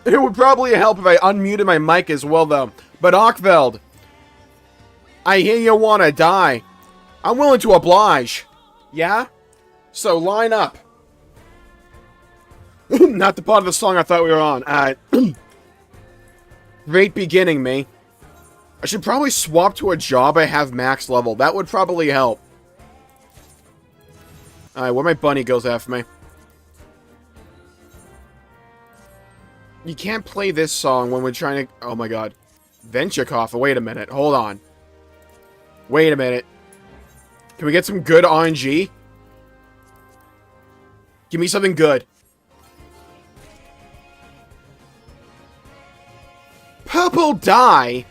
It would probably help if I unmuted my mic as well, though. But ARKVELD, I hear you wanna die. I'm willing to oblige. Yeah? So line up. Not the part of the song I thought we were on. Great beginning, me. I should probably swap to a job I have max level. That would probably help. Alright, where my bunny goes after me. You can't play this song when we're trying to... Oh my god. Venture Coffer, wait a minute. Hold on. Wait a minute. Can we get some good RNG? Give me something good. Purple dye?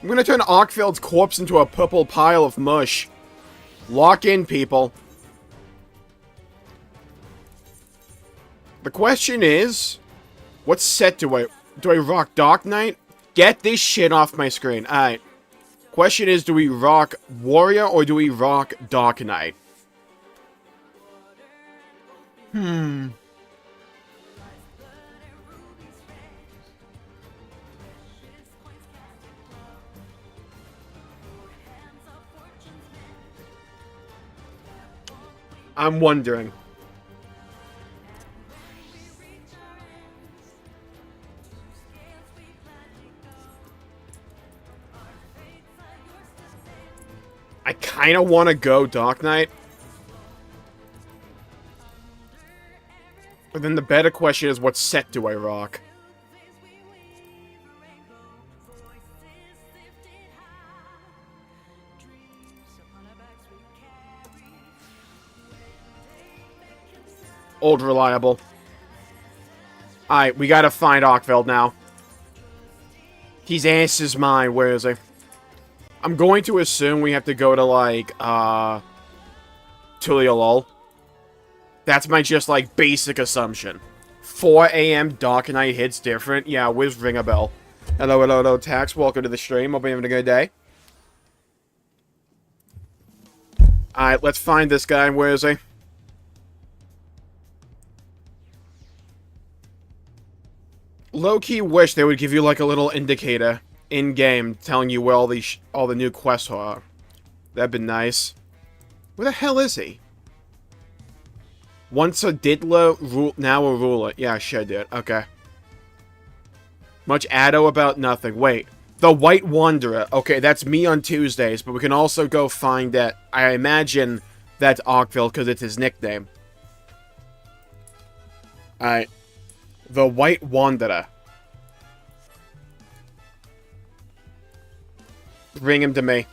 I'm gonna turn ARKVELD's corpse into a purple pile of mush. Lock in, people. The question is... What set do I rock? Dark Knight? Get this shit off my screen. Alright. Question is, do we rock Warrior or do we rock Dark Knight? I'm wondering. I kind of want to go Dark Knight. But then the better question is, what set do I rock? Old reliable. Alright, we gotta find ARKVELD now. His ass is mine. Where is he? I'm going to assume we have to go to, like, Tuliolol. That's my just, like, basic assumption. 4 a.m. Dark Knight hits different. Yeah, whiz ring a bell. Hello, hello, hello, Tax. Welcome to the stream. Hope you're having a good day. Alright, let's find this guy. Where is he? Low-key wish they would give you, like, a little indicator in-game telling you where all the new quests are. That'd be nice. Where the hell is he? Once a diddler, now a ruler. Yeah, shit, dude. Okay. Much addo about nothing. Wait. The White Wanderer. Okay, that's me on Tuesdays, but we can also go find that. I imagine that's ARKVELD because it's his nickname. Alright. The White Wanderer. Bring him to me.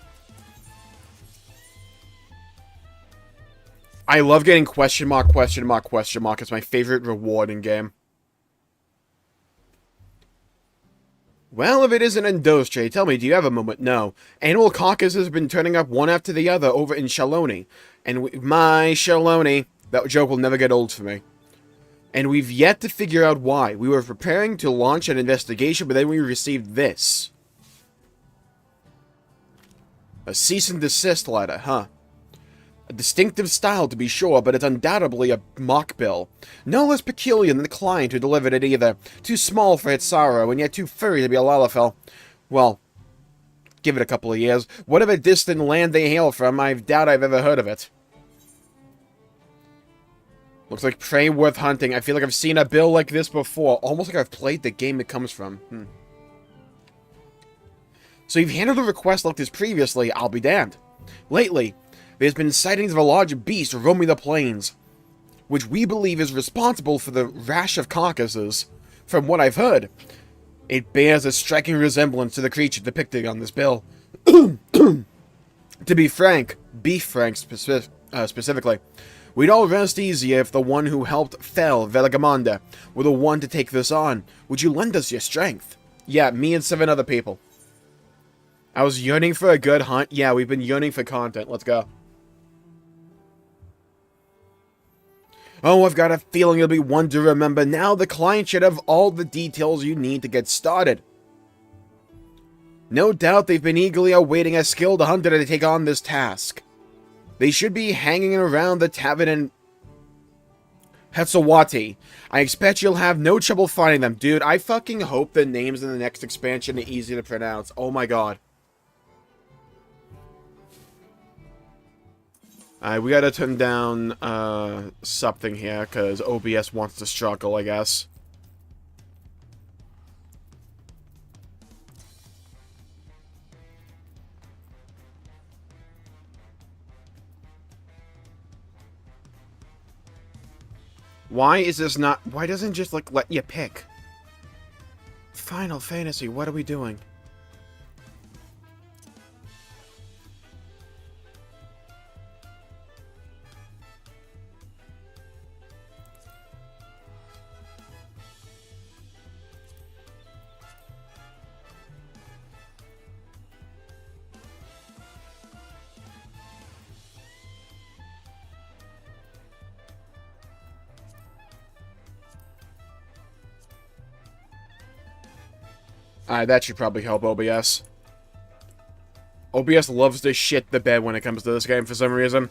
I love getting question mark, question mark, question mark. It's my favorite reward in game. Well, if it isn't Industry, tell me, do you have a moment? No. Animal caucus has been turning up one after the other over in Shaloni. And my Shaloni, that joke will never get old for me. And we've yet to figure out why. We were preparing to launch an investigation, but then we received this. A cease and desist letter, huh? A distinctive style, to be sure, but it's undoubtedly a mock bill. No less peculiar than the client who delivered it either. Too small for its sorrow, and yet too furry to be a lalafell. Well, give it a couple of years. Whatever distant land they hail from, I doubt I've ever heard of it. Looks like prey worth hunting. I feel like I've seen a bill like this before. Almost like I've played the game it comes from. So you've handled a request like this previously, I'll be damned. Lately, there's been sightings of a large beast roaming the plains, which we believe is responsible for the rash of carcasses. From what I've heard, it bears a striking resemblance to the creature depicted on this bill. To be frank, specifically, we'd all rest easier if the one who helped fell Velagamanda were the one to take this on. Would you lend us your strength? Yeah, me and 7 other people. I was yearning for a good hunt. Yeah, we've been yearning for content. Let's go. Oh, I've got a feeling it'll be one to remember. Now the client should have all the details you need to get started. No doubt they've been eagerly awaiting a skilled hunter to take on this task. They should be hanging around the tavern and Hetsawati. I expect you'll have no trouble finding them. Dude, I fucking hope the names in the next expansion are easy to pronounce. Oh my god. Alright, we gotta turn down, something here, because OBS wants to struggle, I guess. Why is this not... Why doesn't it just, like, let you pick? Final Fantasy, what are we doing? Alright, that should probably help OBS. OBS loves to shit the bed when it comes to this game for some reason.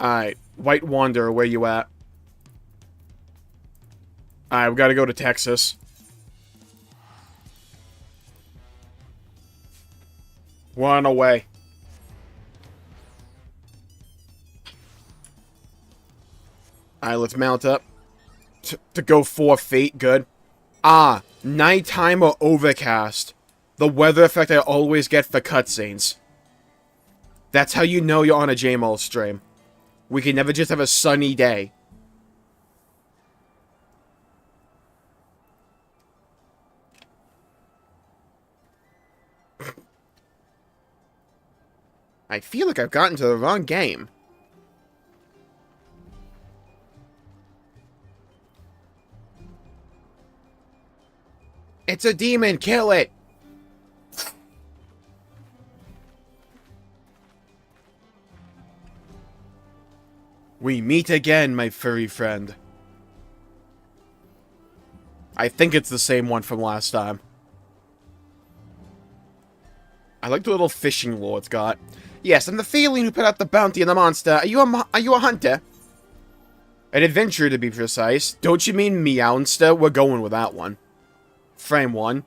Alright, White Wanderer, where you at? Alright, we gotta go to Texas. We're on our way. Alright, let's mount up. To go 4 feet, good. Ah, nighttime or overcast. The weather effect I always get for cutscenes. That's how you know you're on a Jmulls stream. We can never just have a sunny day. I feel like I've gotten to the wrong game. It's a demon! Kill it! We meet again, my furry friend. I think it's the same one from last time. I like the little fishing lure it's got. Yes, I'm the feline who put out the bounty on the monster. Are you a hunter? An adventurer, to be precise. Don't you mean Meownster? We're going with that one. Frame 1.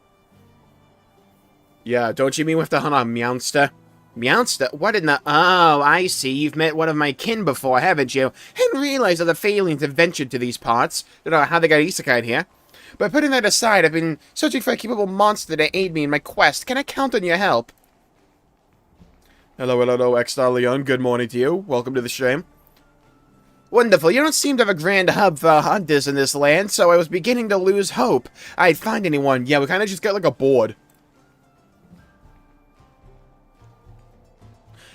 Yeah, don't you mean we have to hunt on Meownster? Meownster? What in the... Oh, I see. You've met one of my kin before, haven't you? Hadn't realized that the felines have ventured to these parts. Don't know how they got isekai here. But putting that aside, I've been searching for a capable monster to aid me in my quest. Can I count on your help? Hello, hello, X-Star Leon. Good morning to you. Welcome to the stream. Wonderful. You don't seem to have a grand hub for hunters in this land, so I was beginning to lose hope I'd find anyone. Yeah, we kind of just got like a board.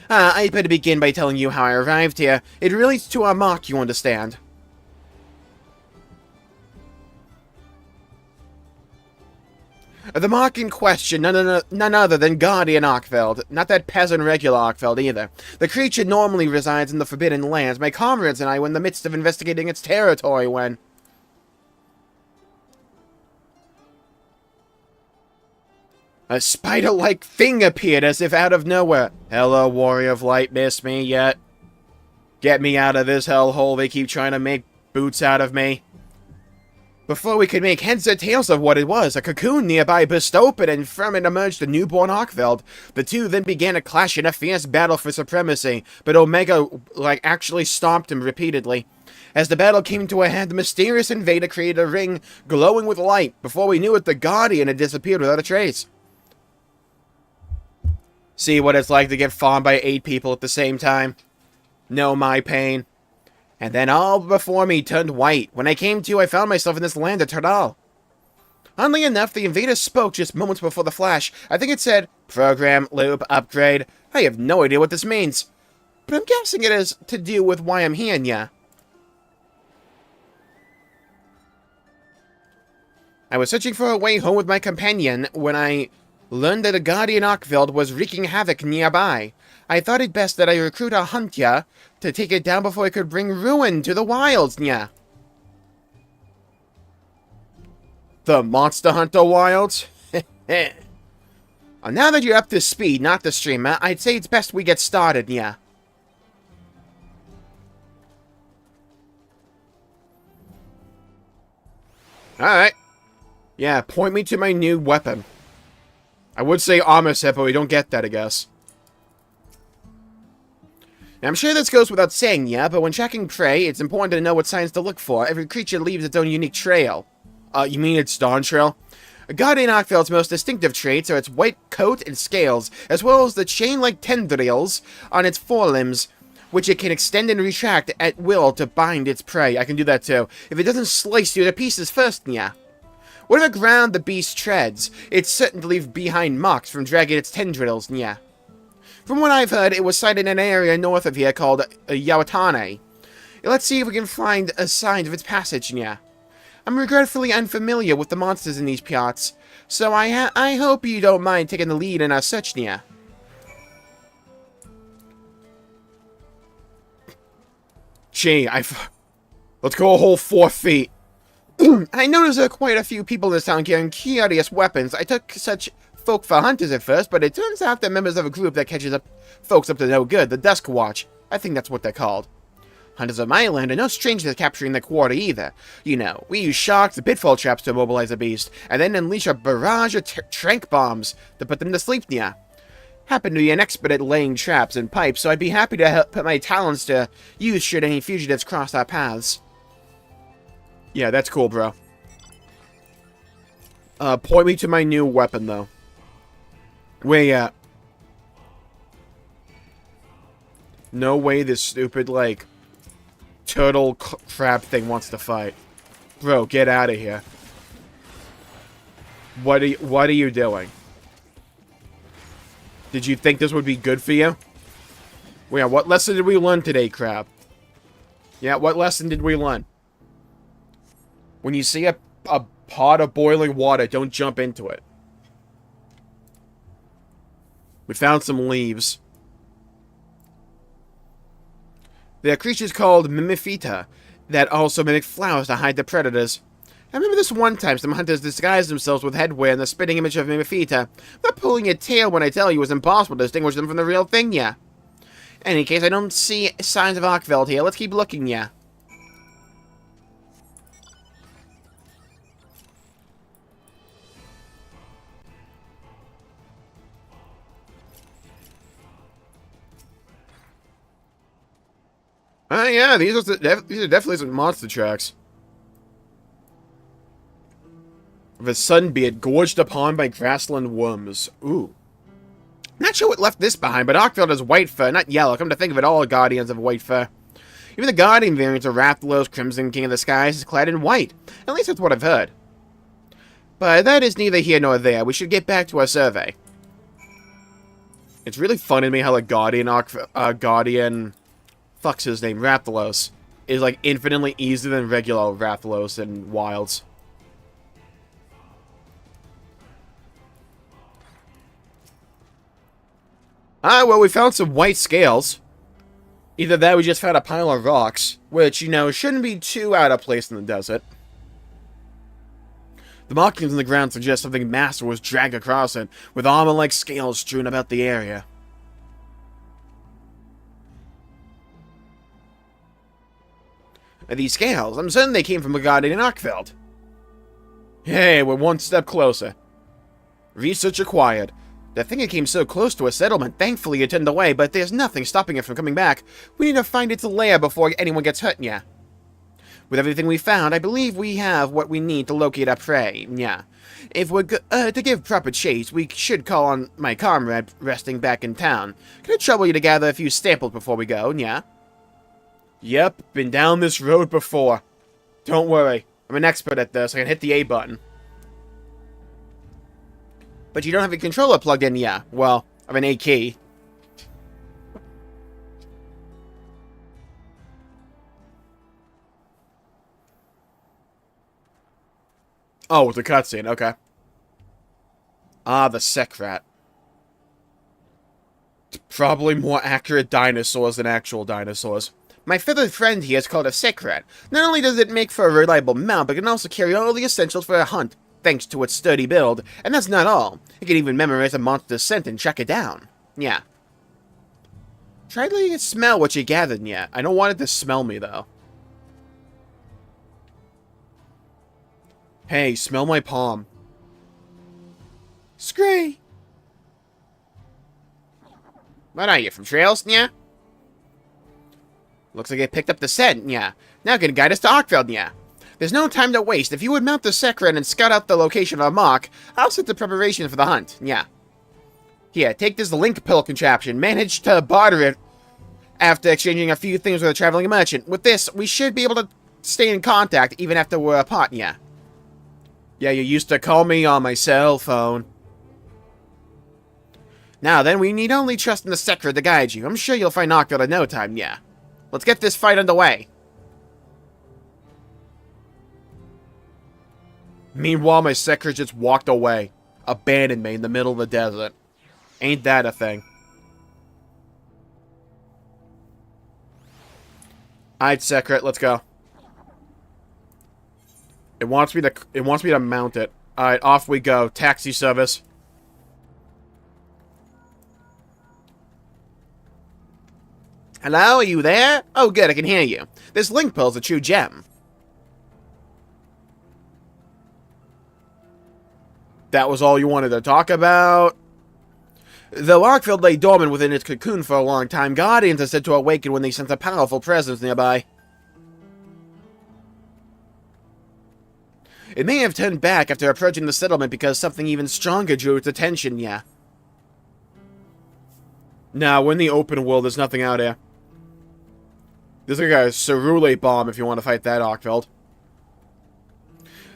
I'd better begin by telling you how I arrived here. It relates to our mark, you understand. The mark in question, none other than Guardian ARKVELD. Not that peasant regular ARKVELD either. The creature normally resides in the Forbidden Lands. My comrades and I were in the midst of investigating its territory when... a spider-like thing appeared as if out of nowhere. Hello, Warrior of Light, miss me yet? Get me out of this hellhole, they keep trying to make boots out of me. Before we could make heads or tails of what it was, a cocoon nearby burst open, and from it emerged a newborn ARKVELD. The two then began a clash in a fierce battle for supremacy, but Omega, actually stomped him repeatedly. As the battle came to a head, the mysterious invader created a ring glowing with light. Before we knew it, the Guardian had disappeared without a trace. See what it's like to get farmed by 8 people at the same time? Know my pain. And then all before me turned white. When I came to, I found myself in this land of Tardal. Oddly enough, the invader spoke just moments before the flash. I think it said, program, loop, upgrade. I have no idea what this means. But I'm guessing it has to do with why I'm here, yeah. I was searching for a way home with my companion when I learned that a Guardian ARKVELD was wreaking havoc nearby. I thought it best that I recruit a hunter to take it down before it could bring ruin to the wilds, nya. The Monster Hunter Wilds? Now that you're up to speed, not the streamer, I'd say it's best we get started, nya. Alright. Yeah, point me to my new weapon. I would say armor set, but we don't get that, I guess. Now, I'm sure this goes without saying, yeah, but when tracking prey, it's important to know what signs to look for. Every creature leaves its own unique trail. You mean its Dawntrail? A guardian ARKVELD's most distinctive traits are its white coat and scales, as well as the chain-like tendrils on its forelimbs, which it can extend and retract at will to bind its prey. I can do that too. If it doesn't slice you to pieces first, yeah. Whatever ground the beast treads, it's certain to leave behind marks from dragging its tendrils, yeah. From what I've heard, it was sighted in an area north of here called Yawatane. Let's see if we can find a sign of its passage, yeah. I'm regretfully unfamiliar with the monsters in these parts, so I hope you don't mind taking the lead in our search, yeah. Gee, let's go a whole 4 feet. I noticed there are quite a few people in this town carrying curious weapons. I took such folk for hunters at first, but it turns out they're members of a group that catches up folks up to no good, the Dusk Watch. I think that's what they're called. Hunters of my land are no strangers to capturing the quarter either. You know, we use sharks and pitfall traps to immobilize a beast, and then unleash a barrage of trank bombs to put them to sleep near. Happen to be an expert at laying traps and pipes, so I'd be happy to help put my talents to use should any fugitives cross our paths. Yeah, that's cool, bro. Point me to my new weapon, though. Where you at? No way this stupid, like, turtle crab thing wants to fight. Bro, get out of here. What are you doing? Did you think this would be good for you? Well, yeah, what lesson did we learn today, crab? Yeah, what lesson did we learn? When you see a pot of boiling water, don't jump into it. We found some leaves. There are creatures called Mimifita that also mimic flowers to hide the predators. I remember this one time some hunters disguised themselves with headwear and the spitting image of Mimifita. I'm not pulling your tail when I tell you it was impossible to distinguish them from the real thing, yeah. In any case, I don't see signs of ARKVELD here. Let's keep looking, yeah. Yeah, these are definitely some monster tracks. Of a sunbeard gorged upon by grassland worms. Ooh. Not sure what left this behind, but ARKVELD has white fur, not yellow. Come to think of it, all Guardians have white fur. Even the Guardian variant of Rathalos, Crimson King of the Skies, is clad in white. At least that's what I've heard. But that is neither here nor there. We should get back to our survey. It's really funny to me how the Guardian... Fuck's his name, Rathalos, is like infinitely easier than regular Rathalos in Wilds. Well, we found some white scales. Either that or we just found a pile of rocks, which, you know, shouldn't be too out of place in the desert. The markings on the ground suggest something massive was dragged across it, with armor-like scales strewn about the area. These scales, I'm certain they came from a guardian in ARKVELD. Hey, we're one step closer. Research required. The thing came so close to a settlement, thankfully it turned away, but there's nothing stopping it from coming back. We need to find its lair before anyone gets hurt, yeah. With everything we found, I believe we have what we need to locate our prey, yeah. If we're to give proper chase, we should call on my comrade resting back in town. Can I trouble you to gather a few samples before we go, yeah? Yep, been down this road before. Don't worry, I'm an expert at this. I can hit the A button. But you don't have a controller plugged in, yeah. Well, I have an A key. Oh, it's a cutscene, okay. Ah, the Sekrat. Probably more accurate dinosaurs than actual dinosaurs. My feathered friend here is called a Sekrat. Not only does it make for a reliable mount, but it can also carry all the essentials for a hunt, thanks to its sturdy build. And that's not all. It can even memorize a monster's scent and track it down. Yeah. Try letting it smell what you gathered, yeah. I don't want it to smell me, though. Hey, smell my palm. Scree! What are you, from Trails, yeah? Looks like I picked up the scent, yeah. Now can guide us to ARKVELD, yeah. There's no time to waste. If you would mount the secret and scout out the location of a mock, I'll set the preparation for the hunt, yeah. Here, take this link pill contraption. Manage to barter it after exchanging a few things with a traveling merchant. With this, we should be able to stay in contact even after we're apart, yeah. Yeah, you used to call me on my cell phone. Now then, we need only trust in the secret to guide you. I'm sure you'll find ARKVELD in no time, yeah. Let's get this fight underway. Meanwhile, my secret just walked away. Abandoned me in the middle of the desert. Ain't that a thing? Alright, secret, let's go. It wants me to mount it. Alright, off we go. Taxi service. Hello, are you there? Oh, good, I can hear you. This link pill's a true gem. That was all you wanted to talk about? Though ARKVELD lay dormant within its cocoon for a long time, Guardians are said to awaken when they sense a powerful presence nearby. It may have turned back after approaching the settlement because something even stronger drew its attention, yeah. Nah, we're in the open world, there's nothing out here. There's like a cerule bomb if you want to fight that, ARKVELD.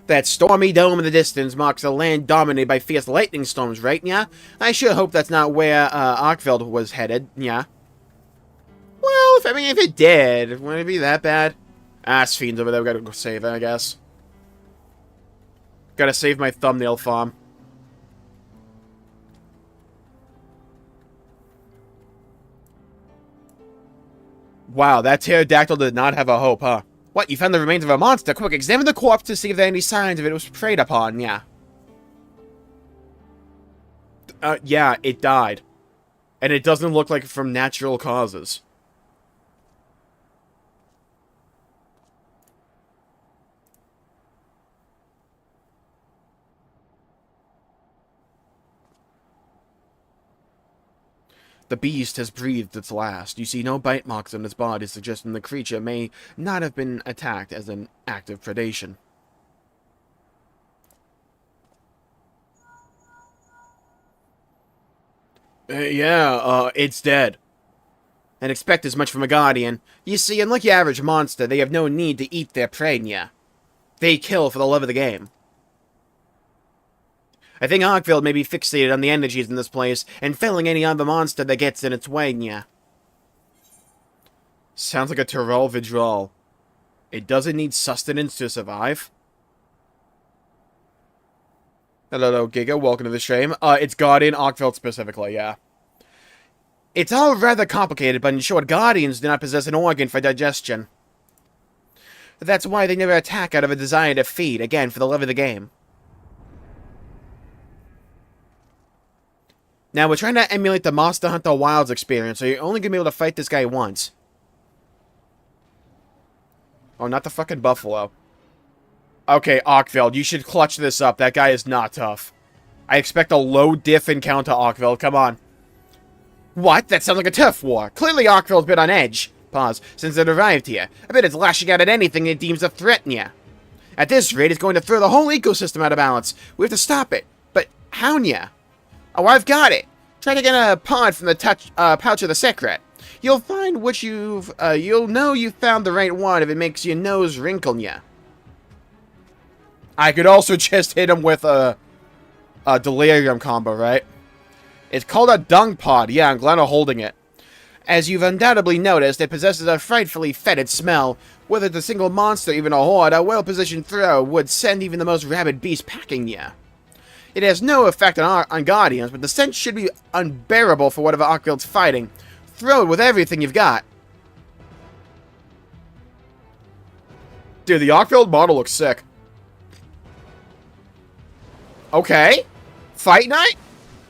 That stormy dome in the distance marks a land dominated by fierce lightning storms, right, yeah? I sure hope that's not where ARKVELD was headed, yeah. Well, if it did, wouldn't it be that bad? Ass fiends over there, we gotta go save it, I guess. Gotta save my thumbnail farm. Wow, that pterodactyl did not have a hope, huh? What, you found the remains of a monster? Quick, examine the corpse to see if there are any signs of it was preyed upon, yeah. Yeah, it died. And it doesn't look like from natural causes. The beast has breathed its last. You see no bite marks on its body, suggesting the creature may not have been attacked as an act of predation. It's dead. And expect as much from a guardian. You see, unlike your average monster, they have no need to eat their prey, yeah. They kill for the love of the game. I think ARKVELD may be fixated on the energies in this place, and felling any other monster that gets in its way, yeah. Sounds like a Tyrell withdrawal. It doesn't need sustenance to survive. Hello, Giga, welcome to the stream. It's Guardian, ARKVELD specifically, yeah. It's all rather complicated, but in short, Guardians do not possess an organ for digestion. That's why they never attack out of a desire to feed, again, for the love of the game. Now, we're trying to emulate the Monster Hunter Wilds experience, so you're only going to be able to fight this guy once. Oh, not the fucking buffalo. Okay, ARKVELD, you should clutch this up. That guy is not tough. I expect a low diff encounter, ARKVELD. Come on. What? That sounds like a turf war. Clearly ARKVELD's been on edge. Pause. Since it arrived here. I bet it's lashing out at anything it deems a threat, yeah. At this rate, it's going to throw the whole ecosystem out of balance. We have to stop it. But how, yeah? Oh, I've got it. Try to get a pod from the pouch of the secret. You'll find what you'll know you found the right one if it makes your nose wrinkle, yeah. I could also just hit him with a delirium combo, right? It's called a dung pod. Yeah, I'm glad I'm holding it. As you've undoubtedly noticed, it possesses a frightfully fetid smell. Whether it's a single monster, even a horde, a well-positioned throw would send even the most rabid beast packing, yeah. It has no effect on Guardians, but the scent should be unbearable for whatever ARKVELD's fighting. Throw it with everything you've got. Dude, the ARKVELD model looks sick. Okay. Fight Night?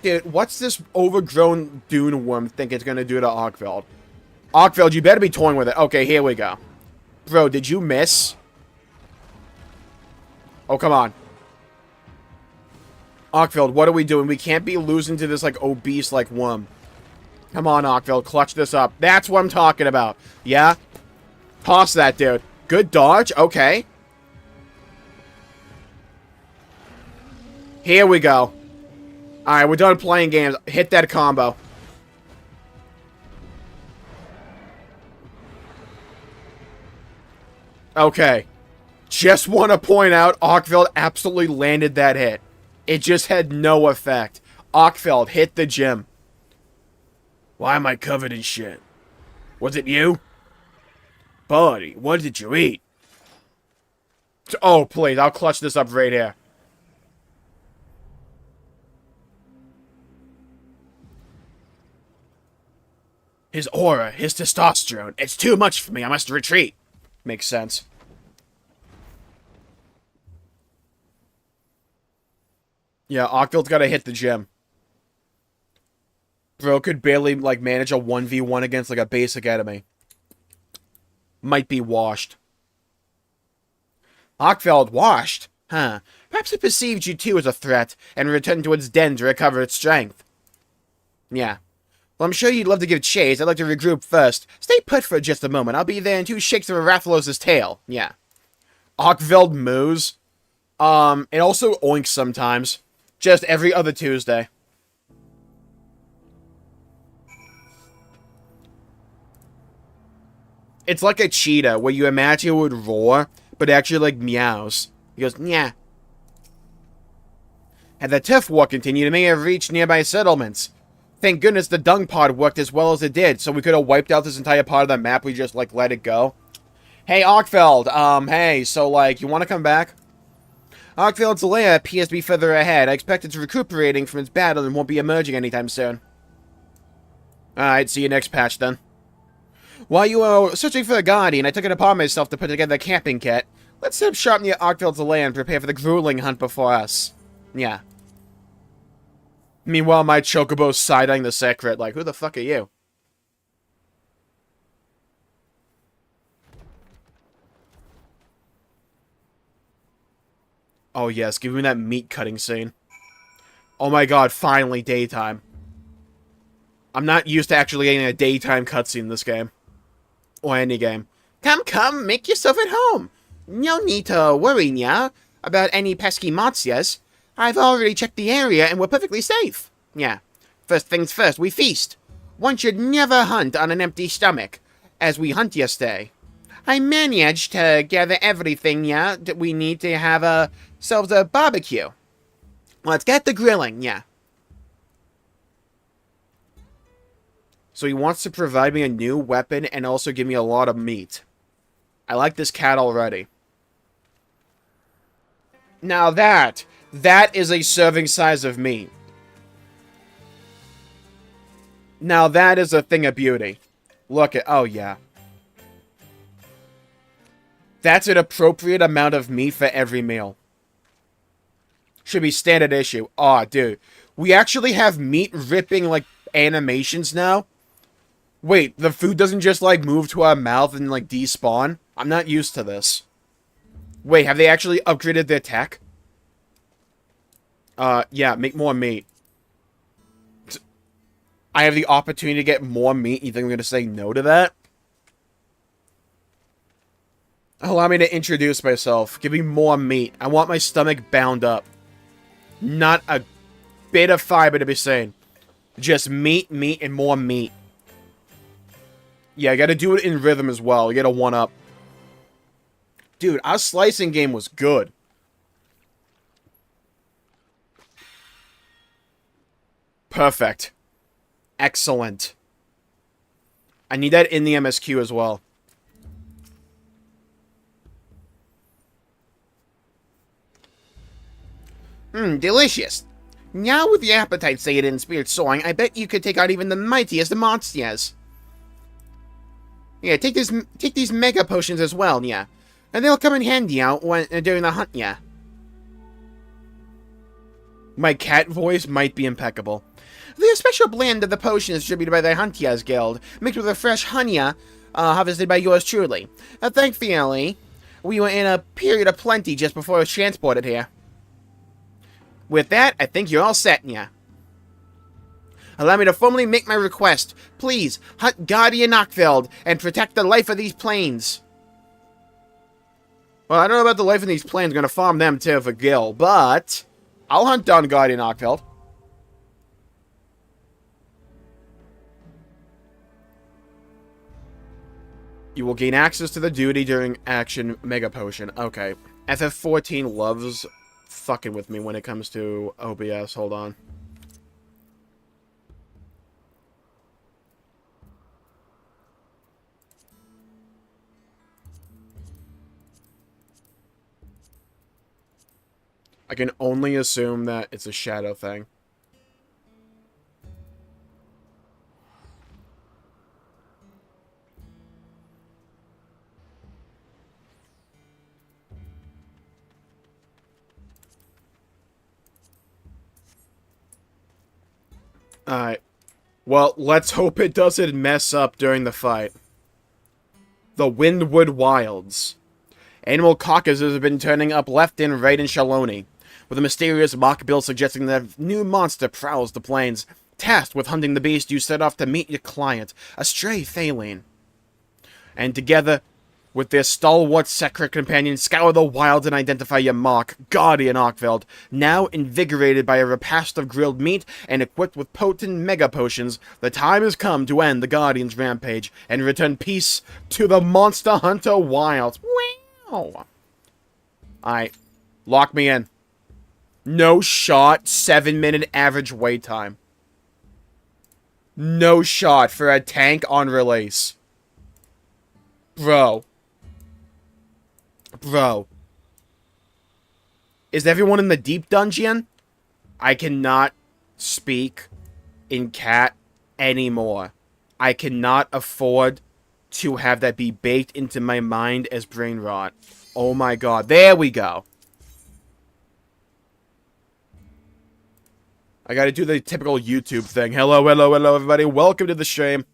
Dude, what's this overgrown dune worm think it's gonna do to ARKVELD? ARKVELD, you better be toying with it. Okay, here we go. Bro, did you miss? Oh, come on. ARKVELD, what are we doing? We can't be losing to this, like, obese, like, worm. Come on, ARKVELD, clutch this up. That's what I'm talking about. Yeah? Toss that, dude. Good dodge. Okay. Here we go. Alright, we're done playing games. Hit that combo. Okay. Just want to point out, ARKVELD absolutely landed that hit. It just had no effect. ARKVELD, hit the gym. Why am I covered in shit? Was it you? Buddy, what did you eat? Oh, please, I'll clutch this up right here. His aura, his testosterone. It's too much for me. I must retreat. Makes sense. Yeah, ARKVELD's gotta hit the gym. Bro could barely, like, manage a 1v1 against, like, a basic enemy. Might be washed. ARKVELD washed? Huh. Perhaps it perceived you too as a threat, and returned to its den to recover its strength. Yeah. Well, I'm sure you'd love to give chase. I'd like to regroup first. Stay put for just a moment. I'll be there in 2 shakes of a Rathalos' tail. Yeah. ARKVELD moos. It also oinks sometimes. Just every other Tuesday. It's like a cheetah, where you imagine it would roar, but actually, like, meows. He goes, yeah. Had the Tiff war continued, it may have reached nearby settlements. Thank goodness the dung pod worked as well as it did, so we could have wiped out this entire part of the map. We just, like, let it go. Hey, ARKVELD, hey, so, like, you want to come back? ARKVELD's lair appears to be further ahead. I expect it's recuperating from its battle and won't be emerging anytime soon. Alright, see you next patch, then. While you were searching for the Guardian, I took it upon myself to put together a camping kit. Let's set up shop near ARKVELD's lair and prepare for the grueling hunt before us. Yeah. Meanwhile, my Chocobo's side-eyeing the secret, like, who the fuck are you? Oh yes, give me that meat cutting scene. Oh my god, finally daytime. I'm not used to actually getting a daytime cutscene in this game. Or any game. Come, make yourself at home. No need to worry, nya, about any pesky monsters. I've already checked the area and we're perfectly safe. Yeah. First things first, we feast. One should never hunt on an empty stomach, as we hunt yesterday. I managed to gather everything, yeah, that we need to have ourselves a barbecue. Let's get the grilling, yeah. So he wants to provide me a new weapon and also give me a lot of meat. I like this cat already. Now that is a serving size of meat. Now that is a thing of beauty. Look at, oh yeah. That's an appropriate amount of meat for every meal. Should be standard issue. Aw, dude. We actually have meat ripping, like, animations now? Wait, the food doesn't just, like, move to our mouth and, like, despawn? I'm not used to this. Wait, have they actually upgraded their tech? Yeah, make more meat. I have the opportunity to get more meat. You think I'm going to say no to that? Allow me to introduce myself. Give me more meat. I want my stomach bound up. Not a bit of fiber to be seen. Just meat, meat, and more meat. Yeah, I gotta do it in rhythm as well. You gotta one-up. Dude, our slicing game was good. Perfect. Excellent. I need that in the MSQ as well. Delicious. Now with your appetite sated and spirit soaring, I bet you could take out even the mightiest of monsters. Yeah, take these mega potions as well, yeah. And they'll come in handy out when during the hunt, yeah. My cat voice might be impeccable. They're a special blend of the potions distributed by the Huntias Guild, mixed with a fresh honey harvested by yours truly. Thankfully, we were in a period of plenty just before it was transported here. With that, I think you're all set, yeah. Allow me to formally make my request. Please, hunt Guardian ARKVELD and protect the life of these planes. Well, I don't know about the life of these planes. I'm going to farm them too for Gil, but I'll hunt down Guardian ARKVELD. You will gain access to the duty during action Mega Potion. Okay. FF14 loves fucking with me when it comes to OBS. Hold on. I can only assume that it's a shadow thing. Alright. Well, let's hope it doesn't mess up during the fight. The Windwood Wilds. Animal caucuses have been turning up left and right in Shaloni, with a mysterious mock bill suggesting that a new monster prowls the plains, tasked with hunting the beast you set off to meet your client, a stray Thaleen. And together, with their stalwart secret companions, scour the wilds and identify your mark, Guardian ARKVELD, now invigorated by a repast of grilled meat and equipped with potent mega potions. The time has come to end the Guardian's rampage and return peace to the Monster Hunter wilds. Wow. Alright, lock me in. No shot, 7-minute average wait time. No shot for a tank on release. Bro. Bro. Is everyone in the deep dungeon? I cannot speak in cat anymore. I cannot afford to have that be baked into my mind as brain rot. Oh my god. There we go. I gotta do the typical YouTube thing. Hello, hello, hello, everybody. Welcome to the stream.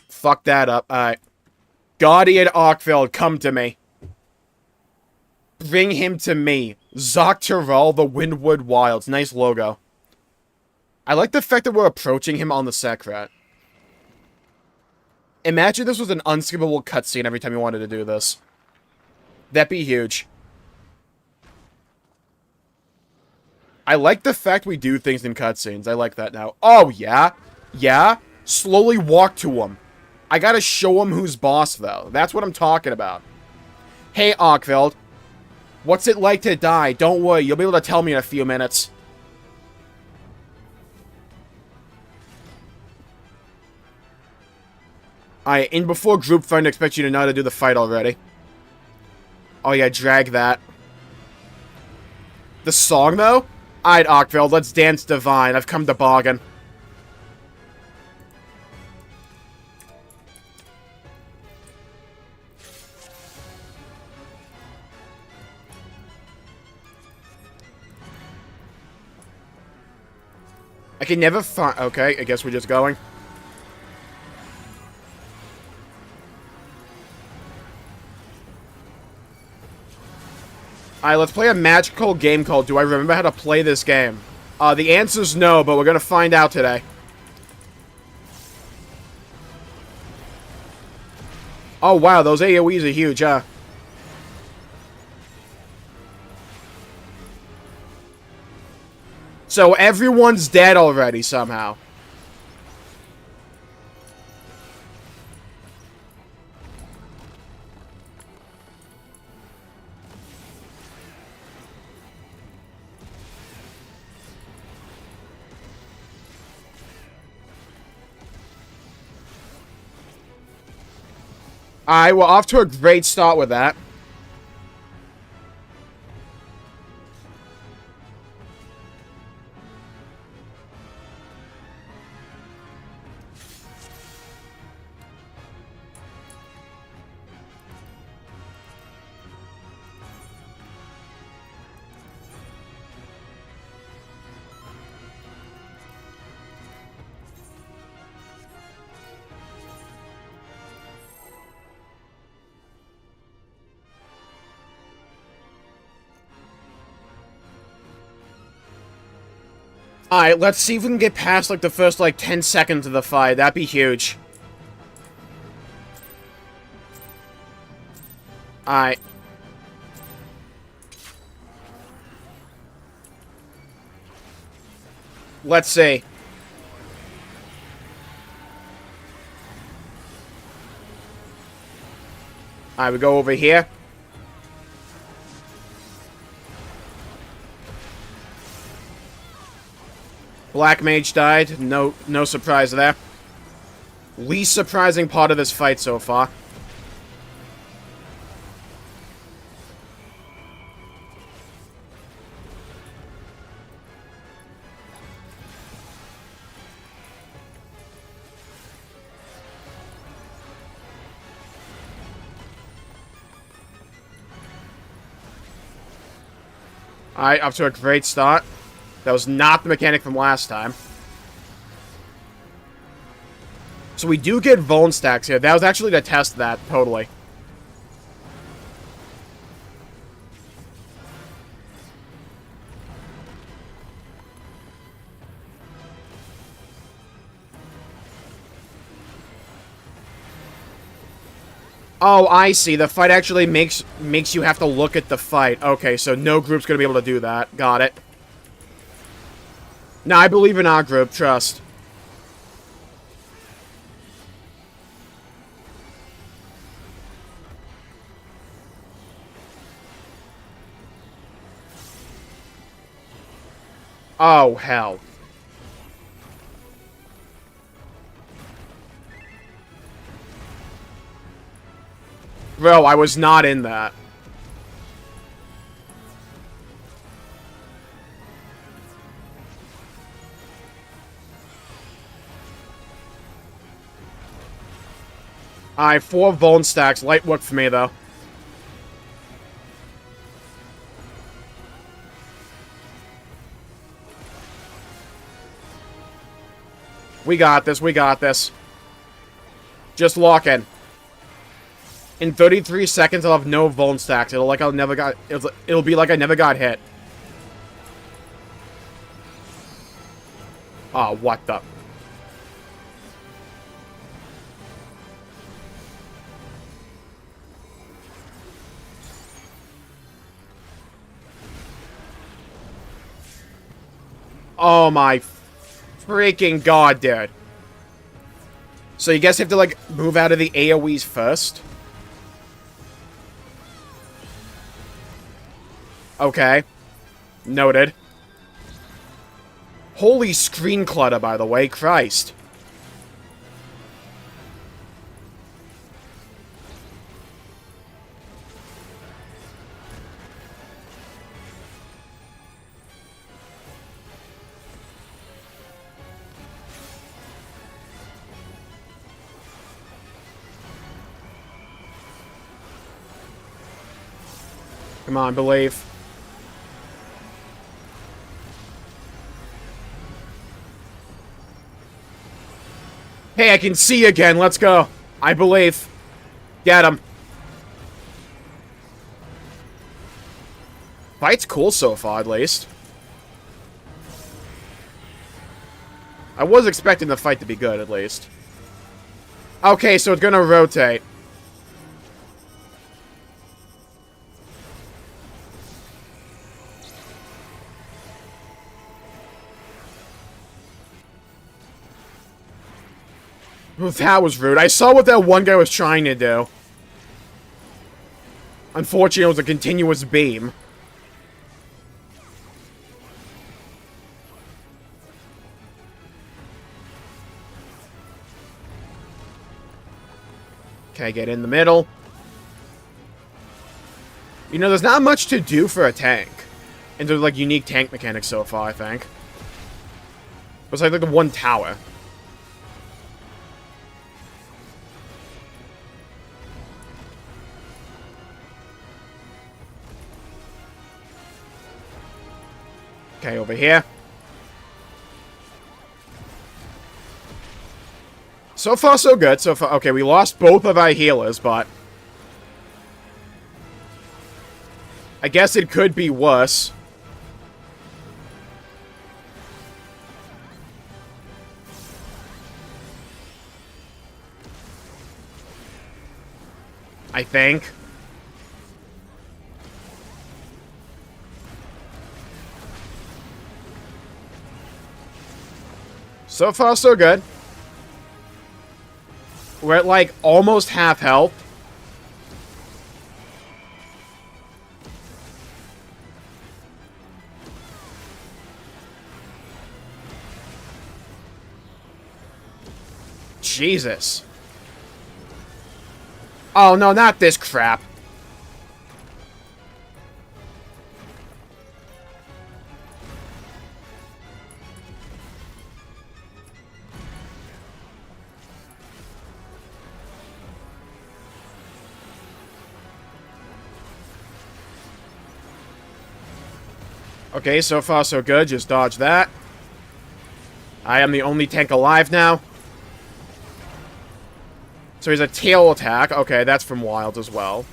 Fuck that up. Alright. Guardian ARKVELD, come to me. Bring him to me. Zoctorol, the Windwood Wilds. Nice logo. I like the fact that we're approaching him on the Sekret. Imagine this was an unskippable cutscene every time you wanted to do this. That'd be huge. I like the fact we do things in cutscenes. I like that now. Oh, yeah? Yeah? Slowly walk to him. I gotta show him who's boss, though. That's what I'm talking about. Hey, ARKVELD. What's it like to die? Don't worry, you'll be able to tell me in a few minutes. Alright, and before group find, I expect you to know how to do the fight already. Oh yeah, drag that. The song, though? Alright, ARKVELD, let's dance divine. I've come to bargain. I can never find... Okay, I guess we're just going. Alright, let's play a magical game called Do I Remember How to Play This Game? The answer's no, but we're gonna find out today. Oh, wow, those AoEs are huge, huh? So everyone's dead already, somehow. Alright, we're off to a great start with that. Alright, let's see if we can get past, like, the first, like, 10 seconds of the fight. That'd be huge. Alright. Let's see. Alright, we go over here. Black Mage died. No surprise there. Least surprising part of this fight so far. Alright, up to a great start. That was not the mechanic from last time. So we do get Vuln stacks here. That was actually to test that, totally. Oh, I see. The fight actually makes you have to look at the fight. Okay, so no group's gonna be able to do that. Got it. No, I believe in our group. Trust. Oh, hell. Bro, I was not in that. Alright, 4 Vuln stacks. Light work for me, though. We got this, we got this. Just lock in. In 33 seconds, I'll have no Vuln stacks. It'll be like I never got hit. Oh, what the... Oh my freaking god, dude. So you guys have to, like, move out of the AoEs first? Okay. Noted. Holy screen clutter, by the way. Christ. Come on, believe. Hey, I can see again. Let's go. I believe. Get him. Fight's cool so far, at least. I was expecting the fight to be good, at least. Okay, so it's gonna rotate. Well, that was rude. I saw what that one guy was trying to do. Unfortunately, it was a continuous beam. Okay, get in the middle. You know, there's not much to do for a tank. And there's, like, unique tank mechanics so far, I think. It's like the one tower. Okay, over here. So far, so good. So far, okay, we lost both of our healers, but... I guess it could be worse. I think. So far, so good. We're at, like, almost half health. Jesus. Oh, no, not this crap. Okay, so far so good. Just dodge that. I am the only tank alive now. So he's a tail attack. Okay, that's from Wild as well.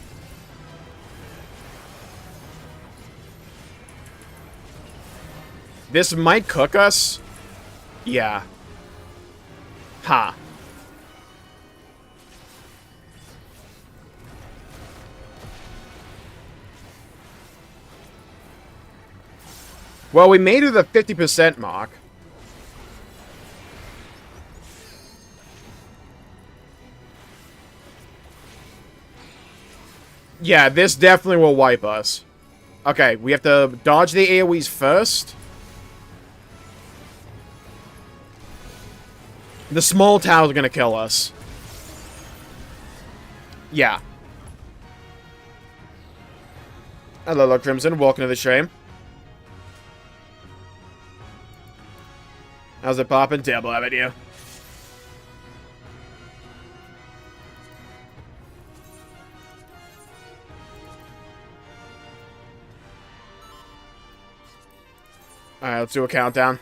This might cook us. Yeah. Ha. Well, we made it to the 50% mark. Yeah, this definitely will wipe us. Okay, we have to dodge the AoEs first. The small tower's gonna kill us. Yeah. Hello, Crimson. Welcome to the stream. How's it poppin'? Terrible having you. Alright, let's do a countdown.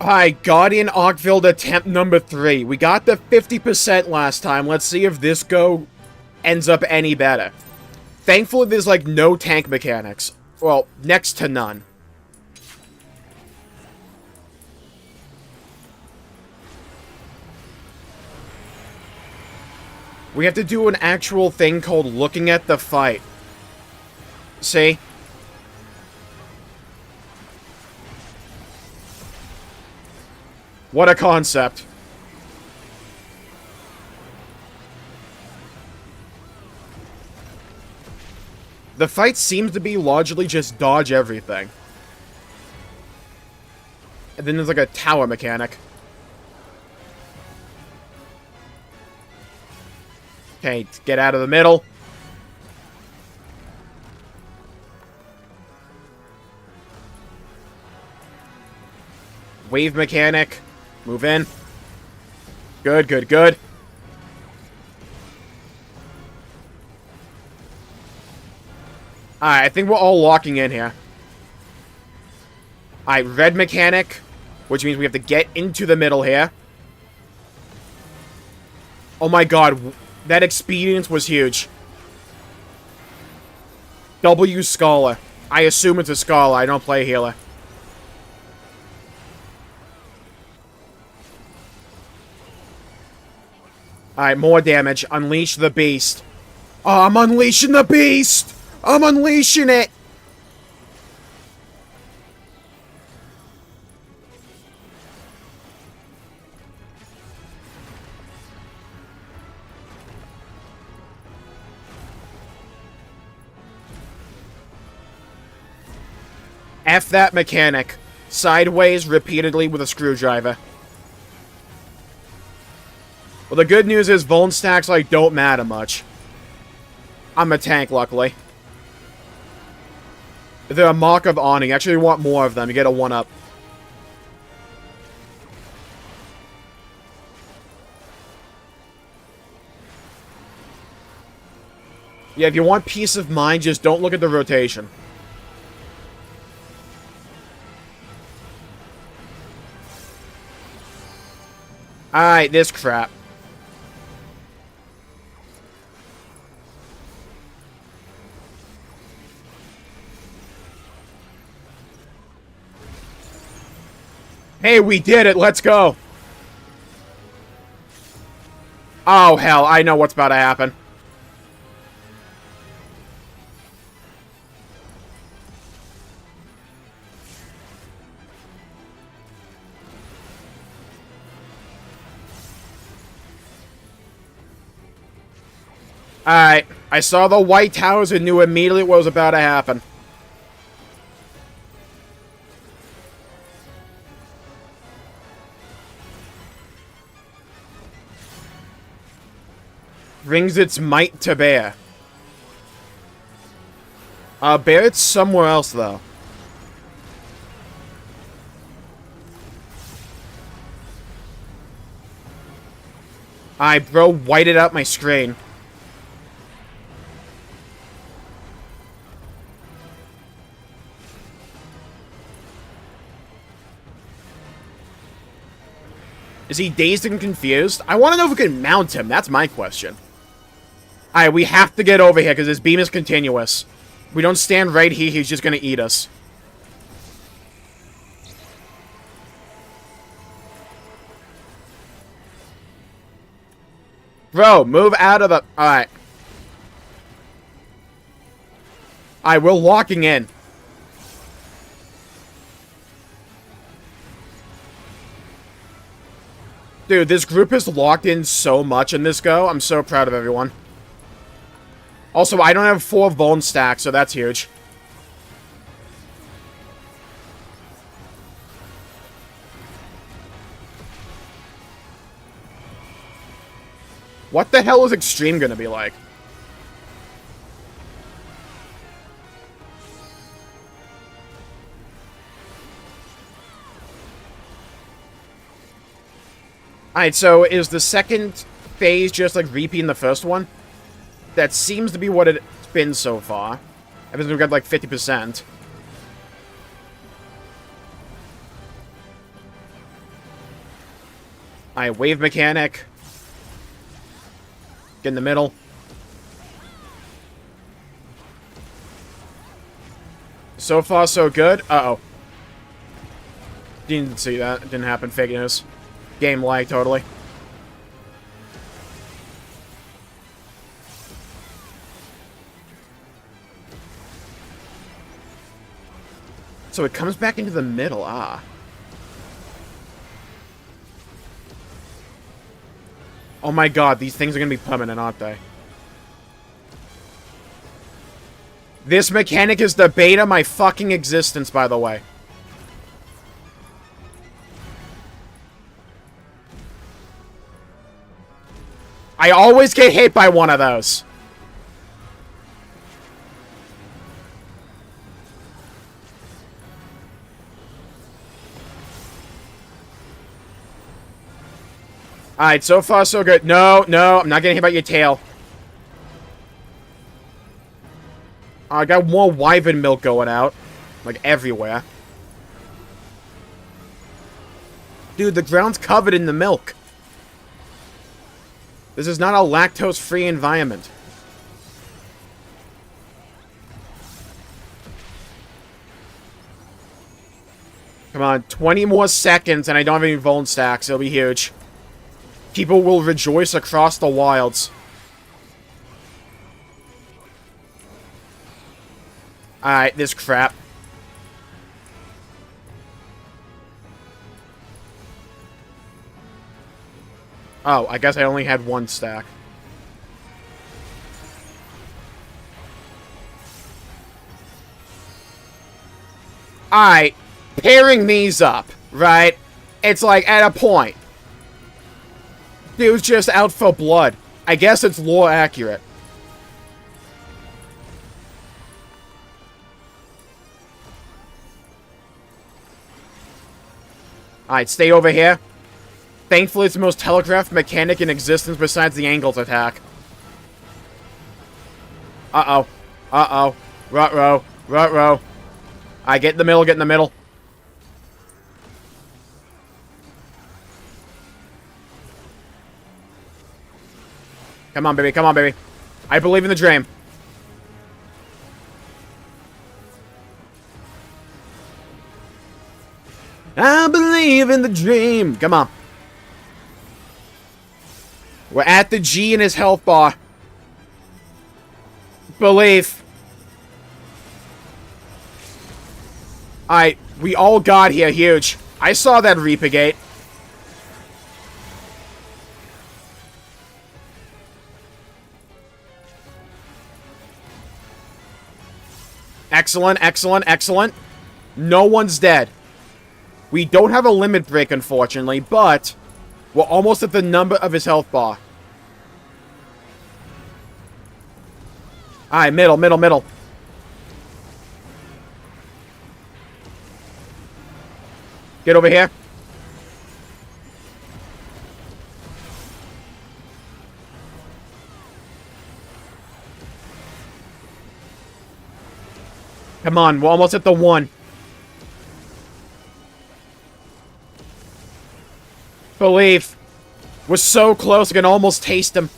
Alright, Guardian ARKVELD attempt number 3. We got the 50% last time. Let's see if this go ends up any better. Thankfully, there's, like, no tank mechanics. Well, next to none. We have to do an actual thing called looking at the fight. See? What a concept. The fight seems to be largely just dodge everything. And then there's like a tower mechanic. Okay, get out of the middle. Wave mechanic. Move in. Good, good, good. Alright, I think we're all locking in here. Alright, red mechanic, which means we have to get into the middle here. Oh my god, that experience was huge. W Scholar. I assume it's a Scholar, I don't play healer. Alright, more damage. Unleash the beast. Oh, I'm unleashing the beast! I'm unleashing it! F that mechanic. Sideways repeatedly with a screwdriver. Well, the good news is vuln stacks, like, don't matter much. I'm a tank, luckily. They're a mark of honor. You actually want more of them. You get a 1-up. Yeah, if you want peace of mind, just don't look at the rotation. Alright, this crap. Hey, we did it! Let's go! Oh, hell, I know what's about to happen. Alright, I saw the white towers and knew immediately what was about to happen. Brings its might to bear. Bear it somewhere else, though. Bro, whited out my screen. Is he dazed and confused? I want to know if we can mount him. That's my question. Alright, we have to get over here because his beam is continuous. We don't stand right here, he's just going to eat us. Bro, move out of the... Alright. Alright, we're locking in. Dude, this group is locked in so much in this go. I'm so proud of everyone. Also, I don't have 4 Vuln stacks, so that's huge. What the hell is Extreme gonna be like? Alright, so is the second phase just like repeating the first one? That seems to be what it's been so far. I think we've got like 50%. Alright, wave mechanic. Get in the middle. So far, so good. Uh-oh. Didn't see that. It didn't happen. Fake news. Game lag, totally. So it comes back into the middle, ah. Oh my god, these things are gonna be permanent, aren't they? This mechanic is the bane of my fucking existence, by the way. I always get hit by one of those. Alright, so far so good. No, no, I'm not getting hit by your tail. I got more wyvern milk going out. Like, everywhere. Dude, the ground's covered in the milk. This is not a lactose-free environment. Come on, 20 more seconds and I don't have any Vuln stacks. It'll be huge. People will rejoice across the wilds. Alright, this crap. Oh, I guess I only had 1 stack. Alright, pairing these up, right? It's like at a point. Dude's just out for blood. I guess it's lore accurate. Alright, stay over here. Thankfully, it's the most telegraphed mechanic in existence besides the angles attack. Uh-oh. Uh-oh. Ruh-roh. Ruh-roh. I get in the middle, get in the middle. Come on, baby. Come on, baby. I believe in the dream. I believe in the dream. Come on. We're at the G in his health bar. Belief. Alright, we all got here huge. I saw that Reaper Gate. Excellent, excellent, excellent. No one's dead. We don't have a limit break, unfortunately, but we're almost at the number of his health bar. Alright, middle, middle, middle. Get over here. Come on, we're almost at the 1. Believe. We're so close, I can almost taste him.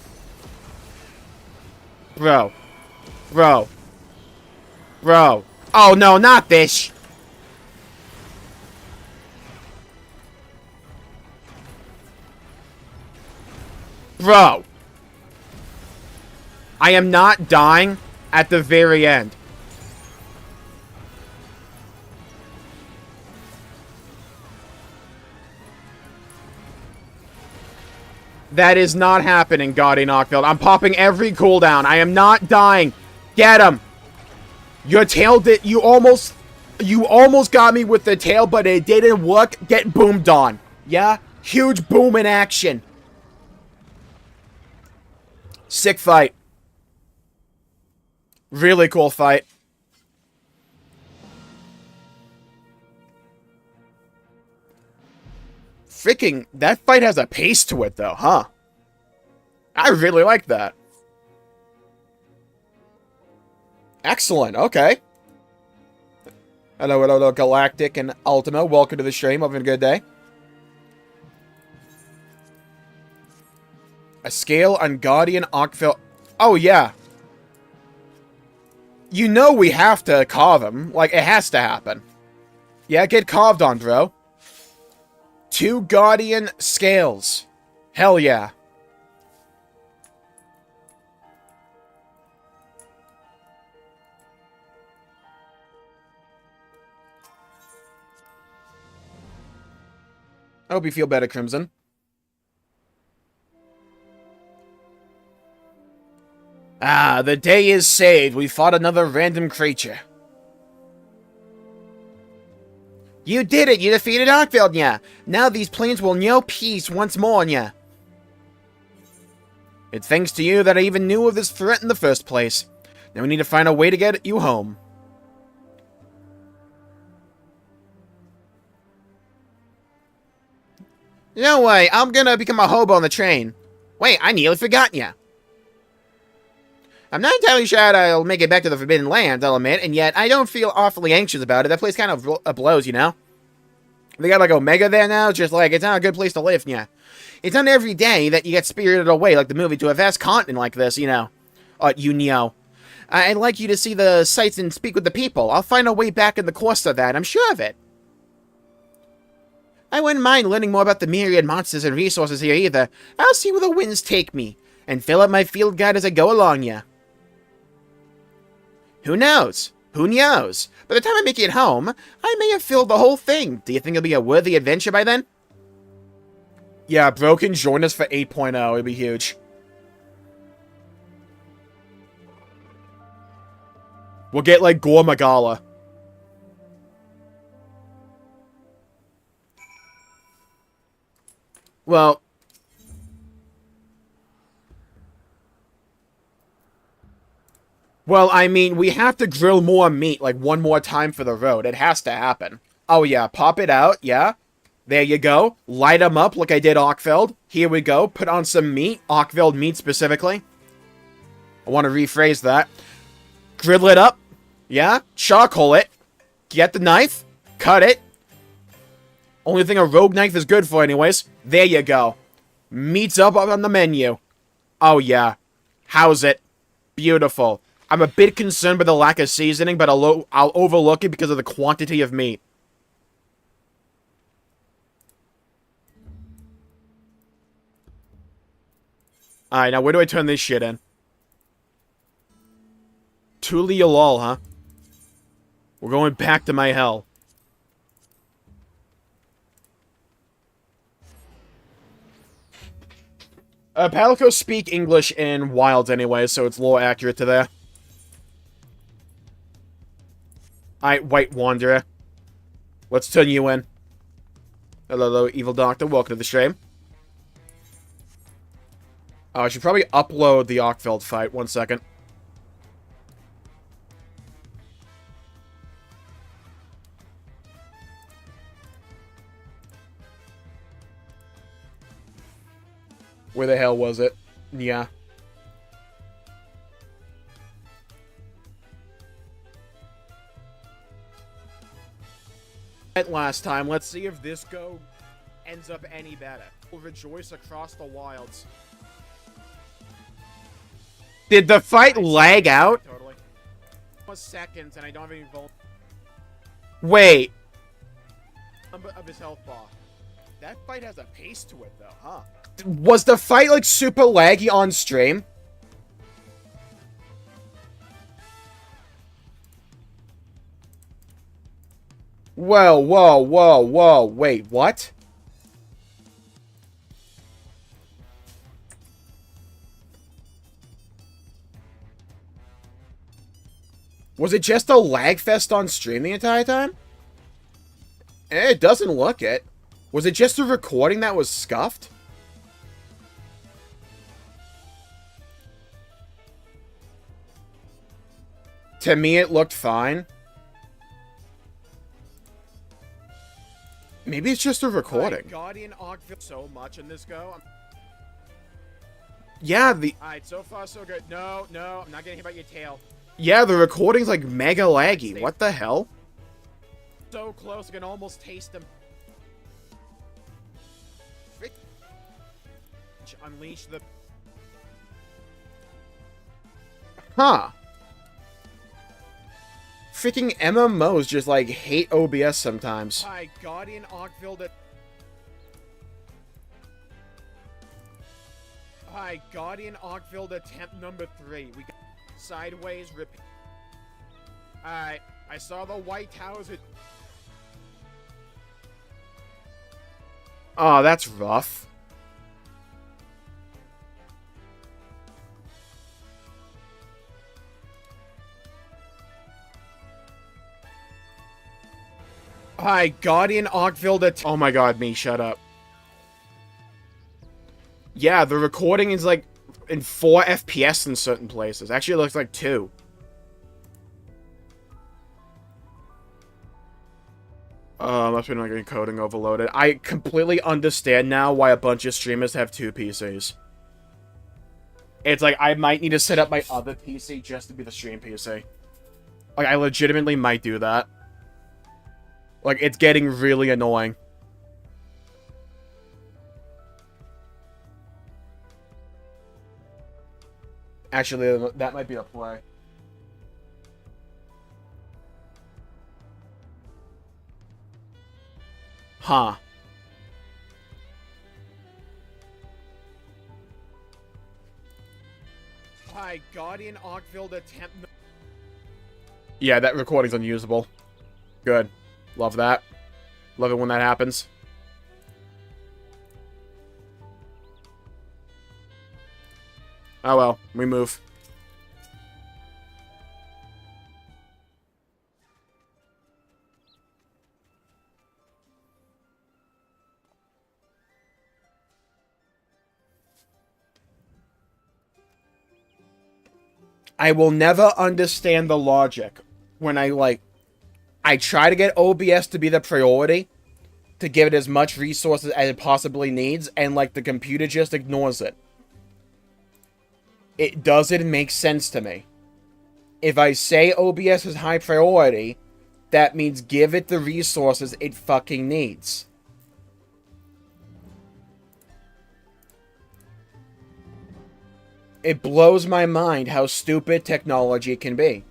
Bro. Bro. Bro. Oh no, not this. Bro. I am not dying at the very end. That is not happening, Guardian ARKVELD. I'm popping every cooldown. I am not dying. Get him. Your tail did... You almost got me with the tail, but it didn't work. Get boomed on. Yeah? Huge boom in action. Sick fight. Really cool fight. Freaking, that fight has a pace to it, though, huh? I really like that. Excellent, okay. Hello, hello, hello, Galactic and Ultima. Welcome to the stream. Having a good day. A scale on Guardian ARKVELD. Oh, yeah. You know we have to carve him. Like, it has to happen. Yeah, get carved on, bro. 2 Guardian scales. Hell yeah. I hope you feel better, Crimson. Ah, the day is saved. We fought another random creature. You did it! You defeated ARKVELD, yeah! Now these planes will know peace once more, yeah! It's thanks to you that I even knew of this threat in the first place. Now we need to find a way to get you home. No way, I'm gonna become a hobo on the train. Wait, I nearly forgot ya. I'm not entirely sure how I'll make it back to the Forbidden Lands, I'll admit, and yet I don't feel awfully anxious about it. That place kind of blows, you know? They got like Omega there now, just like, it's not a good place to live, yeah. It's not every day that you get spirited away, like the movie, to a vast continent like this, you know. You know. I'd like you to see the sights and speak with the people. I'll find a way back in the course of that, I'm sure of it. I wouldn't mind learning more about the myriad monsters and resources here either. I'll see where the winds take me, and fill up my field guide as I go along, yeah. Who knows? Who knows? By the time I make it home, I may have filled the whole thing. Do you think it'll be a worthy adventure by then? Yeah, bro can join us for 8.0. It'll be huge. We'll get, like, Gore Magala. Well... Well, I mean, we have to grill more meat, like, one more time for the road. It has to happen. Oh, yeah, pop it out, yeah. There you go. Light them up like I did ARKVELD. Here we go. Put on some meat. ARKVELD meat, specifically. I want to rephrase that. Grill it up. Yeah. Charcoal it. Get the knife. Cut it. Only thing a rogue knife is good for, anyways. There you go. Meat's up on the menu. Oh, yeah. How's it? Beautiful. I'm a bit concerned by the lack of seasoning, but I'll overlook it because of the quantity of meat. Alright, now where do I turn this shit in? Tuli lol, huh? We're going back to my hell. Palicos speak English in Wilds anyway, so it's a little accurate to there. Alright, White Wanderer. Let's turn you in. Hello, Evil Doctor. Welcome to the stream. Oh, I should probably upload the ARKVELD fight. 1 second. Where the hell was it? Yeah. Last time, let's see if this go ends up any better. We'll rejoice across the wilds. Did the fight lag out? Totally. Seconds and I don't have any vulnerability. Wait. Number of his health bar. That fight has a pace to it though, huh? Was the fight like super laggy on stream? Whoa, wait, what? Was it just a lag fest on stream the entire time? It doesn't look it. Was it just a recording that was scuffed? To me, it looked fine. Maybe it's just a recording. Guardian ARKVELD so much in this go. Yeah, Alright, so far so good. No, I'm not getting hit by your tail. Yeah, the recording's like mega laggy. What the hell? So close, I can almost taste them. Unleash the... Huh. Freaking MMOs just, like, hate OBS sometimes. Hi, Guardian ARKVELD. Hi, Guardian ARKVELD attempt number 3. We got sideways repeat. Alright, I saw the white towers. Oh, that's rough. Hi, Guardian ARKVELD. Oh my god, me, shut up. Yeah, the recording is like in 4 FPS in certain places. Actually, it looks like 2. Must be not getting coding overloaded. I completely understand now why a bunch of streamers have 2 PCs. It's like, I might need to set up my other PC just to be the stream PC. Like, I legitimately might do that. Like, it's getting really annoying. Actually, that might be a play. Huh. Hi, Guardian ARKVELD attempt... Yeah, that recording's unusable. Good. Love that. Love it when that happens. Oh well, we move. I will never understand the logic when I try to get OBS to be the priority, to give it as much resources as it possibly needs, and, like, the computer just ignores it. It doesn't make sense to me. If I say OBS is high priority, that means give it the resources it fucking needs. It blows my mind how stupid technology can be.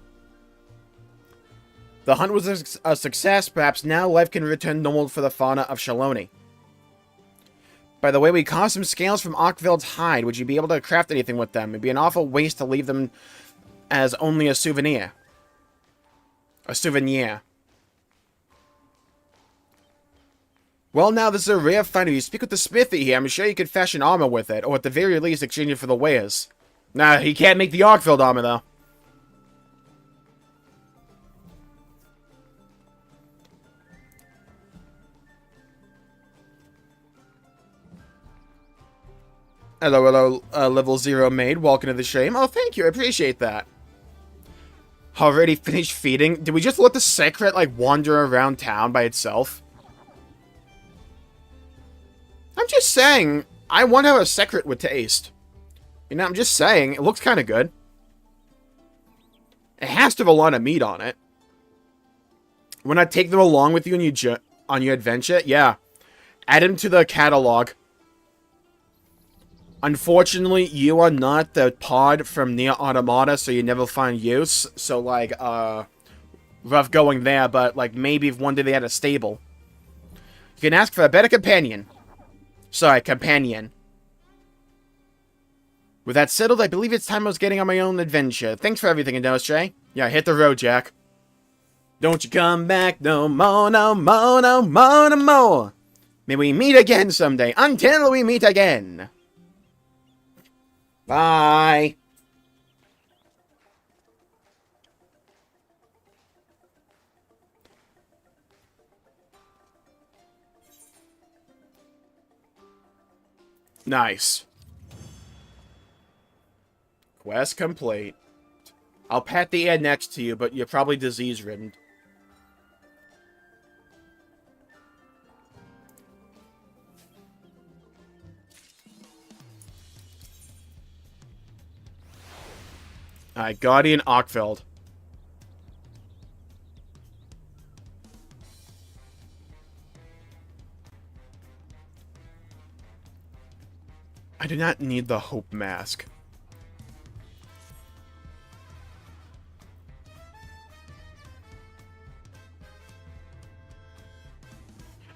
The hunt was a success. Perhaps now life can return normal for the fauna of Shaloni. By the way, we caused some scales from ARKVELD's hide. Would you be able to craft anything with them? It'd be an awful waste to leave them as only a souvenir. A souvenir. Well, now, this is a rare find. If you speak with the smithy here, I'm sure you could fashion armor with it, or at the very least, exchange it for the wares. Nah, he can't make the ARKVELD armor, though. Hello, hello, level 0 maid. Welcome to the stream. Oh, thank you. I appreciate that. Already finished feeding? Did we just let the secret, like, wander around town by itself? I'm just saying, I wonder how a secret would taste. You know, I'm just saying, it looks kind of good. It has to have a lot of meat on it. When I take them along with you on your adventure, yeah. Add them to the catalog. Unfortunately, you are not the pod from Nier Automata, so you never find use. So, like, rough going there, but, like, maybe if one day they had a stable. You can ask for a better companion. Sorry, companion. With that settled, I believe it's time I was getting on my own adventure. Thanks for everything, Industry. Yeah, hit the road, Jack. Don't you come back no more, no more, no more, no more. May we meet again someday, until we meet again. Bye. Nice. Quest complete. I'll pat the air next to you, but you're probably disease-ridden. Alright, Guardian ARKVELD. I do not need the Hope Mask.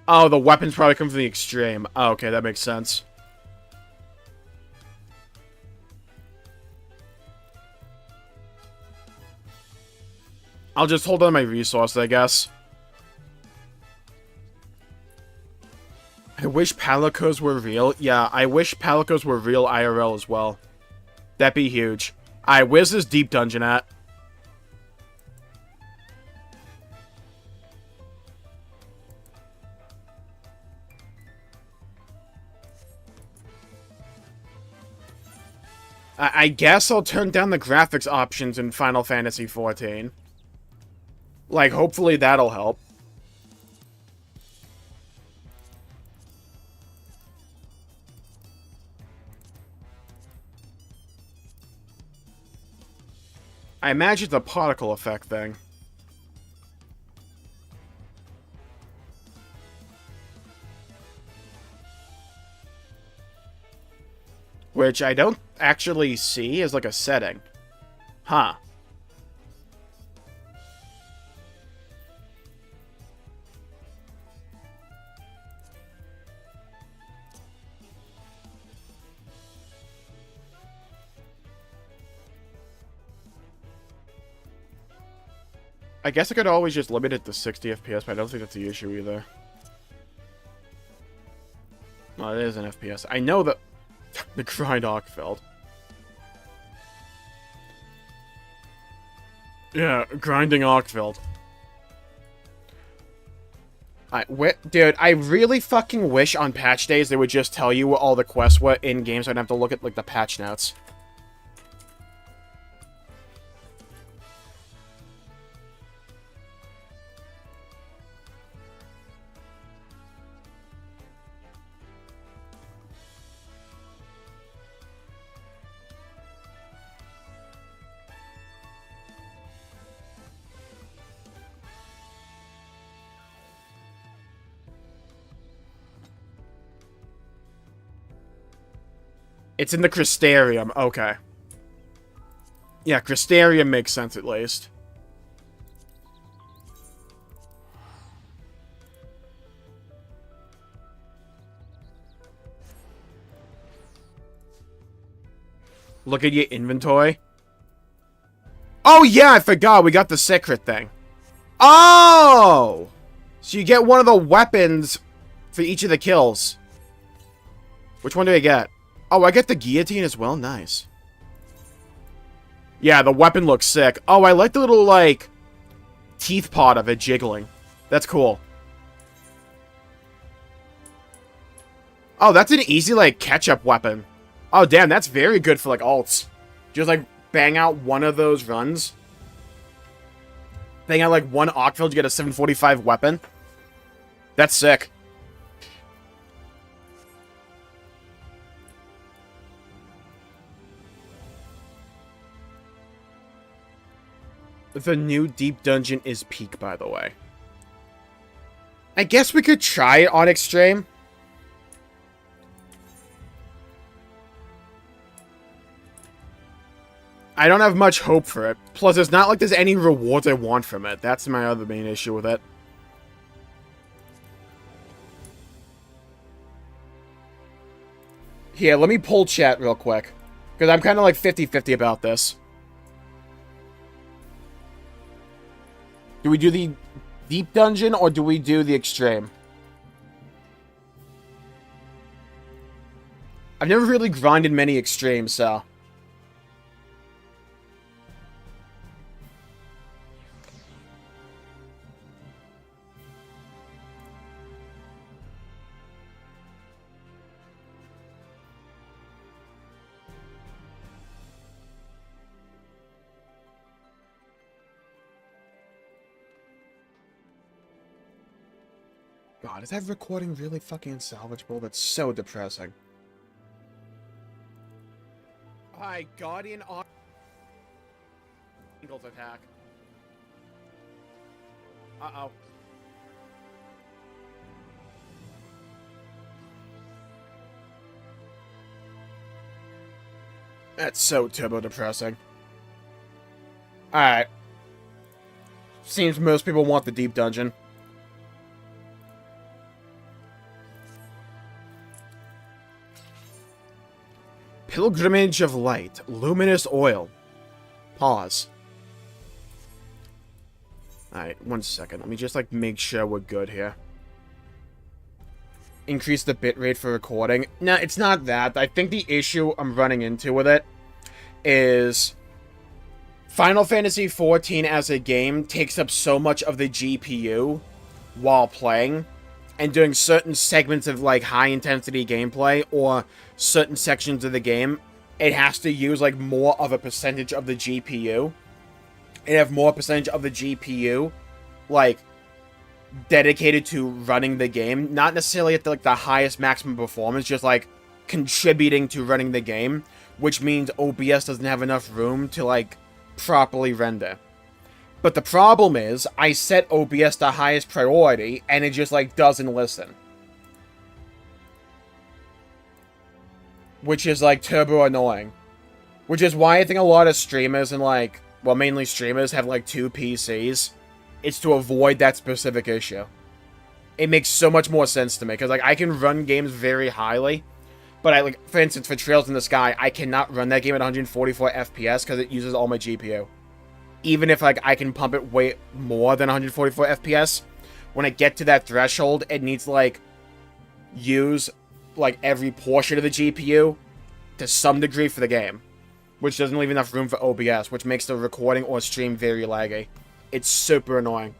Oh, the weapons probably come from the extreme. Oh, okay, that makes sense. I'll just hold on my resources, I guess. I wish Palicos were real. Yeah, I wish Palicos were real IRL as well. That'd be huge. Alright, where's this deep dungeon at? I guess I'll turn down the graphics options in Final Fantasy XIV. Like, hopefully that'll help. I imagine it's a particle effect thing. Which I don't actually see as like a setting. Huh. I guess I could always just limit it to 60 FPS, but I don't think that's the issue either. Well, it is an FPS. I know that the grind ARKVELD. Yeah, grinding ARKVELD. Dude, I really fucking wish on patch days they would just tell you what all the quests were in game so I don't have to look at, like, the patch notes. It's in the Crystarium. Okay. Yeah, Crystarium makes sense at least. Look at your inventory. Oh, yeah, I forgot. We got the secret thing. Oh! So you get one of the weapons for each of the kills. Which one do I get? Oh, I get the guillotine as well? Nice. Yeah, the weapon looks sick. Oh, I like the little, like, teeth part of it jiggling. That's cool. Oh, that's an easy, like, catch-up weapon. Oh, damn, that's very good for, like, alts. Just, like, bang out one of those runs. Bang out, like, one ARKVELD to get a 745 weapon. That's sick. The new deep dungeon is peak, by the way. I guess we could try it on extreme. I don't have much hope for it. Plus, it's not like there's any rewards I want from it. That's my other main issue with it. Here, let me pull chat real quick. Because I'm kind of like 50-50 about this. Do we do the deep dungeon or do we do the extreme? I've never really grinded many extremes, so... God, is that recording really fucking salvageable? That's so depressing. Hi, Guardian on... Angles attack. Uh-oh. That's so turbo depressing. Alright. Seems most people want the deep dungeon. Pilgrimage of Light. Luminous Oil. Pause. Alright, 1 second. Let me just, like, make sure we're good here. Increase the bitrate for recording. No, it's not that. I think the issue I'm running into with it is Final Fantasy XIV as a game takes up so much of the GPU while playing, and doing certain segments of, like, high-intensity gameplay, or certain sections of the game, it has to use, like, more of a percentage of the GPU. And have more percentage of the GPU, like, dedicated to running the game. Not necessarily at, the highest maximum performance, just, like, contributing to running the game. Which means OBS doesn't have enough room to, like, properly render. But the problem is, I set OBS the highest priority, and it just, like, doesn't listen. Which is, like, turbo annoying. Which is why I think a lot of streamers and, like, well, mainly streamers have, like, 2 PCs. It's to avoid that specific issue. It makes so much more sense to me, because, like, I can run games very highly, but I, like, for instance, for Trails in the Sky, I cannot run that game at 144 FPS, because it uses all my GPU. Even if, like, I can pump it way more than 144 FPS, when I get to that threshold, it needs to, like, use, like, every portion of the GPU to some degree for the game. Which doesn't leave enough room for OBS, which makes the recording or stream very laggy. It's super annoying.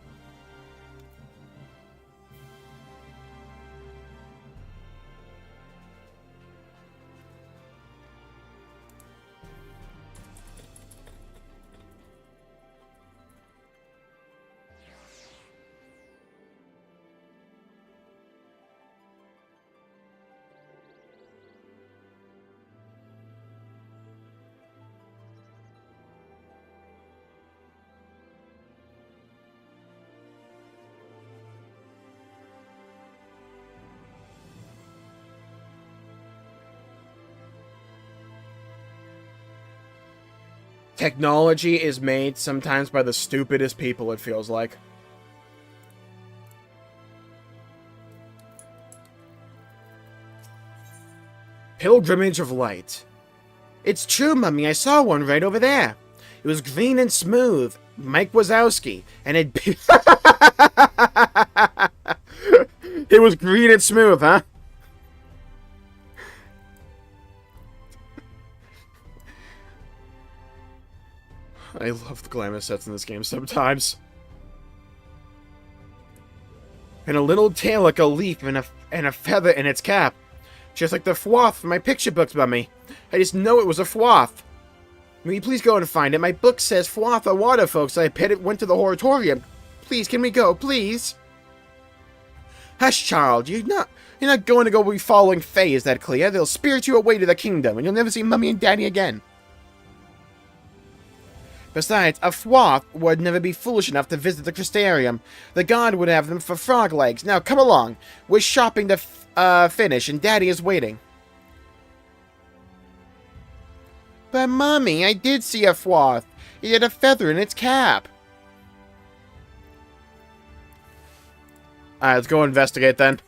Technology is made sometimes by the stupidest people, it feels like. Pilgrimage of Light. It's true, Mummy. I saw one right over there. It was green and smooth. Mike Wazowski. And it... It was green and smooth, huh? I love the glamour sets in this game sometimes. And a little tail like a leaf and a feather in its cap. Just like the fwath from my picture books, Mummy. I just know it was a fwath. Will you please go and find it? My book says fwath are water, folks. I bet it went to the oratorium. Please, can we go, please? Hush, child. You're not going to go be following Faye, is that clear? They'll spirit you away to the kingdom, and you'll never see Mummy and Daddy again. Besides, a fwath would never be foolish enough to visit the Crystarium. The god would have them for frog legs. Now, come along. We're shopping to finish, and Daddy is waiting. But, Mummy, I did see a fwath. It had a feather in its cap. Alright, let's go investigate then.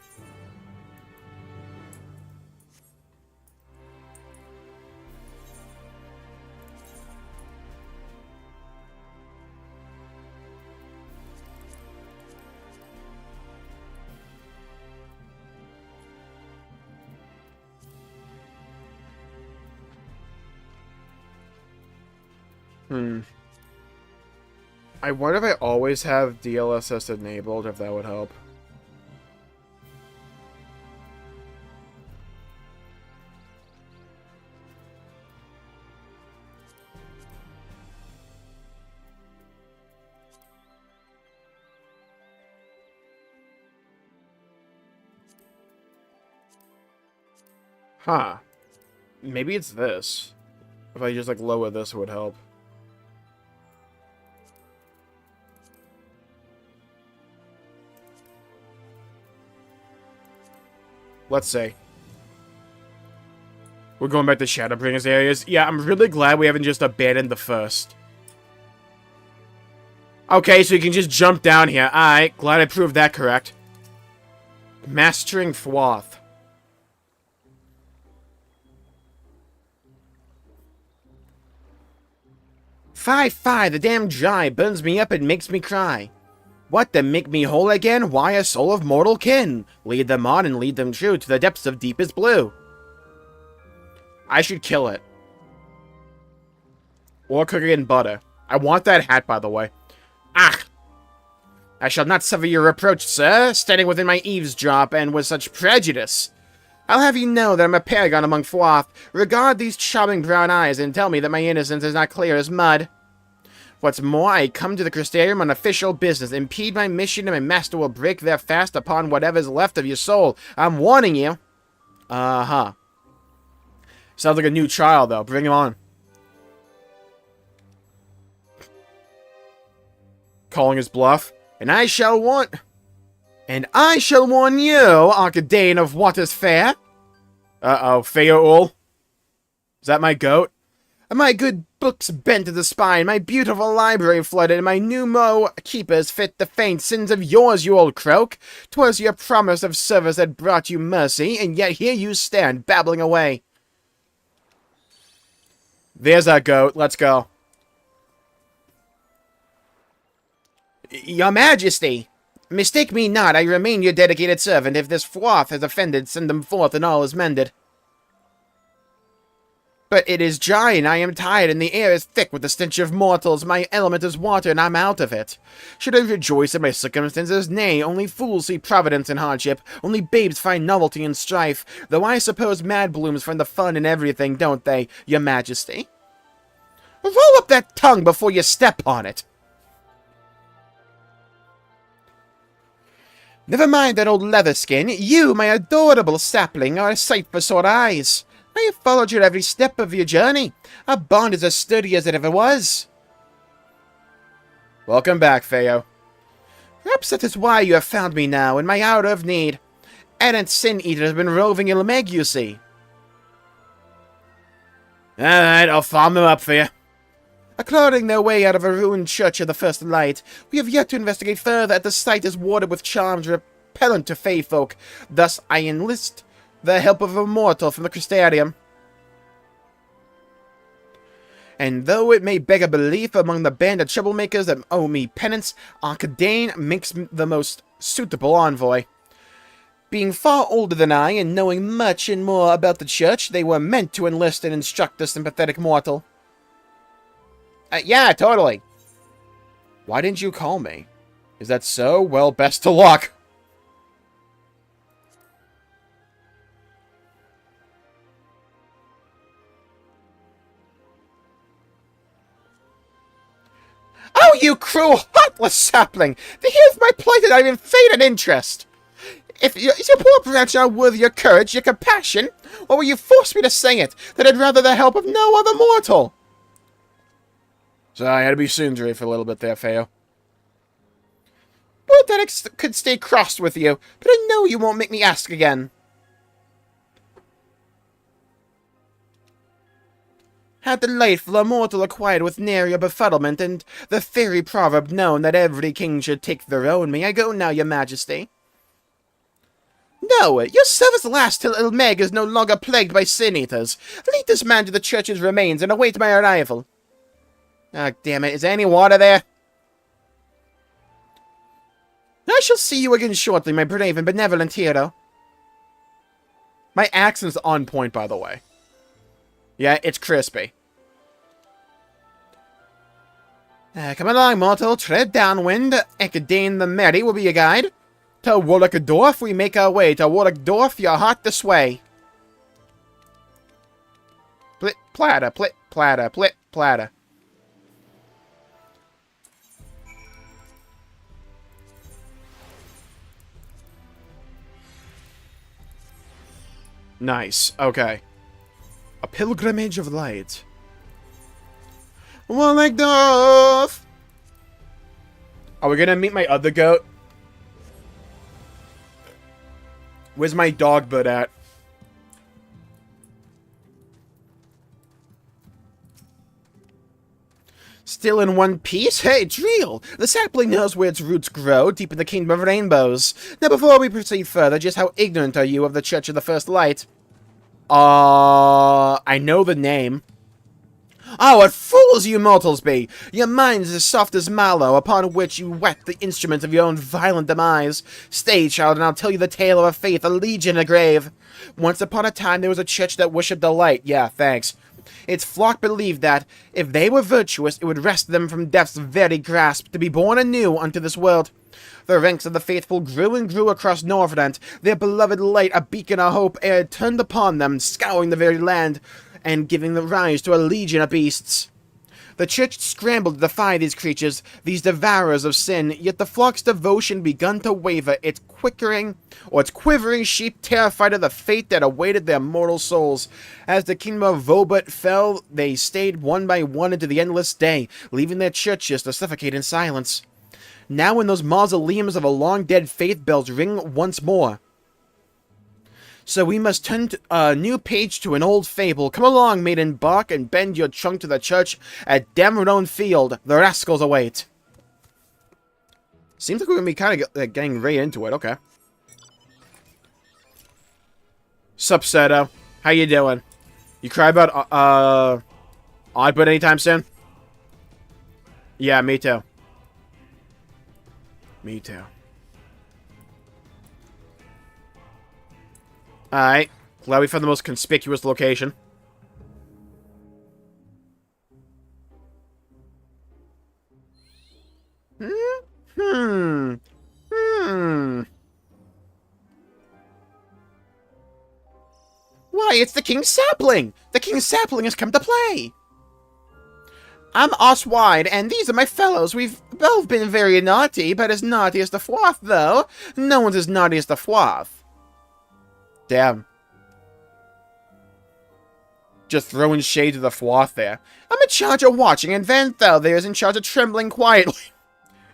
I wonder if I always have DLSS enabled, if that would help. Huh. Maybe it's this. If I just, like, lower this, it would help. Let's see. We're going back to Shadowbringers areas. Yeah, I'm really glad we haven't just abandoned the first. Okay, so you can just jump down here. Alright, glad I proved that correct. Mastering Fwath. Fie, the damn dry burns me up and makes me cry. What, to make me whole again? Why, a soul of mortal kin. Lead them on and lead them true to the depths of deepest blue. I should kill it. Or cook it in butter. I want that hat, by the way. Ah! I shall not suffer your reproach, sir, standing within my eavesdrop and with such prejudice. I'll have you know that I'm a paragon among Fwath. Regard these charming brown eyes and tell me that my innocence is not clear as mud. What's more, I come to the Crystarium on official business. Impede my mission and my master will break their fast upon whatever's left of your soul. I'm warning you. Uh-huh. Sounds like a new child, though. Bring him on. Calling his bluff. And I shall warn you, Arcadane of Waters Fair. Uh-oh, Feoul. Is that my goat? My good books bent to the spine, my beautiful library flooded, and my pneumo keepers fit the faint sins of yours, you old croak. 'Twas your promise of service that brought you mercy, and yet here you stand, babbling away. There's our goat. Let's go. Your Majesty, mistake me not, I remain your dedicated servant. If this Fwath has offended, send them forth, and all is mended. But it is dry, and I am tired, and the air is thick with the stench of mortals. My element is water, and I'm out of it. Should I rejoice in my circumstances? Nay, only fools see providence in hardship. Only babes find novelty in strife. Though I suppose mad blooms find the fun in everything, don't they, Your Majesty? Roll up that tongue before you step on it. Never mind that old leather skin. You, my adorable sapling, are a sight for sore eyes. I have followed you every step of your journey. Our bond is as sturdy as it ever was. Welcome back, Feo. Perhaps that is why you have found me now, in my hour of need. Errant sin-eater has been roving in Lameg, you see. Alright, I'll farm them up for you. Clawing their way out of a ruined church of the First Light, we have yet to investigate further, as the site is watered with charms repellent to fey folk. Thus, I enlist the help of a mortal from the Crystarium. And though it may beg a belief among the band of troublemakers that owe me penance, ARKVELD makes the most suitable envoy. Being far older than I, and knowing much and more about the church, they were meant to enlist and instruct a sympathetic mortal. Yeah, totally. Why didn't you call me? Is that so? Well, best of luck. Oh, you cruel, heartless sapling! Here's my plighted and unfaded interest! If your poor branch are worthy your courage, your compassion, or will you force me to say it, that I'd rather the help of no other mortal? So I had to be Sundry for a little bit there, Feo. Would that I could stay crossed with you, but I know you won't make me ask again. How delightful a mortal acquired with ne'er your befuddlement, and the fairy proverb known that every king should take their own. May I go now, your majesty? No, your service lasts till Ilmeg is no longer plagued by sin-eaters. Lead this man to the church's remains and await my arrival. Ah, damn it, is there any water there? I shall see you again shortly, my brave and benevolent hero. My accent's on point, by the way. Yeah, it's crispy. Come along, mortal. Tread downwind. Ekadane the Merry will be your guide. To Warlockdorf we make our way. To Warlockdorf, your heart this way. Plit, platter, plit, platter, plit, platter. Nice. Okay. A pilgrimage of light. Warlockdorf! Are we gonna meet my other goat? Where's my dog bird at? Still in one piece? Hey, it's real! The sapling knows where its roots grow, deep in the kingdom of rainbows. Now, before we proceed further, just how ignorant are you of the Church of the First Light? I know the name. Oh, what fools you mortals be! Your minds as soft as mallow, upon which you whet the instrument of your own violent demise. Stay, child, and I'll tell you the tale of a faith, a legion, a grave. Once upon a time, there was a church that worshipped the light. Yeah, thanks. Its flock believed that, if they were virtuous, it would wrest them from death's very grasp, to be born anew unto this world. The ranks of the faithful grew and grew across Northland, their beloved light, a beacon of hope, ere it turned upon them, scouring the very land, and giving the rise to a legion of beasts. The church scrambled to defy these creatures, these devourers of sin, yet the flock's devotion begun to waver, its quivering sheep terrified of the fate that awaited their mortal souls. As the kingdom of Vobut fell, they stayed one by one into the endless day, leaving their churches to suffocate in silence. Now when those mausoleums of a long-dead faith bells ring once more. So we must turn a new page to an old fable. Come along, maiden bark, and bend your trunk to the church at Damrodone Field. The rascals await. Seems like we're going to be kind of getting right into it. Okay. Sup, Seto? How you doing? You cry about, Oddbird anytime soon? Yeah, me too. Me too. Alright. Glad we found the most conspicuous location. Why, it's the King's Sapling! The King's Sapling has come to play! I'm Oswide, and these are my fellows. We've both been very naughty, but as naughty as the Fwath, though. No one's as naughty as the Fwath. Damn. Just throwing shade to the Fwath there. I'm in charge of watching, and Vantho there is in charge of trembling quietly.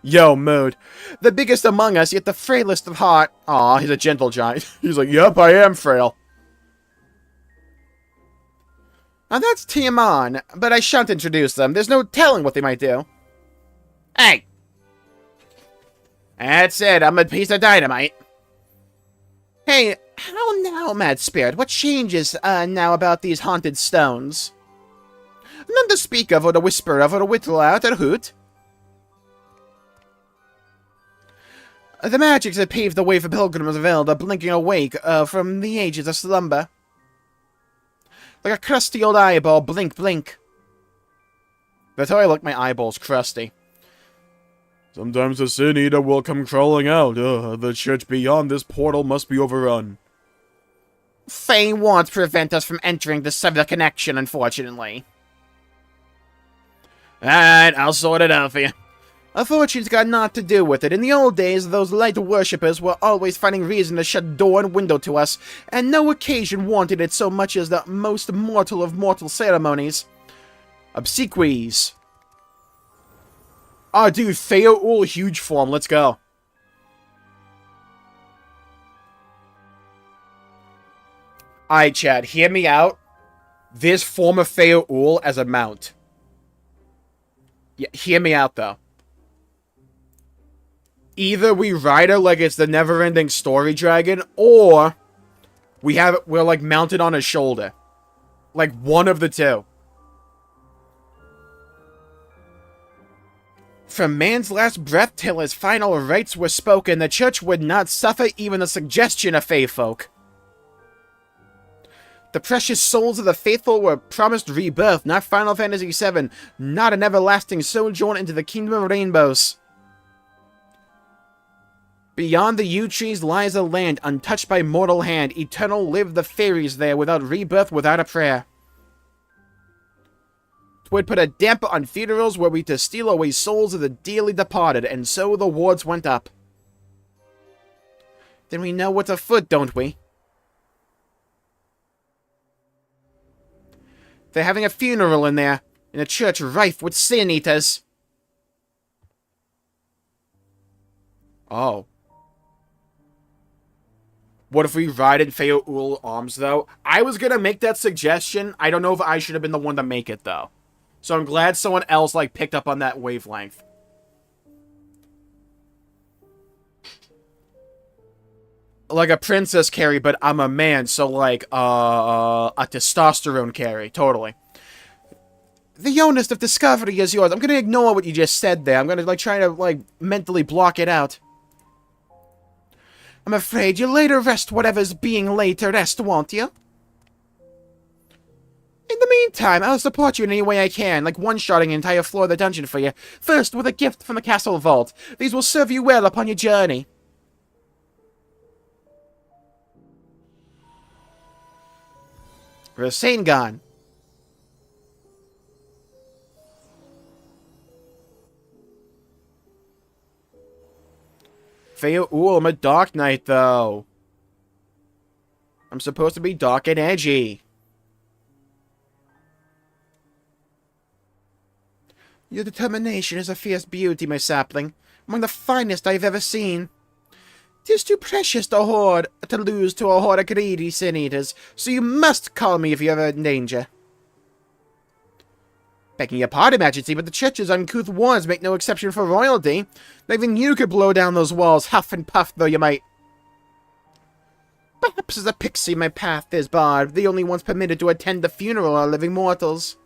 Yo, mood. The biggest among us, yet the frailest of heart. Aw, he's a gentle giant. He's like, yup, I am frail. Now that's Tiaman, but I shan't introduce them. There's no telling what they might do. Hey! That's it, I'm a piece of dynamite. Hey, how now, Mad Spirit? What changes, now about these haunted stones? None to speak of, or to whisper of, or to whittle out, or hoot. The magics that paved the way for pilgrims of Eld are blinking awake from the ages of slumber. Like a crusty old eyeball, blink, blink. That's how I look, my eyeball's crusty. Sometimes the Sin Eater will come crawling out. The church beyond this portal must be overrun. Fae won't prevent us from entering to sever the connection, unfortunately. Alright, I'll sort it out for you. Our fortune's got naught to do with it. In the old days, those light worshippers were always finding reason to shut door and window to us, and no occasion wanted it so much as the most mortal of mortal ceremonies. Obsequies. Ah, dude, Feoul huge form, let's go. Alright, Chad, hear me out. This form of Feoul as a mount. Yeah, hear me out, though. Either we ride her like it's the never-ending story dragon, or we're like mounted on his shoulder. Like one of the two. From man's last breath till his final rites were spoken, the church would not suffer even the suggestion of fae folk. The precious souls of the faithful were promised rebirth, not Final Fantasy VII, not an everlasting sojourn into the kingdom of rainbows. Beyond the yew trees lies a land untouched by mortal hand. Eternal live the fairies there, without rebirth, without a prayer. 'Twould put a damper on funerals were we to steal away souls of the dearly departed, and so the wards went up. Then we know what's afoot, don't we? They're having a funeral in there, in a church rife with sin eaters. Oh. What if we ride in Feoul arms, though? I was gonna make that suggestion. I don't know if I should have been the one to make it, though. So I'm glad someone else, like, picked up on that wavelength. Like a princess carry, but I'm a man, so, like, a testosterone carry. Totally. The onus of discovery is yours. I'm gonna ignore what you just said there. I'm gonna, like, try to, like, mentally block it out. I'm afraid you'll later rest whatever's being laid to rest, won't you? In the meantime, I'll support you in any way I can, like one-shotting an entire floor of the dungeon for you. First, with a gift from the castle vault. These will serve you well upon your journey. Rasengan. Feoul, I'm a Dark Knight, though. I'm supposed to be dark and edgy. Your determination is a fierce beauty, my sapling. Among the finest I've ever seen. 'Tis too precious to lose to a horde of greedy sin-eaters, so you must call me if you're ever in danger. Begging your pardon, Majesty, but the church's uncouth wards make no exception for royalty. Not even you could blow down those walls, huff and puff though you might. Perhaps as a pixie my path is barred. The only ones permitted to attend the funeral are living mortals.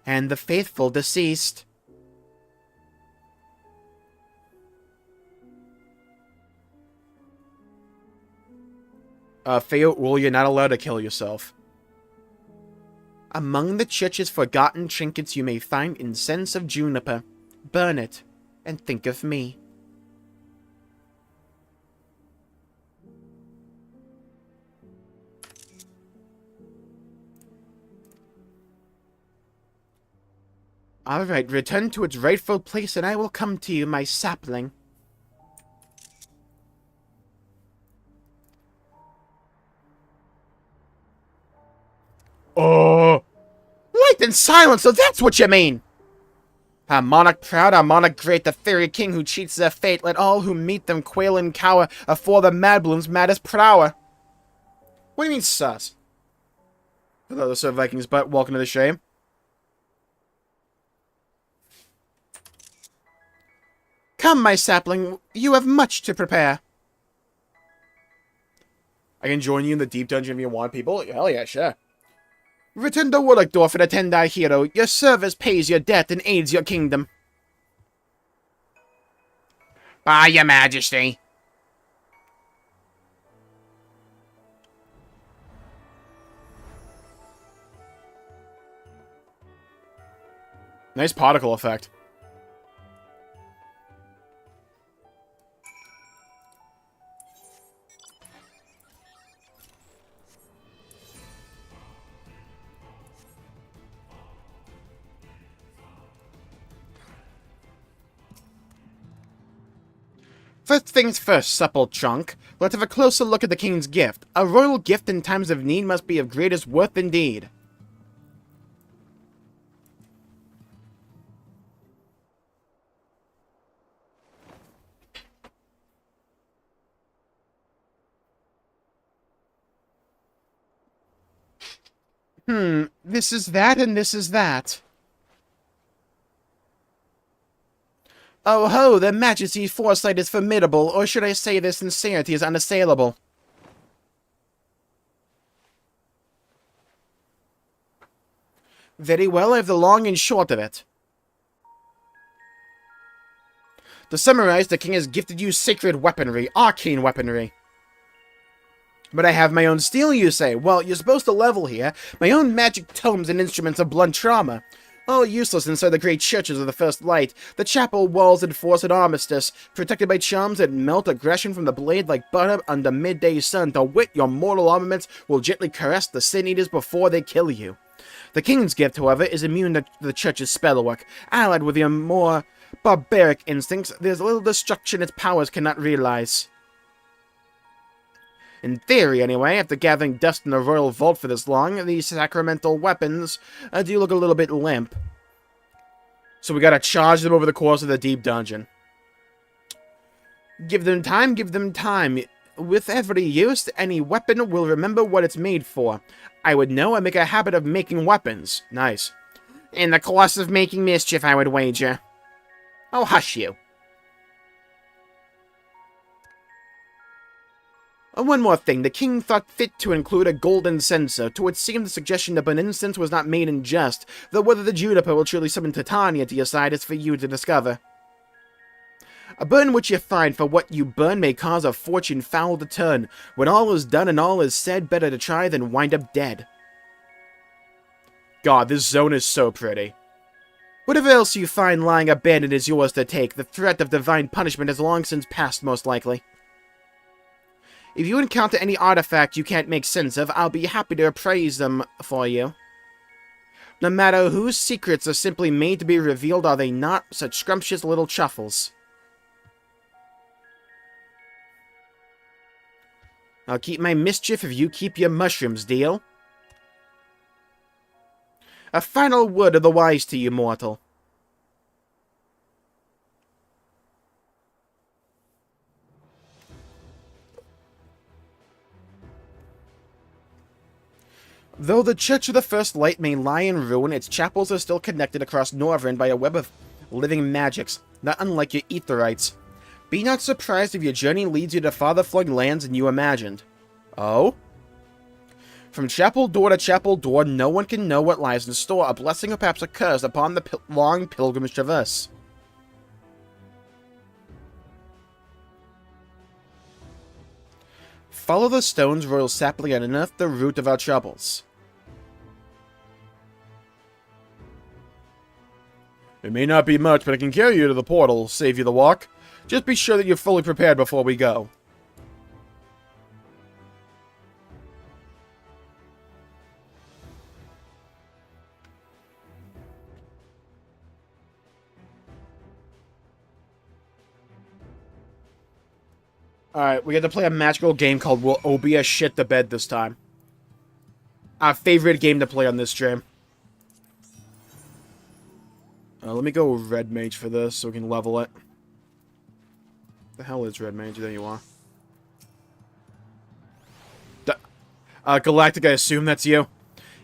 And the faithful deceased. Feoul, you're not allowed to kill yourself. Among the church's forgotten trinkets you may find incense of juniper. Burn it, and think of me. Alright, return to its rightful place and I will come to you, my sapling. Oh! Light and silence, so that's what you mean! Our monarch proud, our monarch great, the fairy king who cheats their fate, let all who meet them quail and cower, afore the mad bloom's maddest prower. What do you mean, sus? Hello, Sir Vikings, but welcome to the shame. Come, my sapling, you have much to prepare. I can join you in the deep dungeon if you want, people. Hell yeah, sure. Return to Woodlockdorf and attend our hero. Your service pays your debt and aids your kingdom. By your majesty. Nice particle effect. First things first, supple chunk. Let's have a closer look at the king's gift. A royal gift in times of need must be of greatest worth indeed. This is that and this is that. Oh ho, their majesty's foresight is formidable, or should I say their sincerity is unassailable. Very well, I have the long and short of it. To summarize, the king has gifted you sacred weaponry, arcane weaponry. But I have my own steel, you say? Well, you're supposed to level here. My own magic tomes and instruments of blunt trauma. All useless inside the great churches of the First Light. The chapel walls enforce an armistice, protected by charms that melt aggression from the blade like butter under midday sun. To wit, your mortal armaments will gently caress the sin eaters before they kill you. The king's gift, however, is immune to the church's spellwork. Allied with your more barbaric instincts, there's little destruction its powers cannot realize. In theory, anyway, after gathering dust in the royal vault for this long, these sacramental weapons do look a little bit limp. So we gotta charge them over the course of the deep dungeon. Give them time, give them time. With every use, any weapon will remember what it's made for. I would know I make a habit of making weapons. Nice. In the course of making mischief, I would wager. Oh, hush you. One more thing, the king thought fit to include a golden censer. To it seemed the suggestion to burn incense was not made in jest, though whether the juniper will truly summon Titania to your side is for you to discover. A burn which you find for what you burn may cause a fortune foul to turn. When all is done and all is said, better to try than wind up dead. God, this zone is so pretty. Whatever else you find lying abandoned is yours to take. The threat of divine punishment has long since passed, most likely. If you encounter any artifact you can't make sense of, I'll be happy to appraise them for you. No matter whose secrets are simply made to be revealed, are they not such scrumptious little chuffles? I'll keep my mischief if you keep your mushrooms, deal? A final word of the wise to you, mortal. Though the Church of the First Light may lie in ruin, its chapels are still connected across Norvrend by a web of living magics, not unlike your Aetherites. Be not surprised if your journey leads you to farther-flung lands than you imagined. Oh? From chapel door to chapel door, no one can know what lies in store, a blessing or perhaps a curse upon the long pilgrimage traverse. Follow the stones royal sapling and unearth the root of our troubles. It may not be much, but I can carry you to the portal, save you the walk. Just be sure that you're fully prepared before we go. Alright, we get to play a magical game called Will Obia Shit the Bed this time. Our favorite game to play on this stream. Let me go Red Mage for this so we can level it. The hell is Red Mage? There you are. Galactic, I assume that's you.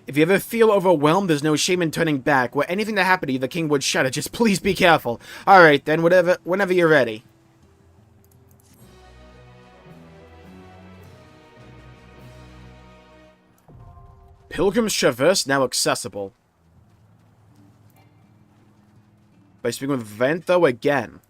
If you ever feel overwhelmed, there's no shame in turning back. Were anything to happen to you, the king would shudder. Just please be careful. Alright then, whenever you're ready. Pilgrim's Traverse now accessible. By speaking with Vento again.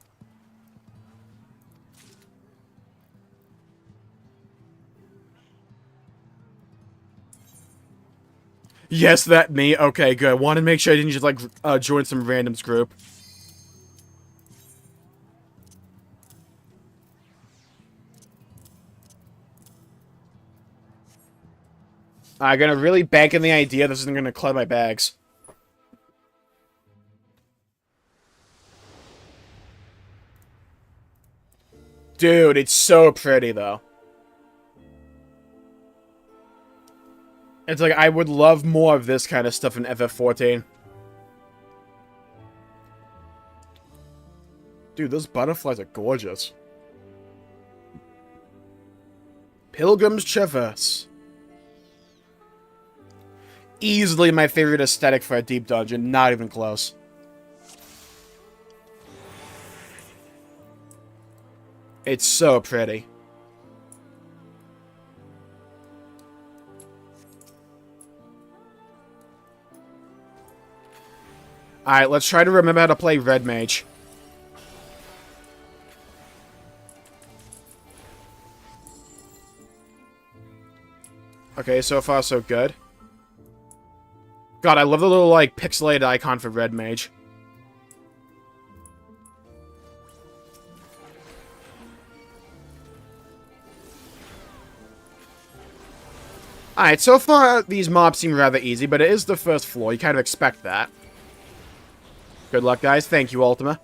Yes, that me. Okay, good. Wanted to make sure I didn't just, like, join some randoms group. I'm gonna really bank on the idea this isn't gonna clutter my bags. Dude, it's so pretty, though. It's like, I would love more of this kind of stuff in FF14. Dude, those butterflies are gorgeous. Pilgrim's Traverse. Easily my favorite aesthetic for a deep dungeon, not even close. It's so pretty. Alright, let's try to remember how to play Red Mage. Okay, so far so good. God, I love the little, like, pixelated icon for Red Mage. Alright, so far these mobs seem rather easy, but it is the first floor. You kind of expect that. Good luck, guys. Thank you, Ultima.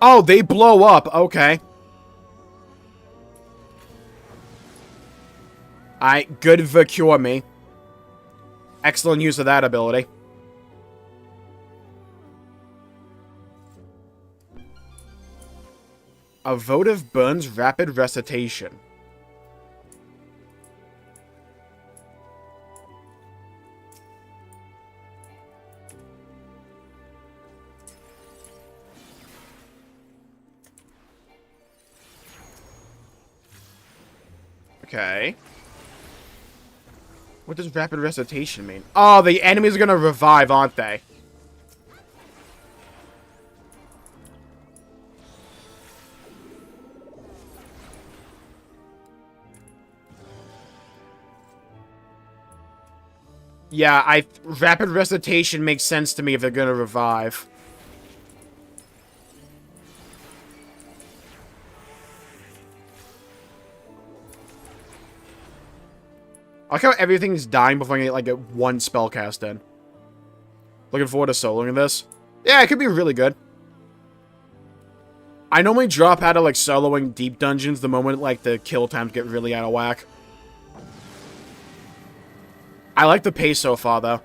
Oh, they blow up. Okay. Alright, good for cure me. Excellent use of that ability. A votive burns rapid recitation. Okay. What does rapid recitation mean? Oh, the enemies are gonna revive, aren't they? Yeah, rapid recitation makes sense to me if they're gonna revive. I like how everything's dying before I get, like, one spell cast in. Looking forward to soloing this. Yeah, it could be really good. I normally drop out of, like, soloing deep dungeons the moment, like, the kill times get really out of whack. I like the pace so far, though.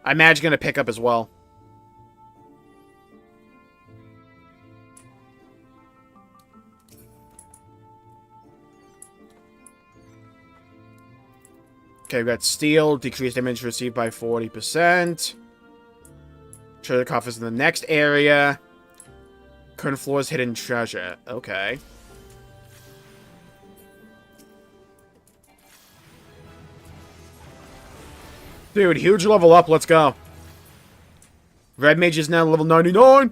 I imagine gonna pick up as well. Okay, we got Steel, decreased damage received by 40%. Treasure coffers in the next area. Current floor's hidden treasure. Okay. Dude, huge level up, let's go. Red Mage is now level 99!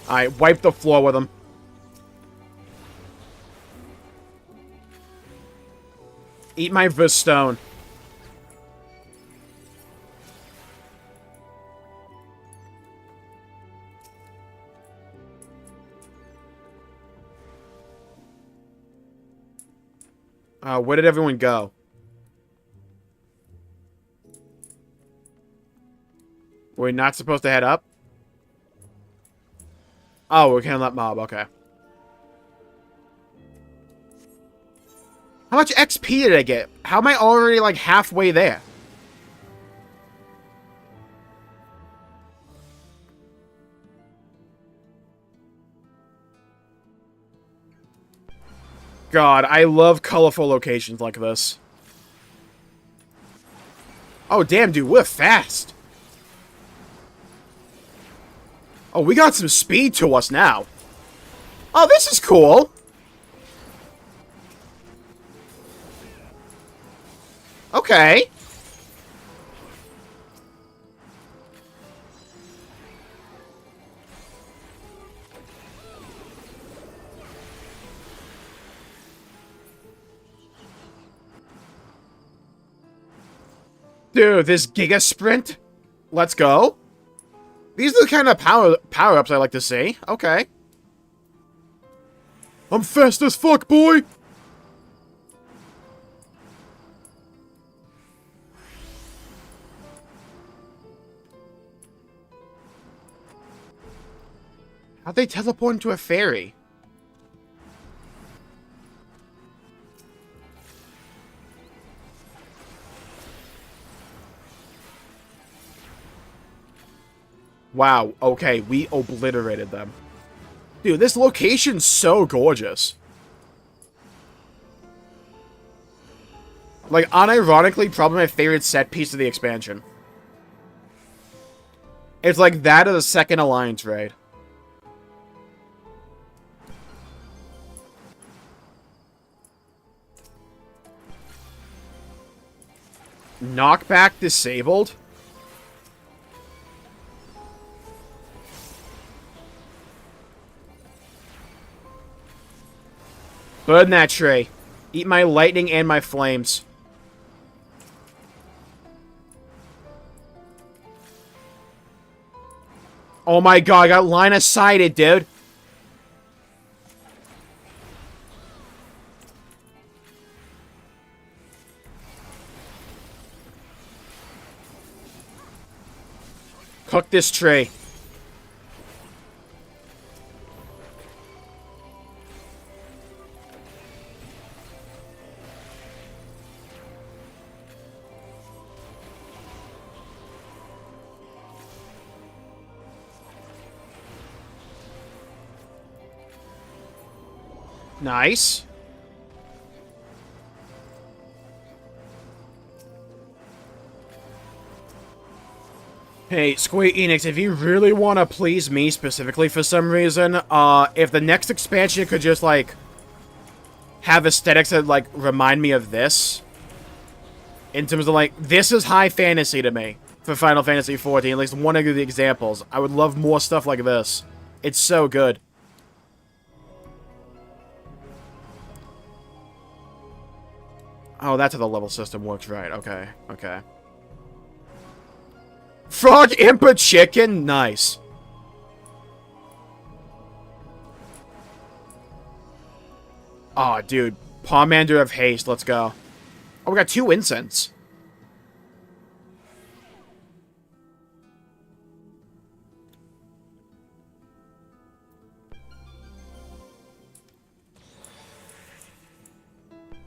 Alright, wipe the floor with him. Eat my Stone. Where did everyone go? We're not supposed to head up? Oh, we're killing that mob, okay. How much XP did I get? How am I already, like, halfway there? God, I love colorful locations like this. Oh, damn, dude, we're fast. Oh, we got some speed to us now. Oh, this is cool. Okay. Dude, this Giga Sprint? Let's go. These are the kind of power-ups I like to see. Okay. I'm fast as fuck, boy! How'd they teleport into a fairy? Wow, okay, we obliterated them. Dude, this location's so gorgeous. Like, unironically, probably my favorite set piece of the expansion. It's like that of the second Alliance raid. Knockback disabled? Burn that tree. Eat my lightning and my flames. Oh my god, I got line of sighted, dude. Cook this tree. Nice. Hey, Square Enix, if you really want to please me specifically for some reason, if the next expansion could just, like, have aesthetics that, like, remind me of this, in terms of, like, this is high fantasy to me for Final Fantasy XIV, at least one of the examples. I would love more stuff like this. It's so good. Oh, that's how the level system works, right. Okay, okay. Frog Impa Chicken? Nice. Aw, dude. Pomander of Haste, let's go. Oh, we got 2 incense.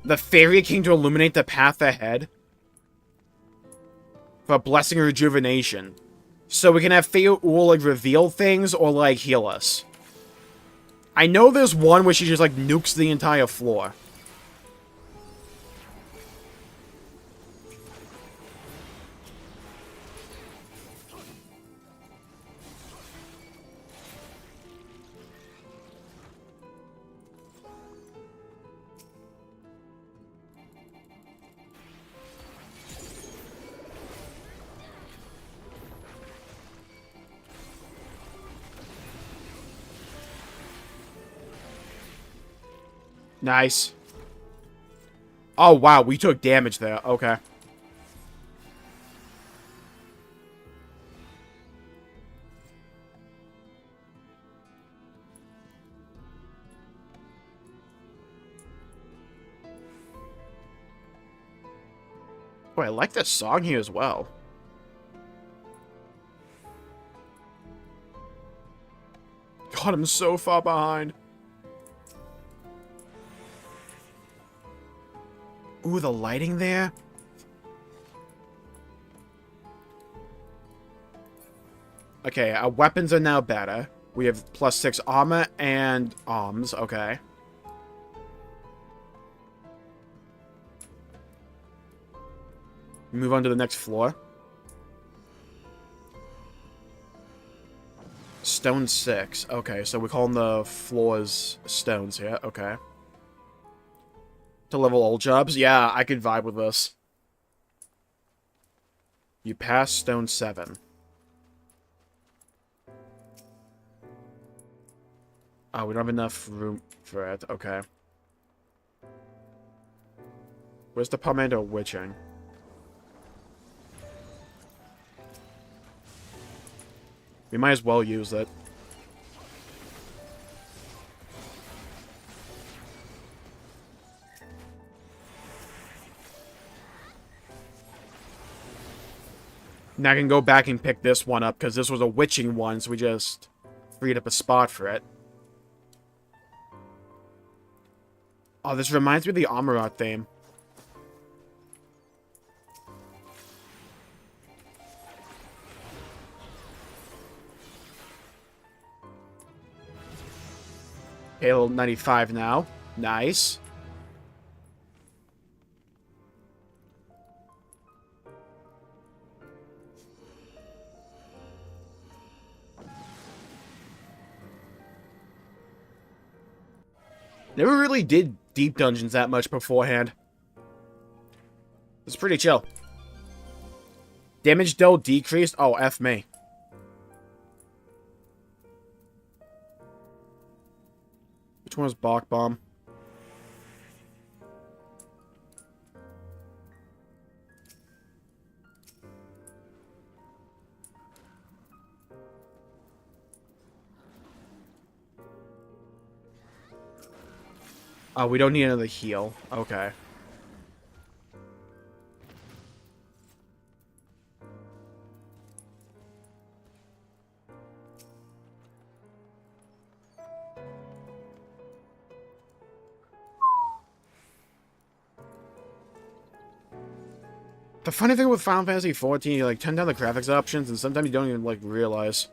The Fairy King to illuminate the path ahead. For Blessing and Rejuvenation. So we can have Feyre Ul, like, reveal things or, like, heal us. I know there's one where she just, like, nukes the entire floor. Nice. Oh, wow, we took damage there. Okay. Oh, I like this song here as well. God, I'm so far behind. Ooh, the lighting there. Okay, our weapons are now better. We have +6 armor and arms, okay. Move on to the next floor. Stone 6. Okay, so we're calling the floors stones here. Okay. To level all jobs? Yeah, I could vibe with this. You pass stone 7. Oh, we don't have enough room for it. Okay. Where's the Palmetto Witching? We might as well use it. Now I can go back and pick this one up, because this was a witching one, so we just freed up a spot for it. Oh, this reminds me of the Amarat theme. Okay, level 95 now. Nice. Never really did deep dungeons that much beforehand. It's pretty chill. Damage dealt decreased? Oh, F me. Which one was Bach Bomb? Oh, we don't need another heal. Okay. The funny thing with Final Fantasy XIV, you like turn down the graphics options, and sometimes you don't even like realize.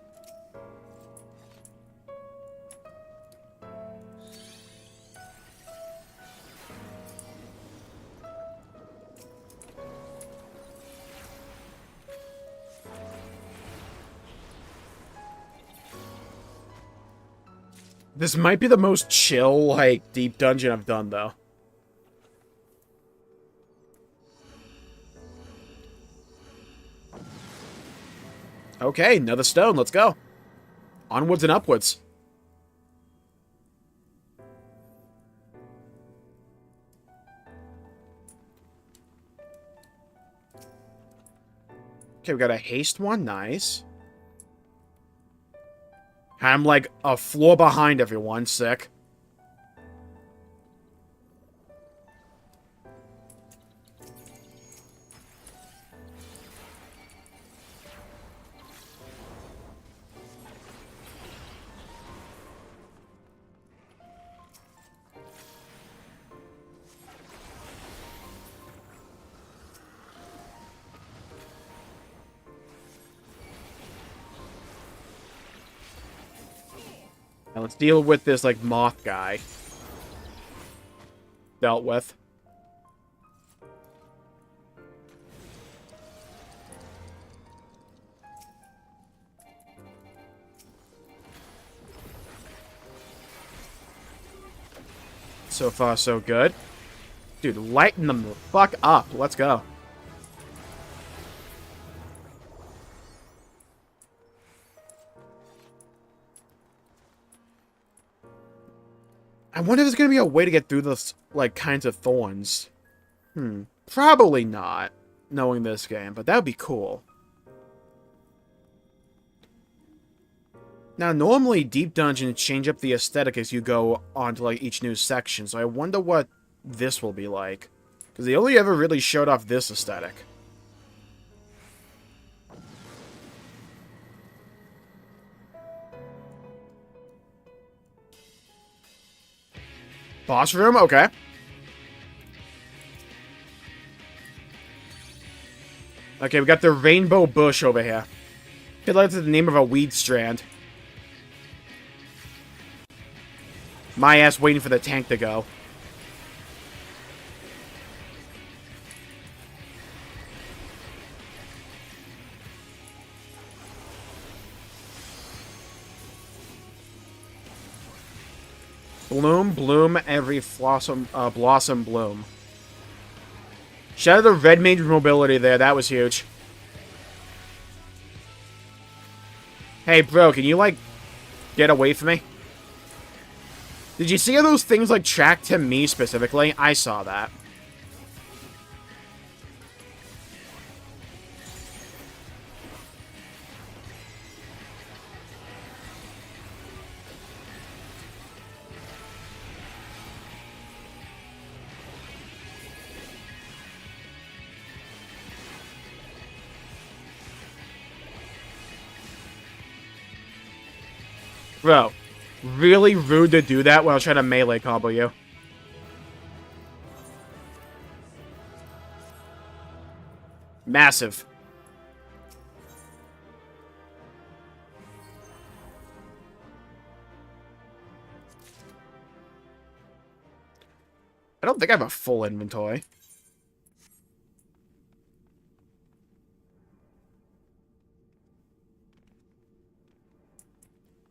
This might be the most chill, like, deep dungeon I've done, though. Okay, another stone. Let's go. Onwards and upwards. Okay, we got a haste one. Nice. I'm like a floor behind everyone. Sick. Now let's deal with this, like, moth guy. Dealt with. So far, so good. Dude, lighten them the fuck up. Let's go. I wonder if there's gonna be a way to get through those, like, kinds of thorns. Probably not, knowing this game, but that would be cool. Now, normally, deep dungeons change up the aesthetic as you go on to, like, each new section, so I wonder what this will be like. Because they only ever really showed off this aesthetic. Boss room? Okay. Okay, we got the rainbow bush over here. I feel like it's the name of a weed strand. My ass waiting for the tank to go. Bloom, bloom, every blossom bloom. Shout out to Red Mage mobility there, that was huge. Hey, bro, can you, like, get away from me? Did you see how those things, like, tracked to me specifically? I saw that. Bro, really rude to do that when I was trying to melee combo you. Massive. I don't think I have a full inventory.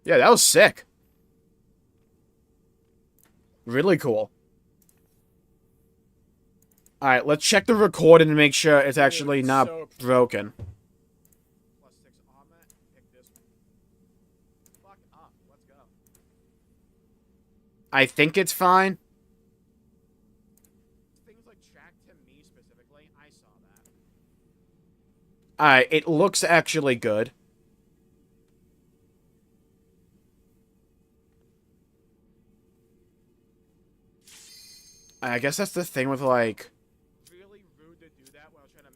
Yeah, that was sick. Really cool. Alright, let's check the recording to make sure it's actually not broken. +6 armor, pick this. Fuck up, let's go. I think it's fine. Things like tracked to me specifically, I saw that. Alright, it looks actually good. I guess that's the thing with, like... Really rude to do that while trying to...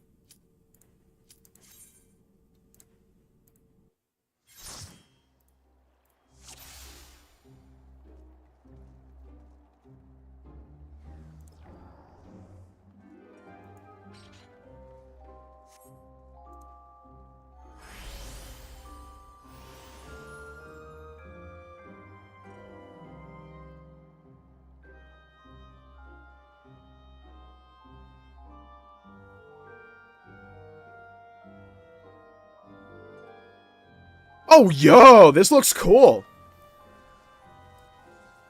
Oh, yo, this looks cool.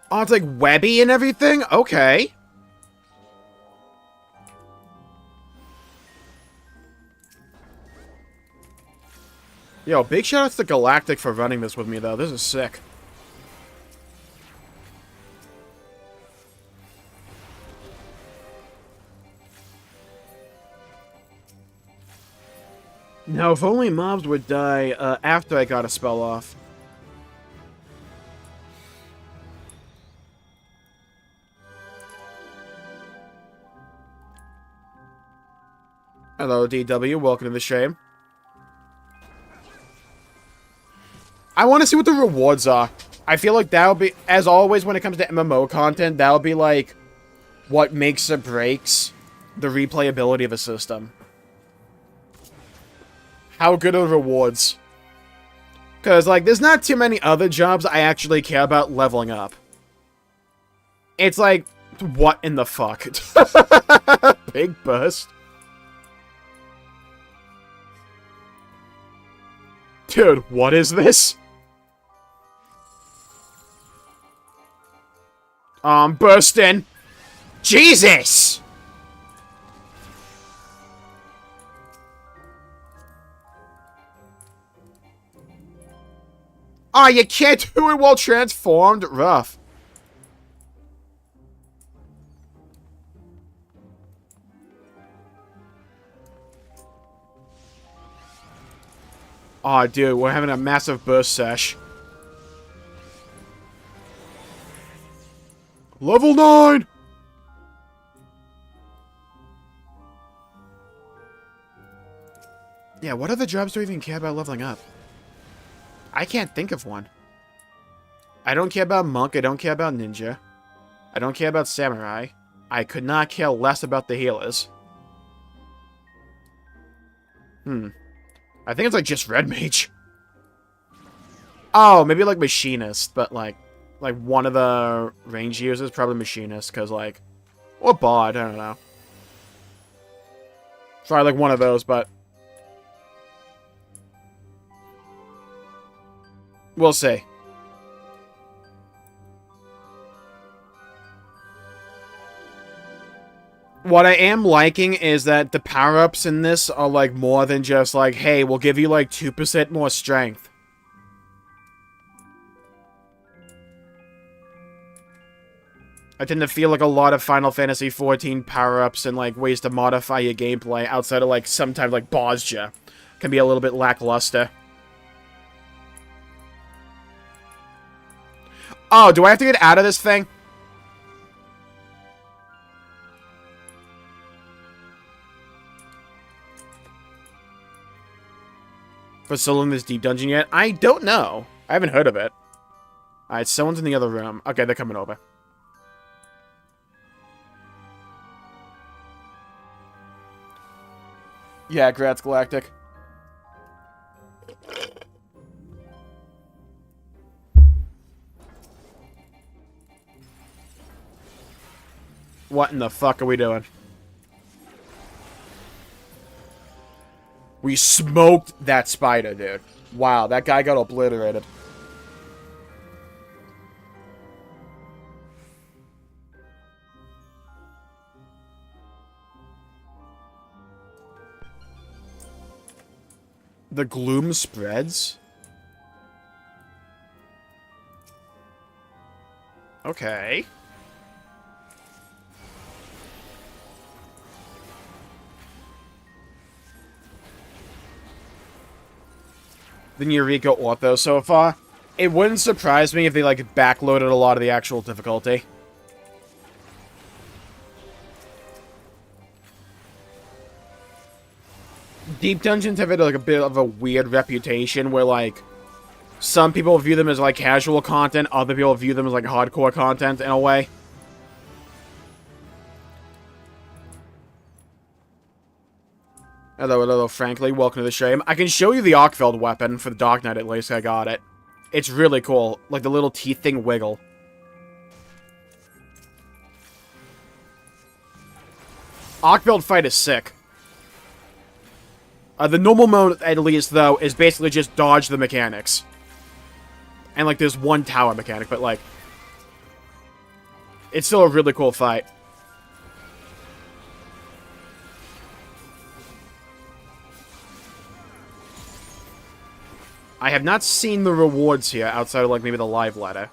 Oh, it's like webby and everything? Okay. Yo, big shout outs to Galactic for running this with me, though. This is sick. Now, if only mobs would die after I got a spell off. Hello, DW. Welcome to the stream. I want to see what the rewards are. I feel like that'll be, as always when it comes to MMO content, that'll be like what makes or breaks the replayability of a system. How good are the rewards? Because, like, there's not too many other jobs I actually care about leveling up. It's like, what in the fuck? Big burst. Dude, what is this? Bursting. Jesus! Oh, you can't do it while transformed? Rough. Oh, dude, we're having a massive burst sesh. Level 9! Yeah, what other jobs do I even care about leveling up? I can't think of one. I don't care about Monk, I don't care about Ninja. I don't care about Samurai. I could not care less about the healers. I think it's like just Red Mage. Oh, maybe like Machinist, but like one of the range users, probably Machinist, because like... Or Bard, I don't know. Sorry, like one of those, but... We'll see. What I am liking is that the power-ups in this are, like, more than just, like, hey, we'll give you, like, 2% more strength. I tend to feel like a lot of Final Fantasy XIV power-ups and, like, ways to modify your gameplay outside of, like, sometimes, like, Bosja can be a little bit lackluster. Oh, do I have to get out of this thing? For still in this deep dungeon yet? I don't know. I haven't heard of it. Alright, someone's in the other room. Okay, they're coming over. Yeah, Gratz Galactic. What in the fuck are we doing? We smoked that spider, dude. Wow, that guy got obliterated. The gloom spreads? Okay. The Eureka Ortho so far. It wouldn't surprise me if they, like, backloaded a lot of the actual difficulty. Deep dungeons have had, like, a bit of a weird reputation where, like, some people view them as, like, casual content, other people view them as, like, hardcore content in a way. Hello, frankly, welcome to the stream. I can show you the ARKVELD weapon for the Dark Knight, at least. I got it. It's really cool. Like, the little teeth thing wiggle. ARKVELD fight is sick. The normal mode, at least, though, is basically just dodge the mechanics. And, like, there's one tower mechanic, but, like... it's still a really cool fight. I have not seen the rewards here outside of, like, maybe the live ladder.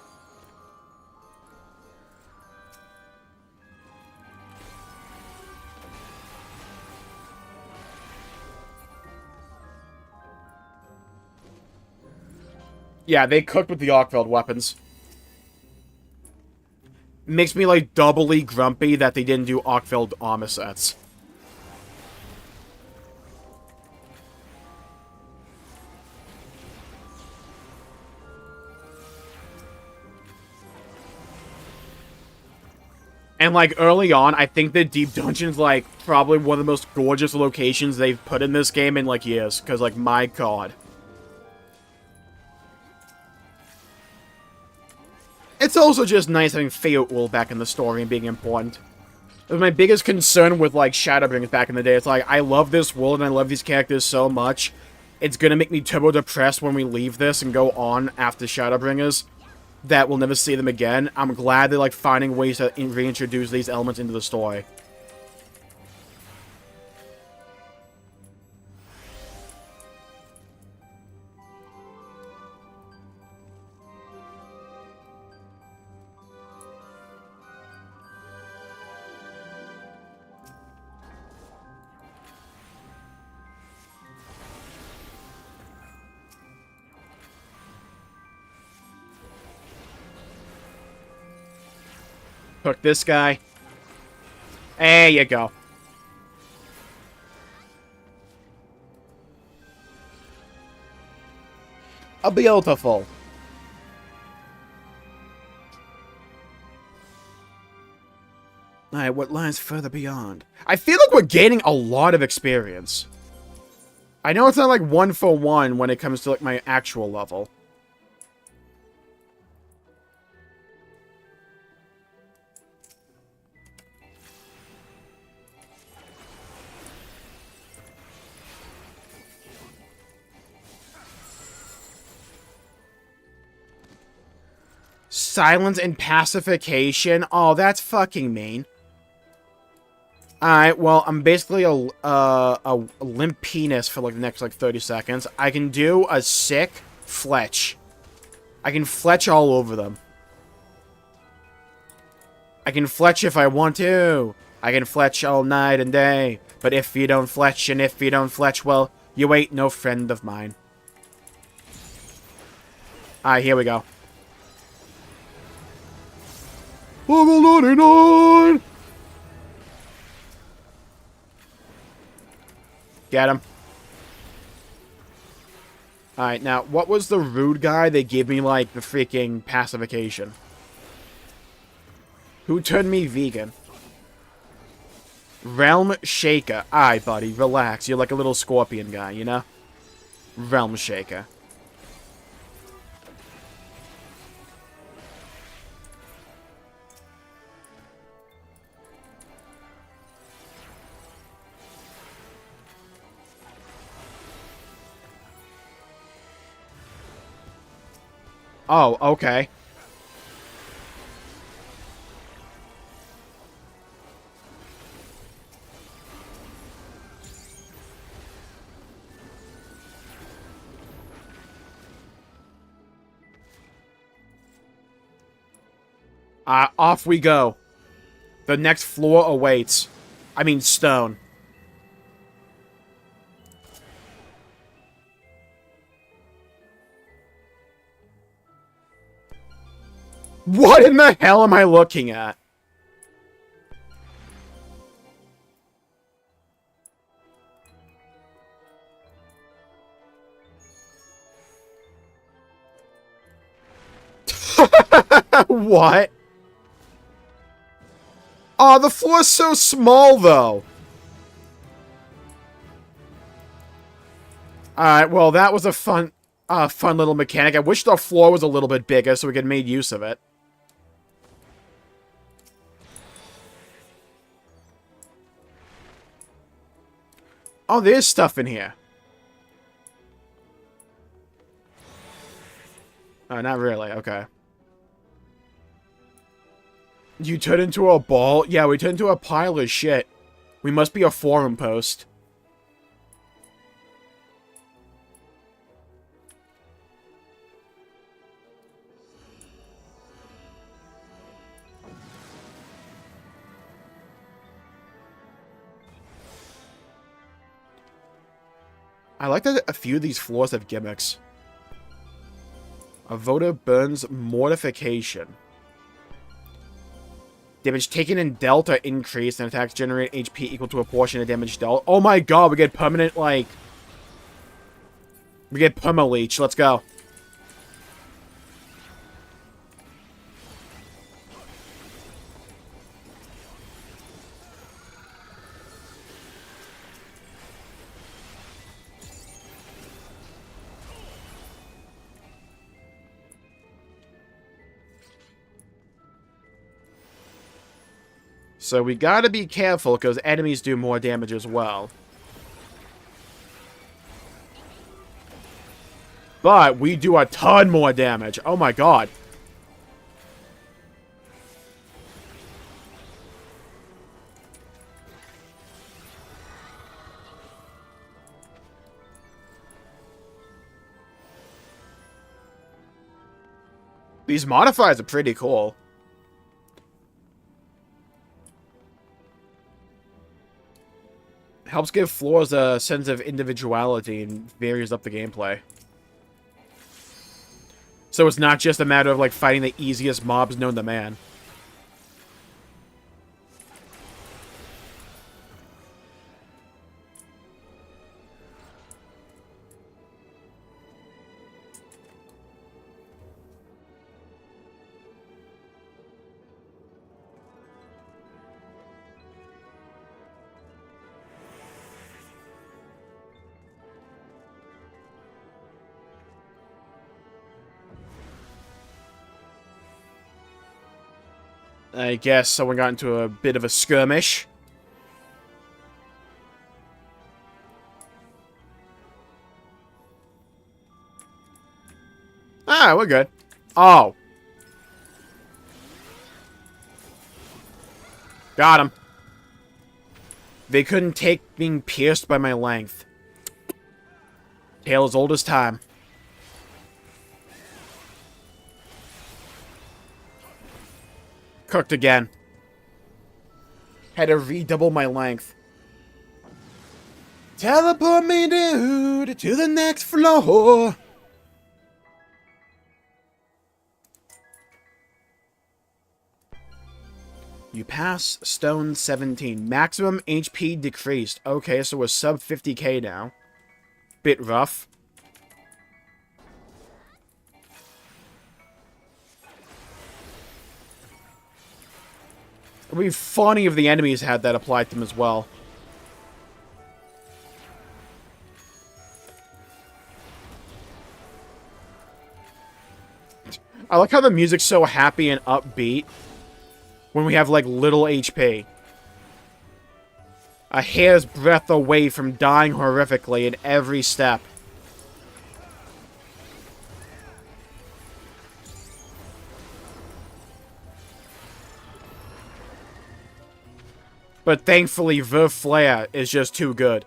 Yeah, they cooked with the ARKVELD weapons. Makes me, like, doubly grumpy that they didn't do ARKVELD armor sets. And, like, early on, I think the Deep Dungeon's, like, probably one of the most gorgeous locations they've put in this game in, like, years. Because, like, my god. It's also just nice having Feoul back in the story and being important. It was my biggest concern with, like, Shadowbringers back in the day. It's like, I love this world and I love these characters so much. It's gonna make me turbo-depressed when we leave this and go on after Shadowbringers. That we'll never see them again. I'm glad they're, like, finding ways to reintroduce these elements into the story. Hook this guy. There you go. A beautiful. Alright, what lies further beyond? I feel like we're gaining a lot of experience. I know it's not like 1-for-1 when it comes to, like, my actual level. Silence and pacification? Oh, that's fucking mean. Alright, well, I'm basically a limp penis for, like, the next, like, 30 seconds. I can do a sick fletch. I can fletch all over them. I can fletch if I want to. I can fletch all night and day. But if you don't fletch, and if you don't fletch, well, you ain't no friend of mine. Alright, here we go. Level 99! Get him. Alright, now, what was the rude guy that gave me, like, the freaking pacification? Who turned me vegan? Realm Shaker. Alright, buddy, relax. You're like a little scorpion guy, you know? Realm Shaker. Oh, okay. Off we go. The next floor awaits. I mean, stone. What in the hell am I looking at? What? Oh, the floor's so small, though. Alright, well, that was a fun little mechanic. I wish the floor was a little bit bigger so we could make use of it. Oh, there's stuff in here. Oh, not really. Okay. You turn into a ball? Yeah, we turn into a pile of shit. We must be a forum post. I like that a few of these floors have gimmicks. A voter burns mortification. Damage taken and dealt are increased, and attacks generate HP equal to a portion of damage dealt. Oh my god, we get permanent, like... We get perma-leech. Let's go. So we gotta be careful, because enemies do more damage as well. But we do a ton more damage. Oh my god. These modifiers are pretty cool. Helps give floors a sense of individuality and varies up the gameplay. So it's not just a matter of, like, fighting the easiest mobs known to man. I guess someone got into a bit of a skirmish. Ah, we're good. Oh. Got him. They couldn't take being pierced by my length. Tale as old as time. Cooked again. Had to redouble my length. Teleport me, dude, to the next floor. You pass stone 17. Maximum HP decreased. Okay, so we're sub 50k now. Bit rough. It would be funny if the enemies had that applied to them as well. I like how the music's so happy and upbeat when we have, like, little HP. A hair's breadth away from dying horrifically in every step. But thankfully, the flare is just too good.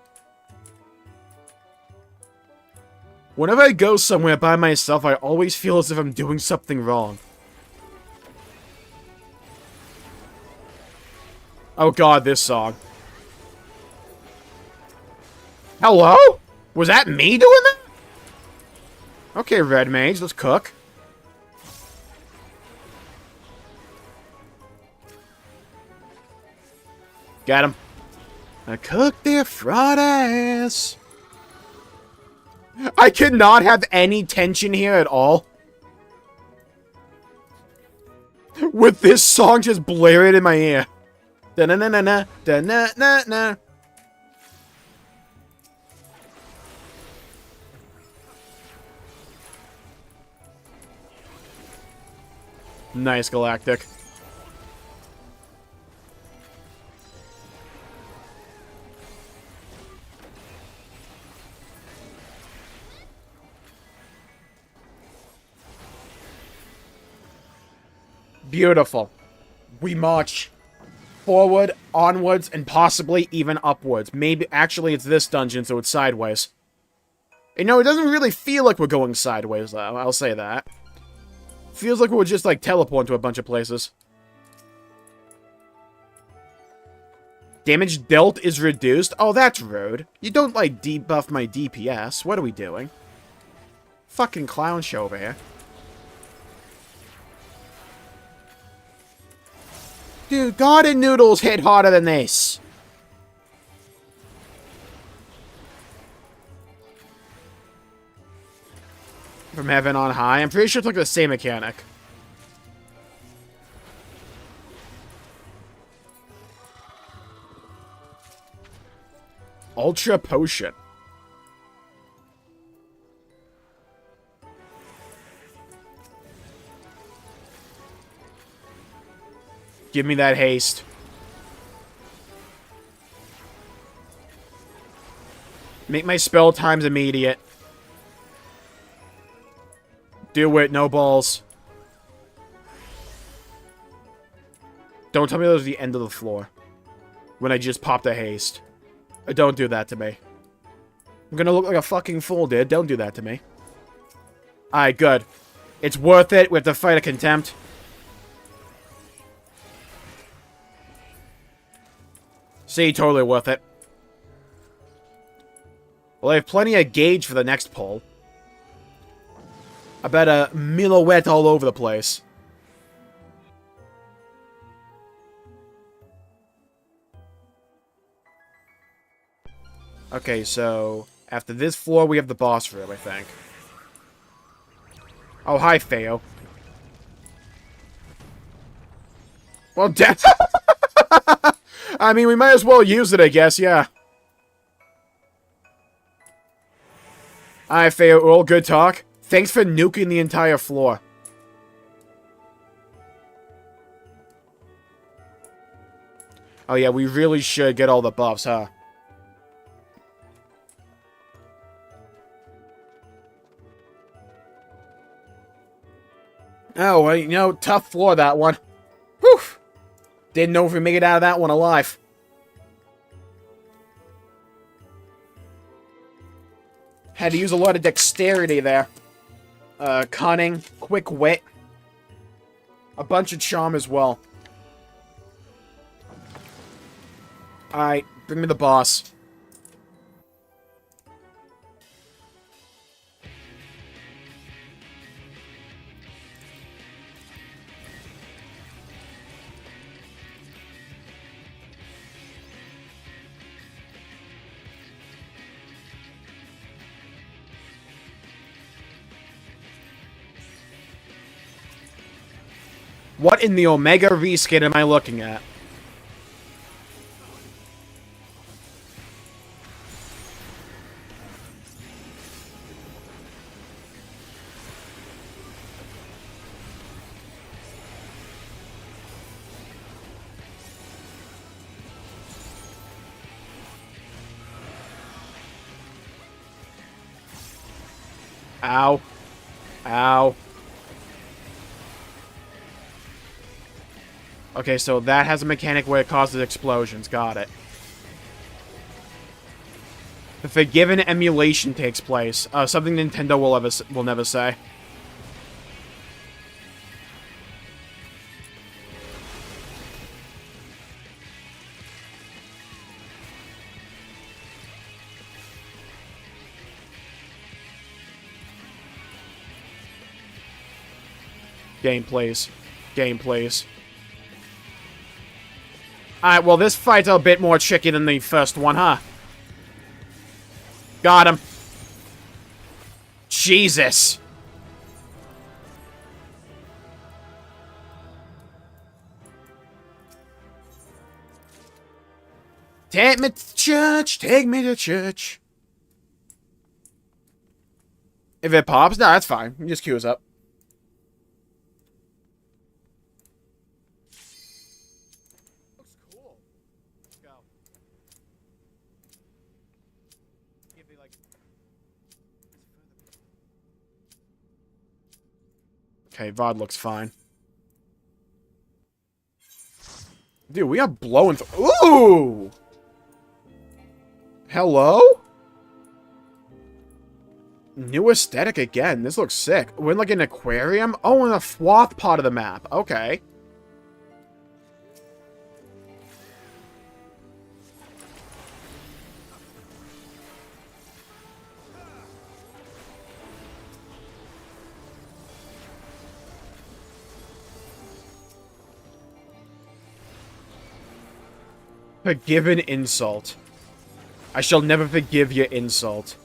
Whenever I go somewhere by myself, I always feel as if I'm doing something wrong. Oh god, this song. Hello? Was that me doing that? Okay, Red Mage, let's cook. Got him. I cooked their fraud ass. I cannot have any tension here at all. With this song just blaring in my ear. Da-na-na-na-na, da-na-na-na. Nice, Galactic. Beautiful. We march forward, onwards, and possibly even upwards. Maybe, actually, it's this dungeon, so it's sideways. You know, it doesn't really feel like we're going sideways, though. I'll say that. Feels like we're just, like, teleporting to a bunch of places. Damage dealt is reduced? Oh, that's rude. You don't, like, debuff my DPS. What are we doing? Fucking clown show over here. Dude, Garden Noodles hit harder than this. From heaven on high. I'm pretty sure it's like the same mechanic. Ultra Potion. Give me that haste. Make my spell times immediate. Do it, no balls. Don't tell me that was the end of the floor. When I just popped a haste. Don't do that to me. I'm gonna look like a fucking fool, dude. Don't do that to me. Alright, good. It's worth it. We have to fight a contempt. See, totally worth it. Well, I have plenty of gauge for the next pull. I bet a Milowette all over the place. Okay, so after this floor, we have the boss room, I think. Oh, hi, Theo. Well, death. I mean, we might as well use it, I guess, yeah. Alright, Theo, all good talk. Thanks for nuking the entire floor. Oh yeah, we really should get all the buffs, huh? Oh, well, you know, tough floor, that one. Whew! Didn't know if we make it out of that one alive. Had to use a lot of dexterity there. Cunning, quick wit. A bunch of charm as well. Alright, bring me the boss. What in the Omega reskin am I looking at? Ow. Ow. Okay, so that has a mechanic where it causes explosions. Got it. The Forgiven emulation takes place. Something Nintendo will never say. Game, please. Game, please. Alright, well, this fight's a bit more tricky than the first one, huh? Got him. Jesus. Take me to church. Take me to church. If it pops, no, that's fine. You just queue us up. Okay, VOD looks fine. Dude, we are blowing through. Ooh! Hello? New aesthetic again. This looks sick. We're in like an aquarium? Oh, in a floth part of the map. Okay. Forgive an insult. I shall never forgive your insult.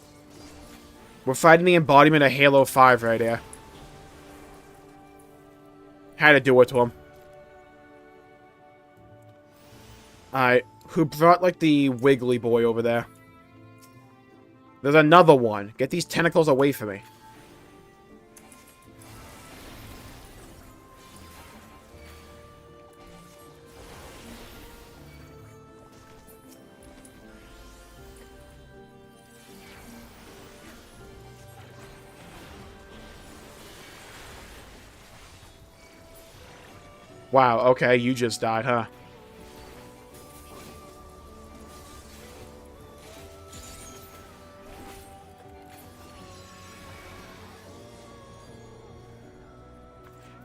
We're fighting the embodiment of Halo 5 right here. Had to do it to him. Alright, who brought, like, the wiggly boy over there? There's another one. Get these tentacles away from me. Wow, okay, you just died, huh?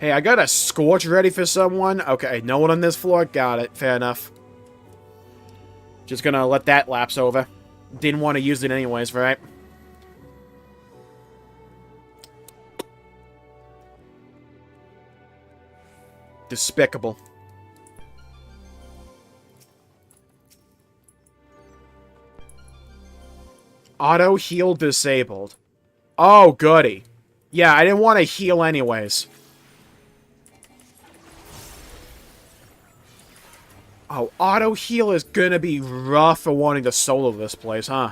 Hey, I got a Scorch ready for someone. Okay, no one on this floor. Got it. Fair enough. Just gonna let that lapse over. Didn't want to use it anyways, right? Despicable. Auto heal disabled. Oh, goody. Yeah, I didn't want to heal anyways. Oh, auto heal is gonna be rough for wanting to solo this place, huh?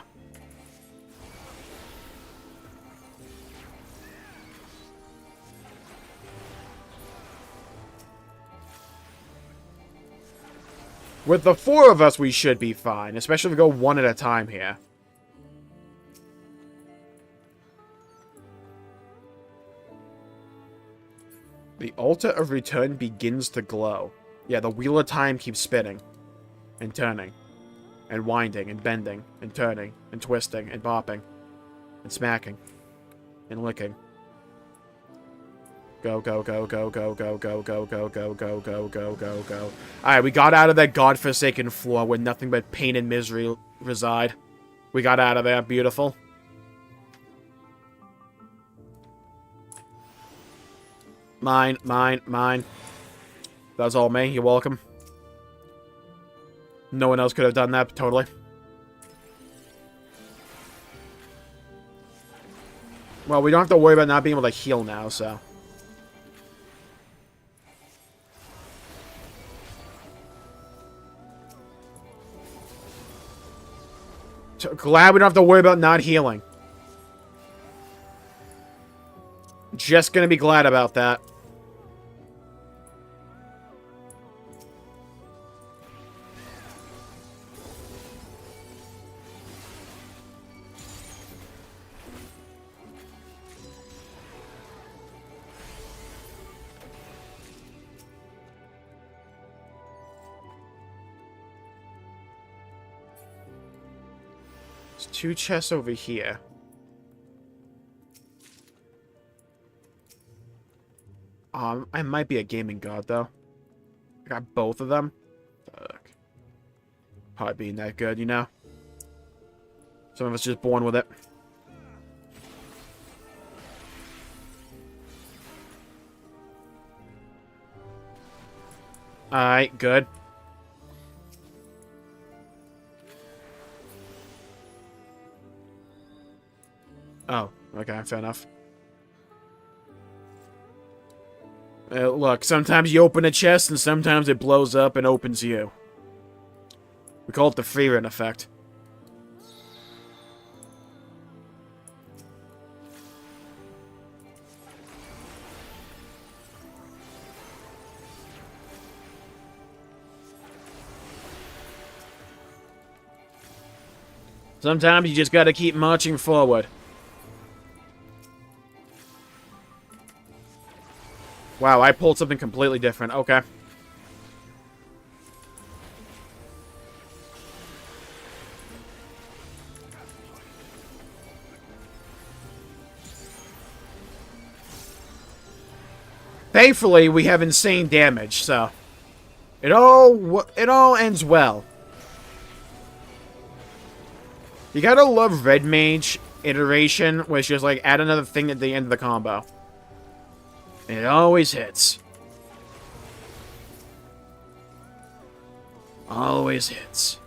With the four of us, we should be fine, especially if we go one at a time here. The altar of return begins to glow. Yeah, the wheel of time keeps spinning. And turning. And winding, and bending, and turning, and twisting, and bopping. And smacking. And licking. Go, go, go, go, go, go, go, go, go, go, go, go, go, go, go. Alright, we got out of that godforsaken floor where nothing but pain and misery reside. We got out of there. Beautiful. Mine, mine, mine. That was all me. You're welcome. No one else could have done that, totally. Well, we don't have to worry about not being able to heal now, so. Glad we don't have to worry about not healing. Just gonna be glad about that. There's 2 chests over here. I might be a gaming god, though. I got both of them. Fuck. Probably being that good, you know? Some of us just born with it. Alright, good. Oh, okay, fair enough. Look, sometimes you open a chest, and sometimes it blows up and opens you. We call it the free run effect. Sometimes you just gotta keep marching forward. Wow, I pulled something completely different. Okay. Thankfully, we have insane damage, so it all ends well. You gotta love Red Mage iteration, which is just like add another thing at the end of the combo. It always hits. Always hits.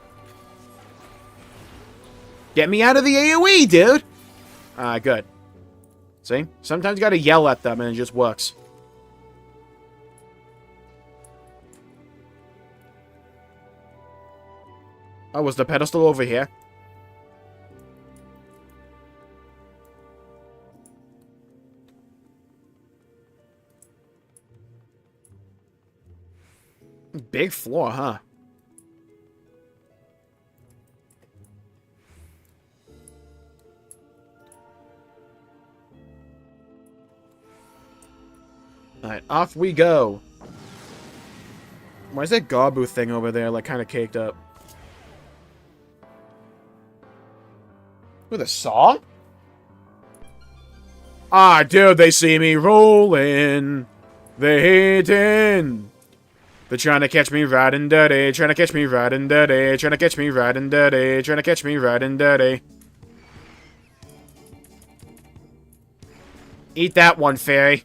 Get me out of the AoE, dude! Good. See? Sometimes you gotta yell at them and it just works. Oh, was the pedestal over here? Big floor, huh? Alright, off we go. Why is that Garbu thing over there, like, kind of caked up? With a song? Ah, dude, they see me rolling. They hating. They're trying to catch me riding dirty, trying to catch me riding dirty, trying to catch me riding dirty, trying to catch me riding dirty. Eat that one, fairy.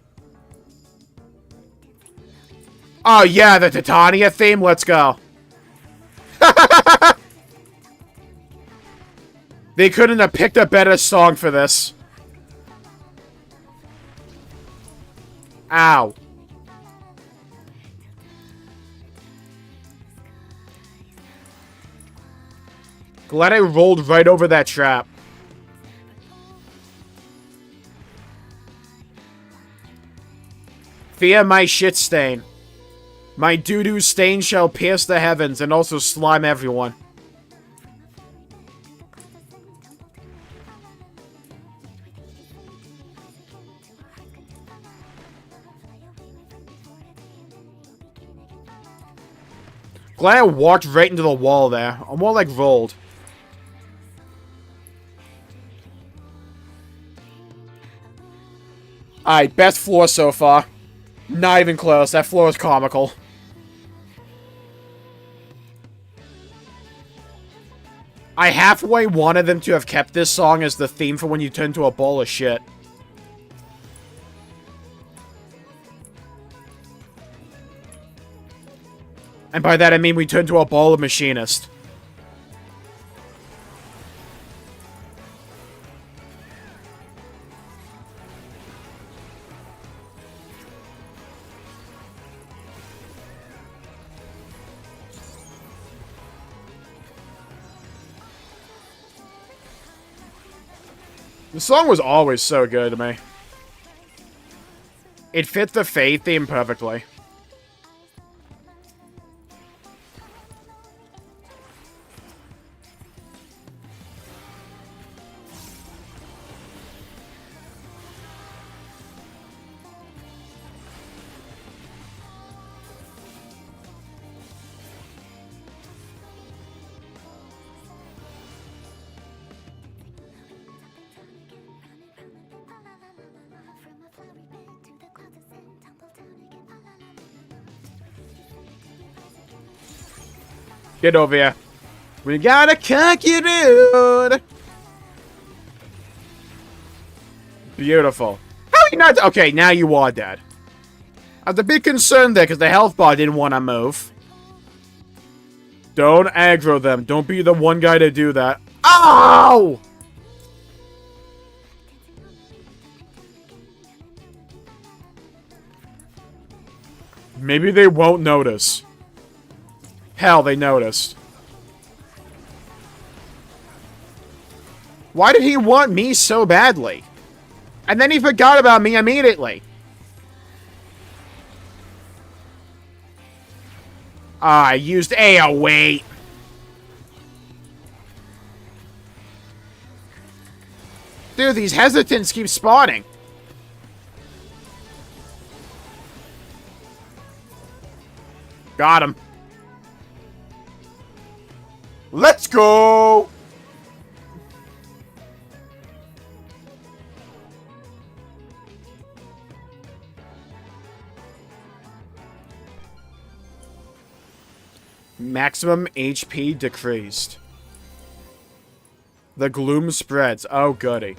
Oh yeah, the Titania theme, let's go. They couldn't have picked a better song for this. Ow. Glad I rolled right over that trap. Fear my shit stain. My doo-doo stain shall pierce the heavens and also slime everyone. Glad I walked right into the wall there. I'm more like rolled. Alright, best floor so far. Not even close. That floor is comical. I halfway wanted them to have kept this song as the theme for when you turn to a ball of shit. And by that I mean we turn to a ball of machinist. The song was always so good to me. It fit the Fate theme perfectly. Get over here. We gotta cock you, dude. Beautiful. How are you not? Okay, now you are dead. I was a bit concerned there because the health bar didn't want to move. Don't aggro them. Don't be the one guy to do that. Ow! Maybe they won't notice. Hell, they noticed. Why did he want me so badly? And then he forgot about me immediately. I used AOE. Dude, these hesitants keep spawning. Got him. Let's go! Maximum HP decreased. The gloom spreads. Oh, goody.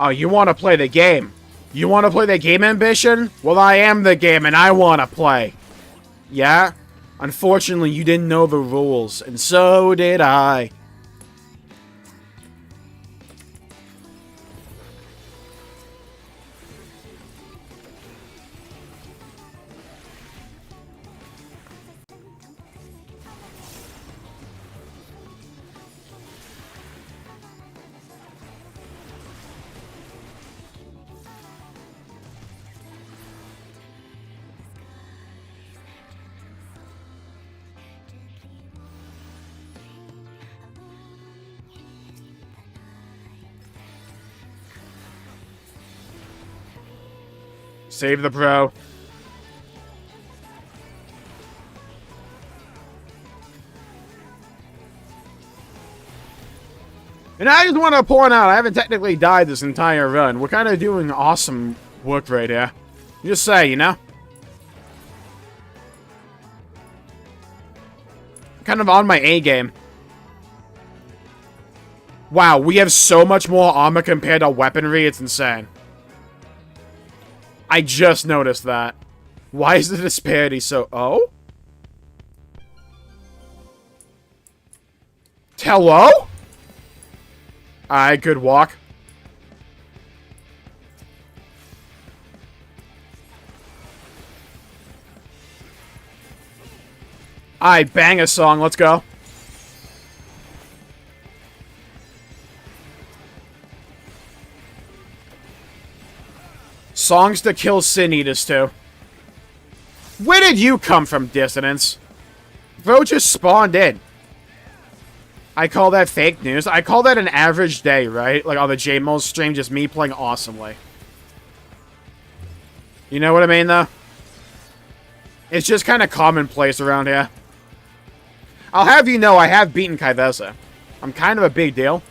Oh, you want to play the game? You want to play the game, Ambition? Well, I am the game, and I want to play. Yeah? Unfortunately, you didn't know the rules, and so did I. Save the pro. And I just want to point out, I haven't technically died this entire run. We're kind of doing awesome work right here. Just say, you know? Kind of on my A game. Wow, we have so much more armor compared to weaponry, it's insane. I just noticed that. Why is the disparity so... Oh? Hello? Alright, good walk. Alright, bang a song, let's go. Songs to kill Sin Eaters too. Where did you come from, Dissonance? Bro just spawned in. I call that fake news. I call that an average day, right? Like on the Jmulls stream, just me playing awesomely. You know what I mean, though? It's just kind of commonplace around here. I'll have you know I have beaten Kaivesa. I'm kind of a big deal.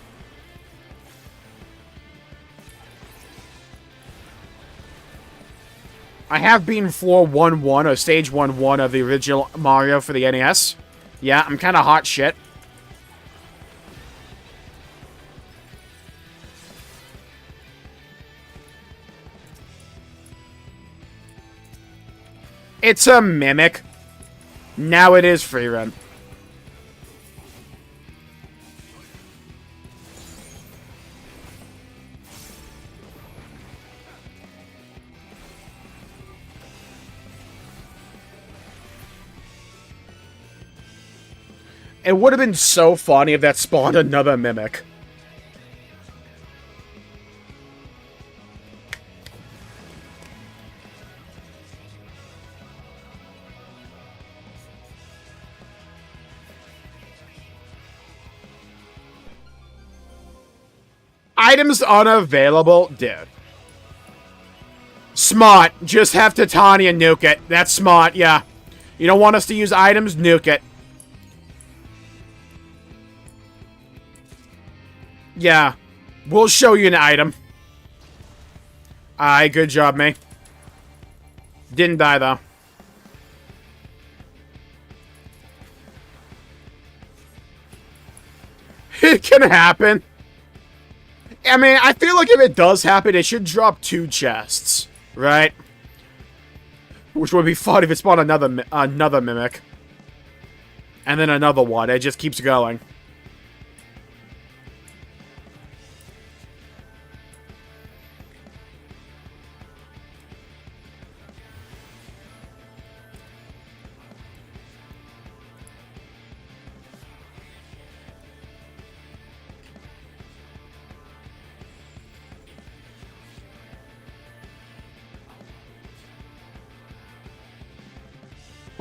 I have beaten floor 1-1 or stage 1-1 of the original Mario for the NES. Yeah, I'm kind of hot shit. It's a mimic. Now it is free run. It would have been so funny if that spawned another mimic. Items unavailable? Dude. Smart. Just have Titania nuke it. That's smart, yeah. You don't want us to use items? Nuke it. Yeah. We'll show you an item. Aye, good job, me. Didn't die, though. It can happen. I mean, I feel like if it does happen, it should drop 2 chests, right? Which would be fun if it spawned another mimic. And then another one. It just keeps going.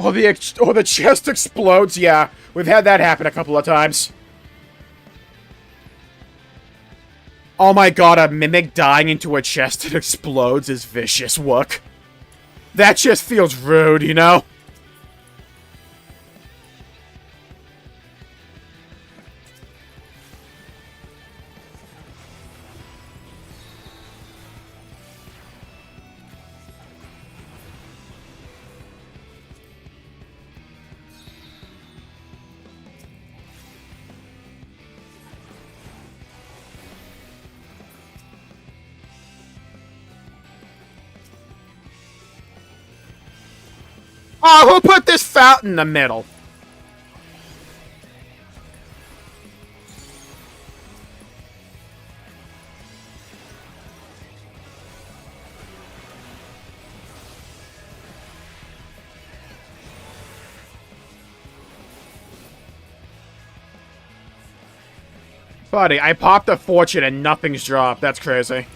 Oh, the chest explodes. Yeah, we've had that happen a couple of times. Oh my god, a mimic dying into a chest that explodes is vicious. Look. That just feels rude, you know? Oh, who put this fountain in the middle? Buddy, I popped a fortune and nothing's dropped. That's crazy.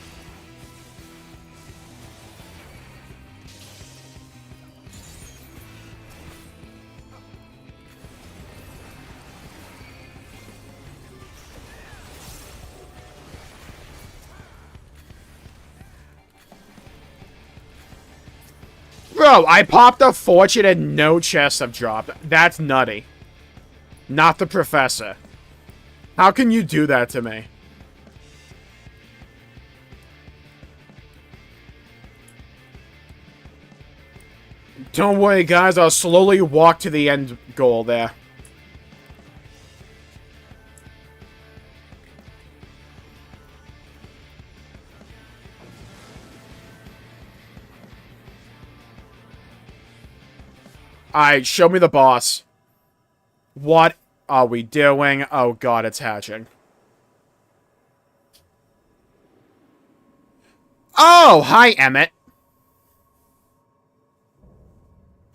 Bro, I popped a fortune and no chests have dropped. That's nutty. Not the professor. How can you do that to me? Don't worry, guys. I'll slowly walk to the end goal there. Alright, show me the boss. What are we doing? Oh god, it's hatching. Oh, hi, Emmett.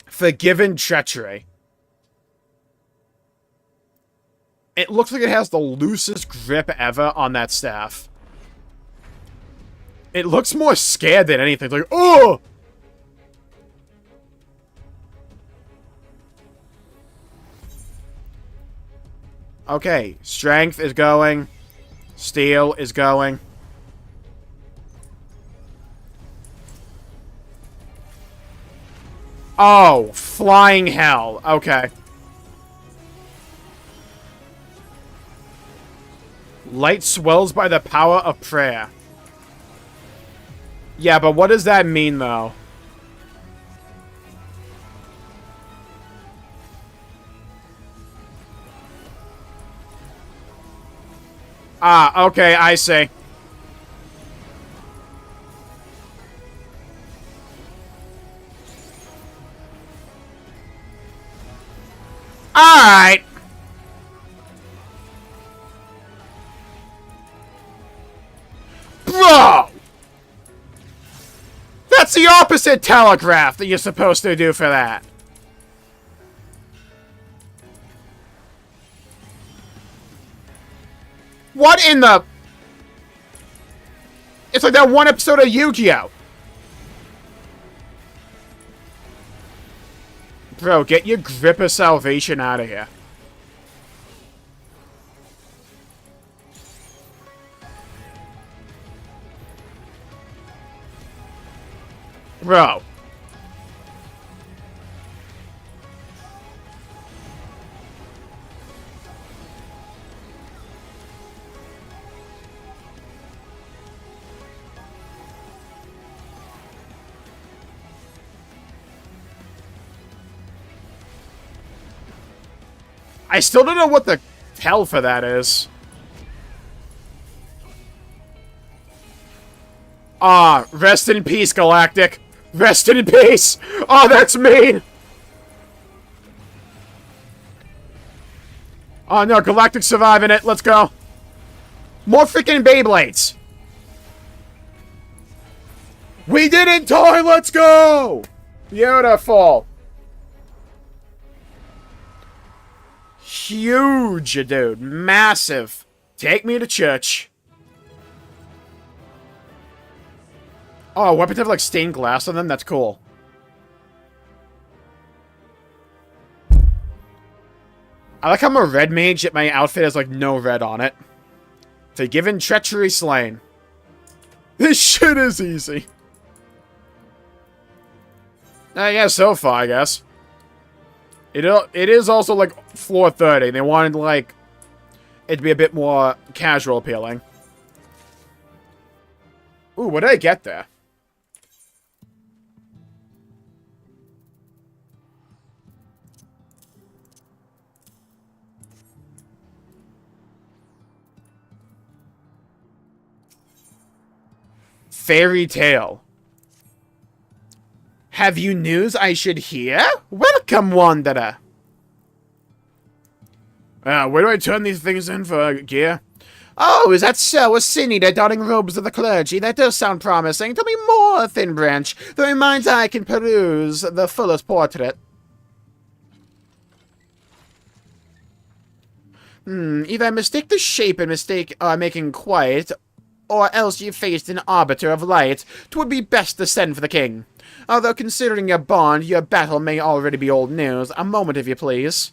Forgiven treachery. It looks like it has the loosest grip ever on that staff. It looks more scared than anything. It's like, oh! Okay, strength is going. Steel is going. Oh, flying hell. Okay. Light swells by the power of prayer. Yeah, but what does that mean, though? Ah, okay, I see. Alright! Bro! That's the opposite telegraph that you're supposed to do for that. What in the... It's like that one episode of Yu-Gi-Oh! Bro, get your grip of salvation out of here. Bro. I still don't know what the hell for that is. Ah, rest in peace, Galactic. Rest in peace. Oh, that's mean. Oh no, Galactic surviving it. Let's go. More freaking Beyblades. We didn't die. Let's go. Beautiful. Huge, dude. Massive. Take me to church. Oh, weapons have, like, stained glass on them? That's cool. I like how I'm a red mage, yet my outfit has, like, no red on it. Forgiven treachery slain. This shit is easy. Yeah, so far, I guess. It is also, like, floor 30. They wanted, like, it to be a bit more casual appealing. Ooh, what did I get there? Fairy tale. Have you news I should hear? Welcome, Wanderer. Where do I turn these things in for gear? Oh, is that so? A sin eater donning robes of the clergy? That does sound promising. Tell me more, Thin Branch. Though in mind's eye I can peruse the fullest portrait. Either I mistake the shape and mistake making quiet, or else ye faced an arbiter of light. 'Twould be best to send for the king. Although considering your bond, your battle may already be old news. A moment, if you please.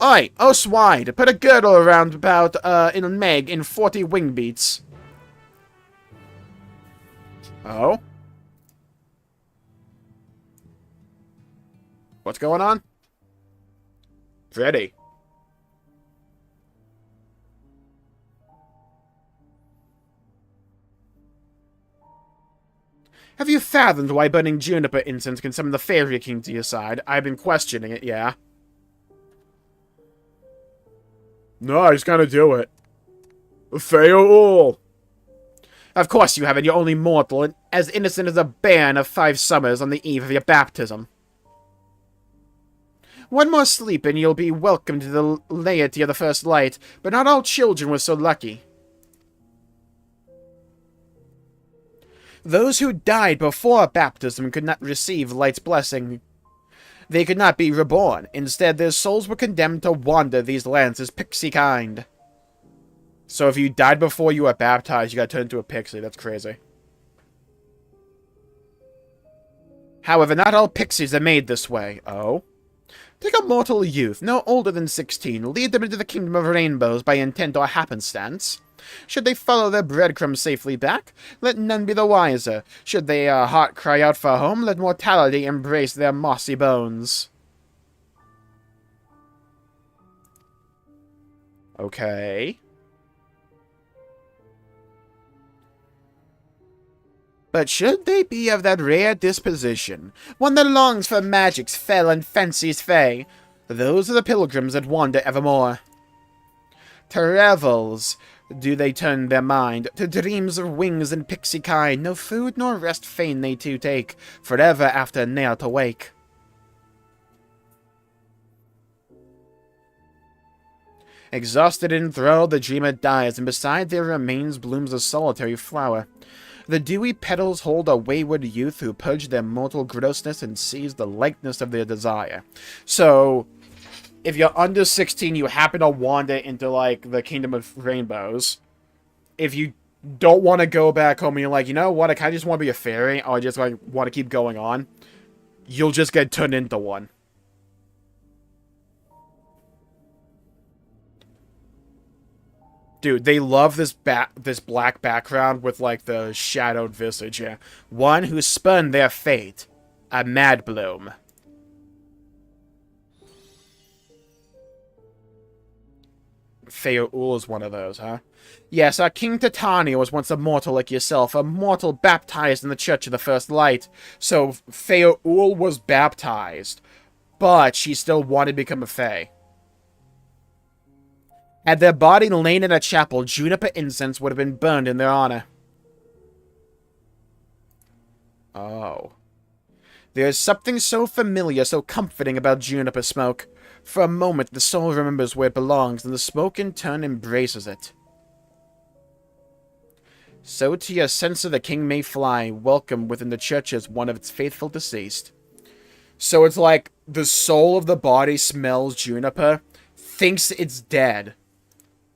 Oi, Oswide, put a girdle around about in Meg in 40 wing beats. Oh? What's going on? Ready. Have you fathomed why burning juniper incense can summon the Fairy King to your side? I've been questioning it, yeah. No, he's gonna do it. Fail all. Of course you haven't. You're only mortal, and as innocent as a bairn of 5 summers on the eve of your baptism. One more sleep and you'll be welcome to the laity of the First Light, but not all children were so lucky. Those who died before baptism could not receive Light's blessing. They could not be reborn. Instead, their souls were condemned to wander these lands as pixie kind. So if you died before you were baptized, you got turned into a pixie. That's crazy. However, not all pixies are made this way. Oh? Take a mortal youth, no older than 16, lead them into the kingdom of rainbows by intent or happenstance. Should they follow their breadcrumbs safely back, let none be the wiser. Should their heart cry out for home, let mortality embrace their mossy bones. Okay. But should they be of that rare disposition, one that longs for magic's fell and fancy's fey, those are the pilgrims that wander evermore. To revels do they turn their mind, to dreams of wings and pixie kind, no food nor rest fain they to take, forever after ne'er to wake. Exhausted and enthralled, the dreamer dies, and beside their remains blooms a solitary flower. The dewy petals hold a wayward youth who purge their mortal grossness and seize the likeness of their desire. So, if you're under 16, you happen to wander into, like, the Kingdom of Rainbows. If you don't want to go back home and you're like, you know what, I kind of just want to be a fairy, or I just like, want to keep going on, you'll just get turned into one. Dude, they love this black background with, like, the shadowed visage, yeah. One who spun their fate. A mad bloom. Feoul is one of those, huh? Yes, King Titania was once a mortal like yourself, a mortal baptized in the Church of the First Light. So, Feoul was baptized, but she still wanted to become a fae. Had their body lain in a chapel, juniper incense would have been burned in their honor. Oh. There's something so familiar, so comforting about juniper smoke. For a moment, the soul remembers where it belongs, and the smoke in turn embraces it. So to your censer the king may fly, welcome within the church as one of its faithful deceased. So it's like, the soul of the body smells juniper, thinks it's dead.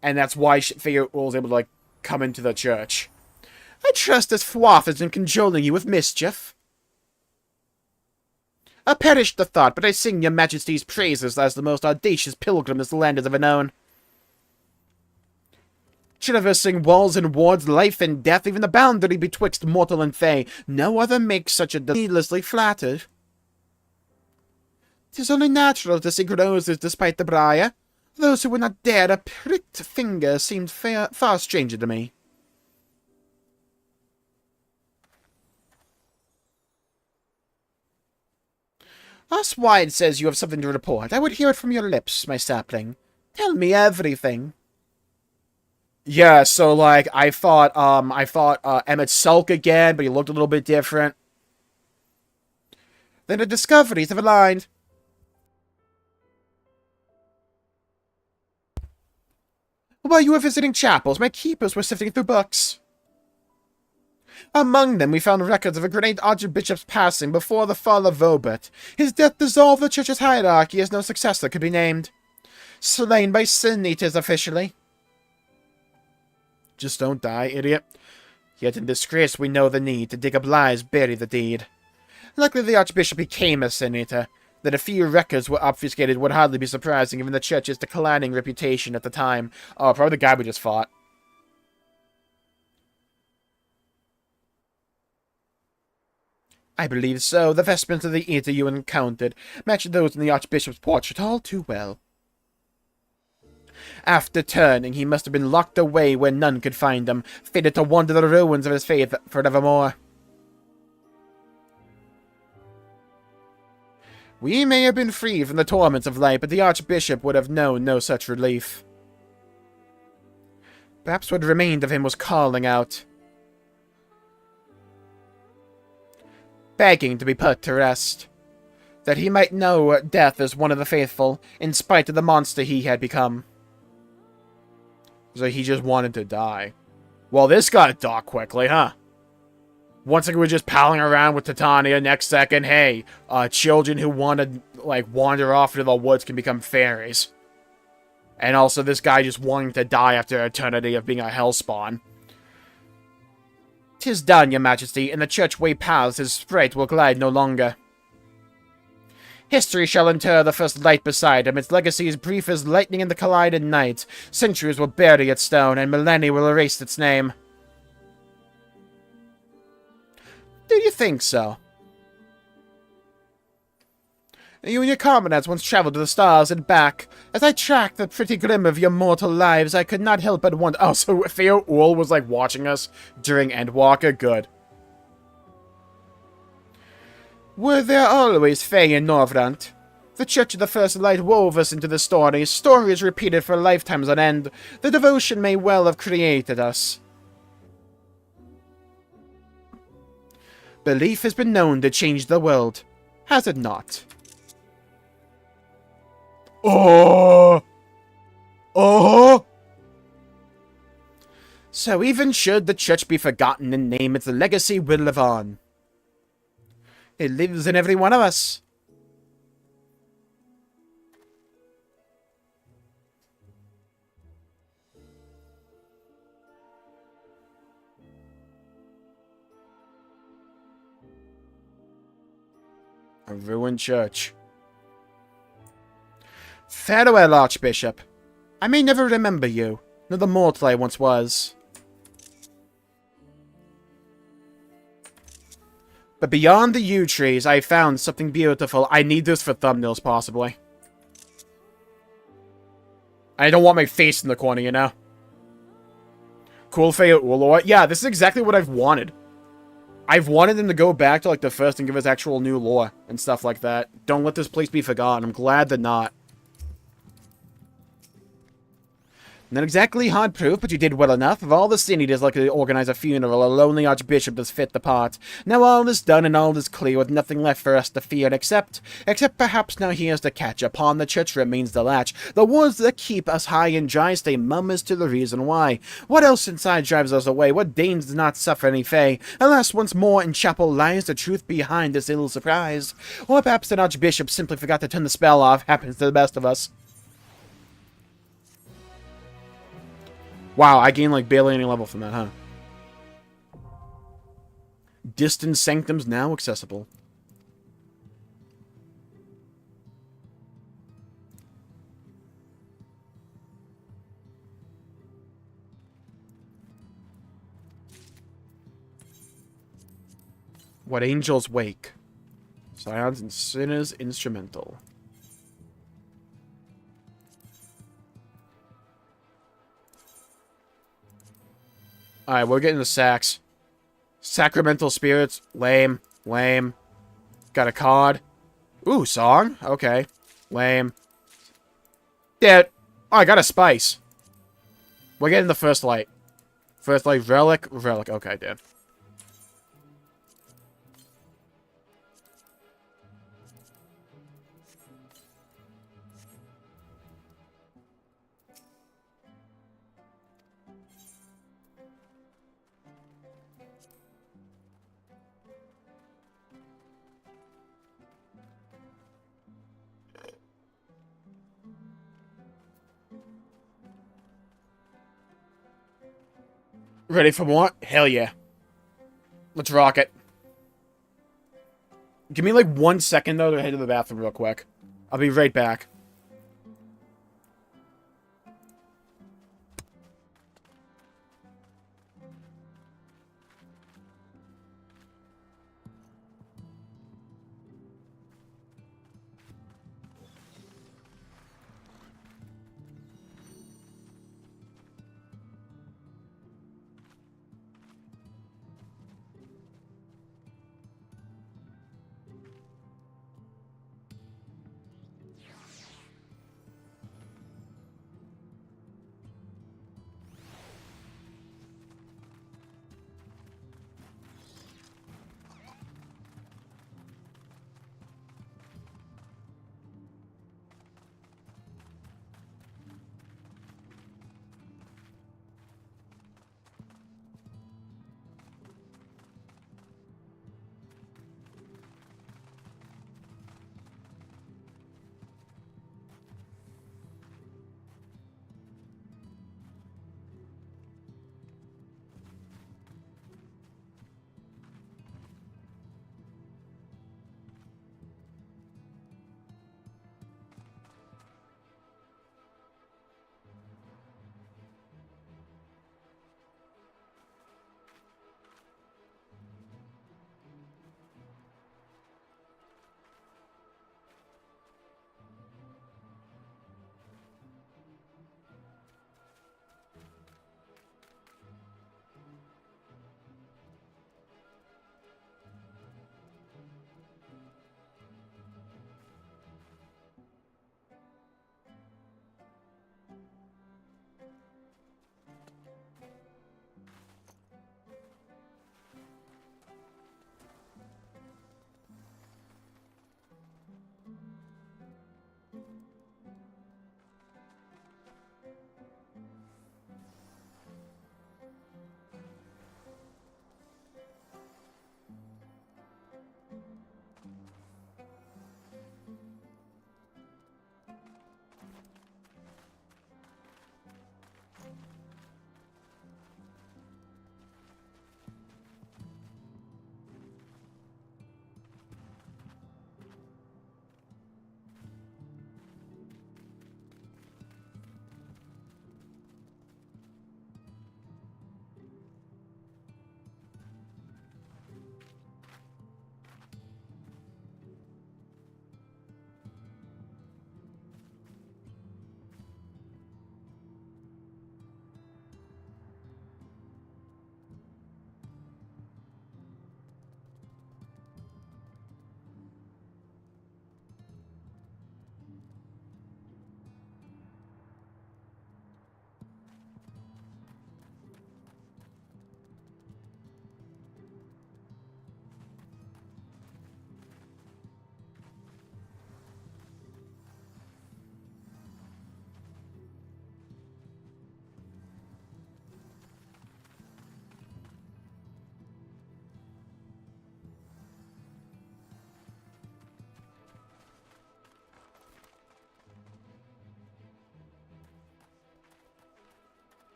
And that's why Feoul was able to, like, come into the church. I trust this Fwath isn't cajoling you with mischief. Perish the thought, but I sing your majesty's praises as the most audacious pilgrim this land has ever known. Traversing walls and wards, life and death, even the boundary betwixt mortal and fey, no other makes such a needlessly flattered. 'Tis only natural to seek roses despite the briar. Those who would not dare a pricked finger seemed far stranger to me. Oswald says you have something to report. I would hear it from your lips, my sapling. Tell me everything. Yeah, so, like, I fought Emmett Sulk again, but he looked a little bit different. Then the discoveries have aligned. While you were visiting chapels, my keepers were sifting through books. Among them, we found records of a great archbishop's passing before the fall of Vobert. His death dissolved the church's hierarchy as no successor could be named. Slain by sin-eaters officially. Just don't die, idiot. Yet in disgrace we know the need. To dig up lies, bury the deed. Luckily the archbishop became a sin-eater. That a few records were obfuscated would hardly be surprising given the church's declining reputation at the time. Oh, probably the guy we just fought. I believe so. The vestments of the eater you encountered matched those in the archbishop's portrait all too well. After turning, he must have been locked away where none could find him, fated to wander the ruins of his faith forevermore. We may have been free from the torments of life, but the archbishop would have known no such relief. Perhaps what remained of him was calling out, begging to be put to rest. that he might know death as one of the faithful, in spite of the monster he had become. So he just wanted to die. Well, this got dark quickly, huh? One second we're just palling around with Titania, next second, hey, children who want to, like, wander off into the woods can become fairies. And also this guy just wanting to die after eternity of being a hellspawn. 'Tis done, your majesty, and the church-way paths his sprite will glide no longer. History shall inter the first light beside him, its legacy is brief as lightning in the collided night. Centuries will bury its stone, and millennia will erase its name. Do you think so? You and your comrades once traveled to the stars and back. As I tracked the pretty glimmer of your mortal lives, I could not help but wonder— oh, so Theo Uhl was, like, watching us during Endwalker? Good. Were there always Fae in Norvrant? The Church of the First Light wove us into the stories repeated for lifetimes on end. The devotion may well have created us. Belief has been known to change the world, has it not? Oh! Oh! So even should the church be forgotten in name, its legacy will live on. It lives in every one of us. A ruined church. Farewell, Archbishop. I may never remember you, nor the mortal I once was. But beyond the yew trees, I found something beautiful. I need this for thumbnails, possibly. I don't want my face in the corner, you know? Cool Theo Uhl. Yeah, this is exactly what I've wanted. I've wanted him to go back to, like, the first and give us actual new lore and stuff like that. Don't let this place be forgotten. I'm glad they're not. Not exactly hard proof, but you did well enough. Of all the sin eaters likely to organize a funeral, a lonely archbishop does fit the part. Now all is done and all is clear, with nothing left for us to fear, except perhaps now here's the catch. Upon the church remains the latch. The words that keep us high and dry stay mum as to the reason why. What else inside drives us away? What deigns does not suffer any fay? Alas, once more in chapel lies the truth behind this ill surprise. Or perhaps an archbishop simply forgot to turn the spell off. Happens to the best of us. Wow, I gained, like, barely any level from that, huh? Distant sanctums now accessible. What angels wake. Scions and sinners instrumental. Alright, we're getting the sacks. Sacramental spirits. Lame. Lame. Got a card. Ooh, song? Okay. Lame. Yeah. Oh, I got a spice. We're getting the first light. First light, relic. Relic. Okay, dude. Ready for more? Hell yeah. Let's rock it. Give me like 1 second though to head to the bathroom real quick. I'll be right back.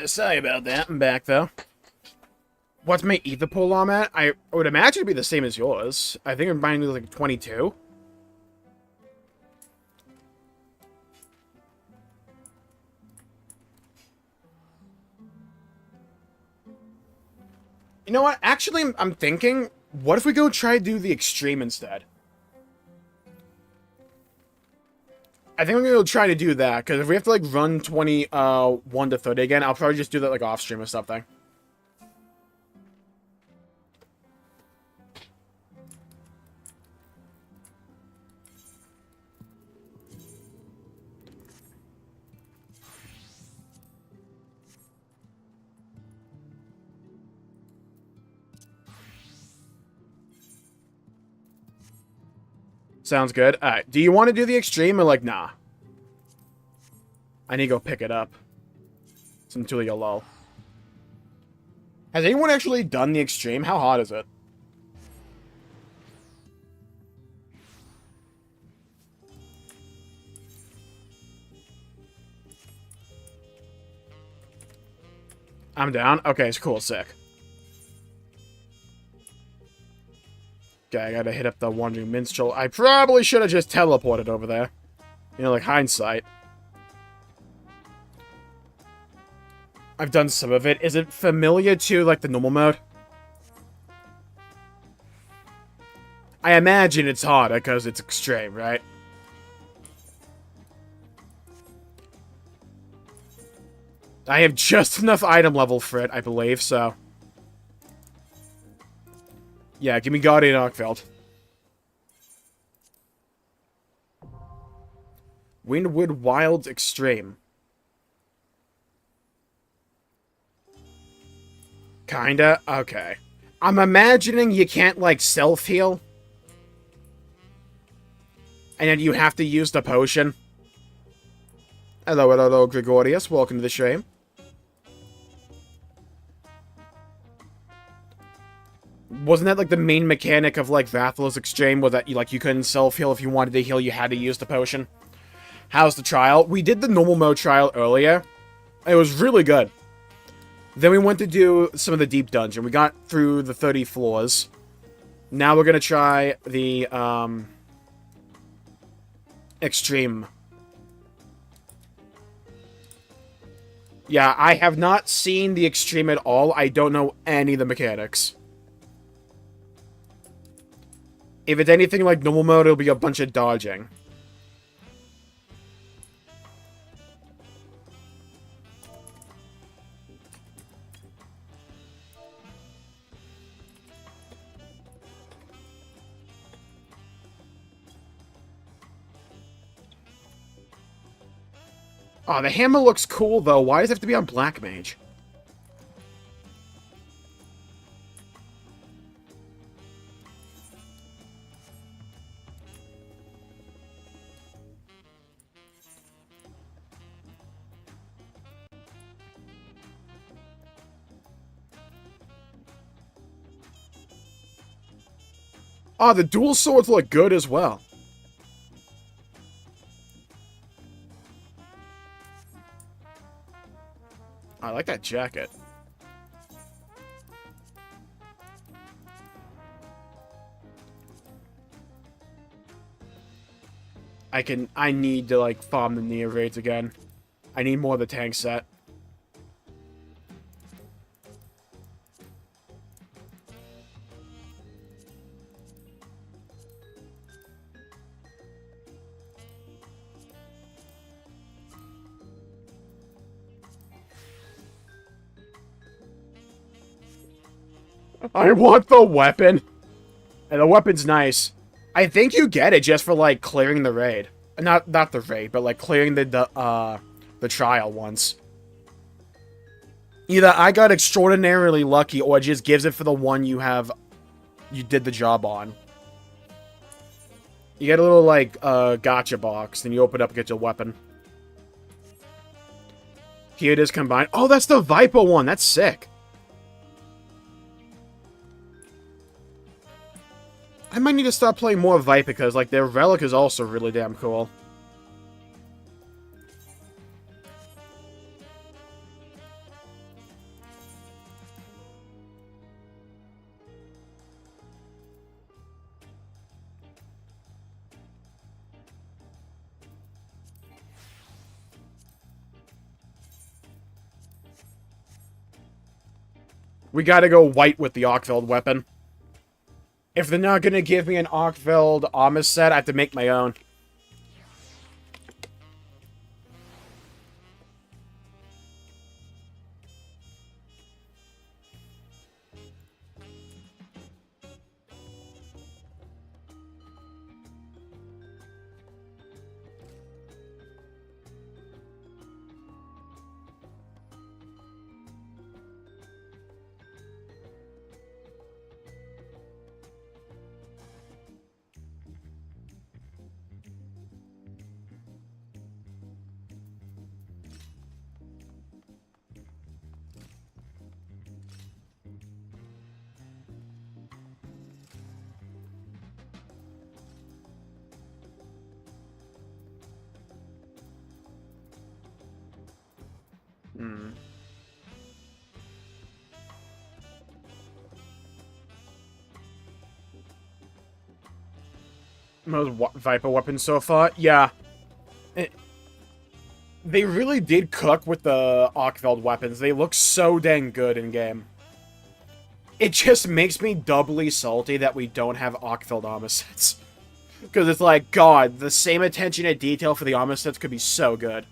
Sorry about that. I'm back, though. What's my ether pool I'm at? I would imagine it'd be the same as yours. I think I'm buying like 22. You know what? Actually, I'm thinking, what if we go try to do the extreme instead? I think I'm gonna go try to do that, because if we have to, like, run 1 to 30 again, I'll probably just do that, like, off-stream or something. Sounds good. Alright, do you want to do the extreme or, like, nah? I need to go pick it up. It's until you lull. Has anyone actually done the extreme? How hard is it? I'm down? Okay, it's cool. Sick. Okay, I gotta hit up the Wandering Minstrel. I probably should have just teleported over there. You know, like, hindsight. I've done some of it. Is it familiar to, like, the normal mode? I imagine it's harder, because it's extreme, right? I have just enough item level for it, I believe, so... Yeah, give me Guardian ARKVELD. Windwood Wilds Extreme. Kinda? Okay. I'm imagining you can't, like, self-heal. And then you have to use the potion. Hello, hello, Gregorius. Welcome to the stream. Wasn't that, like, the main mechanic of, like, Vathl's Extreme? Was that, you couldn't self-heal if you wanted to heal, you had to use the potion? How's the trial? We did the normal mode trial earlier. It was really good. Then we went to do some of the deep dungeon. We got through the 30 floors. Now we're gonna try the, Extreme. Yeah, I have not seen the Extreme at all. I don't know any of the mechanics. If it's anything like normal mode, it'll be a bunch of dodging. Oh, the hammer looks cool, though. Why does it have to be on Black Mage? Oh, the dual swords look good as well. I like that jacket. I need to, like, farm the Neo raids again. I need more of the tank set. I want the weapon. And the weapon's nice. I think you get it just for, like, clearing the raid. Not the raid, but, like, clearing the trial once. Either I got extraordinarily lucky, or it just gives it for the one you did the job on. You get a little, like, gotcha box, then you open it up and get your weapon. Here it is combined. Oh, that's the Viper one. That's sick. I might need to start playing more Viper, because, like, their relic is also really damn cool. We gotta go white with the ARKVELD weapon. If they're not gonna give me an ARKVELD armor set, I have to make my own. Most Viper weapons so far? Yeah. They really did cook with the ARKVELD weapons. They look so dang good in-game. It just makes me doubly salty that we don't have ARKVELD armor sets. Because it's like, God, the same attention to detail for the armor sets could be so good.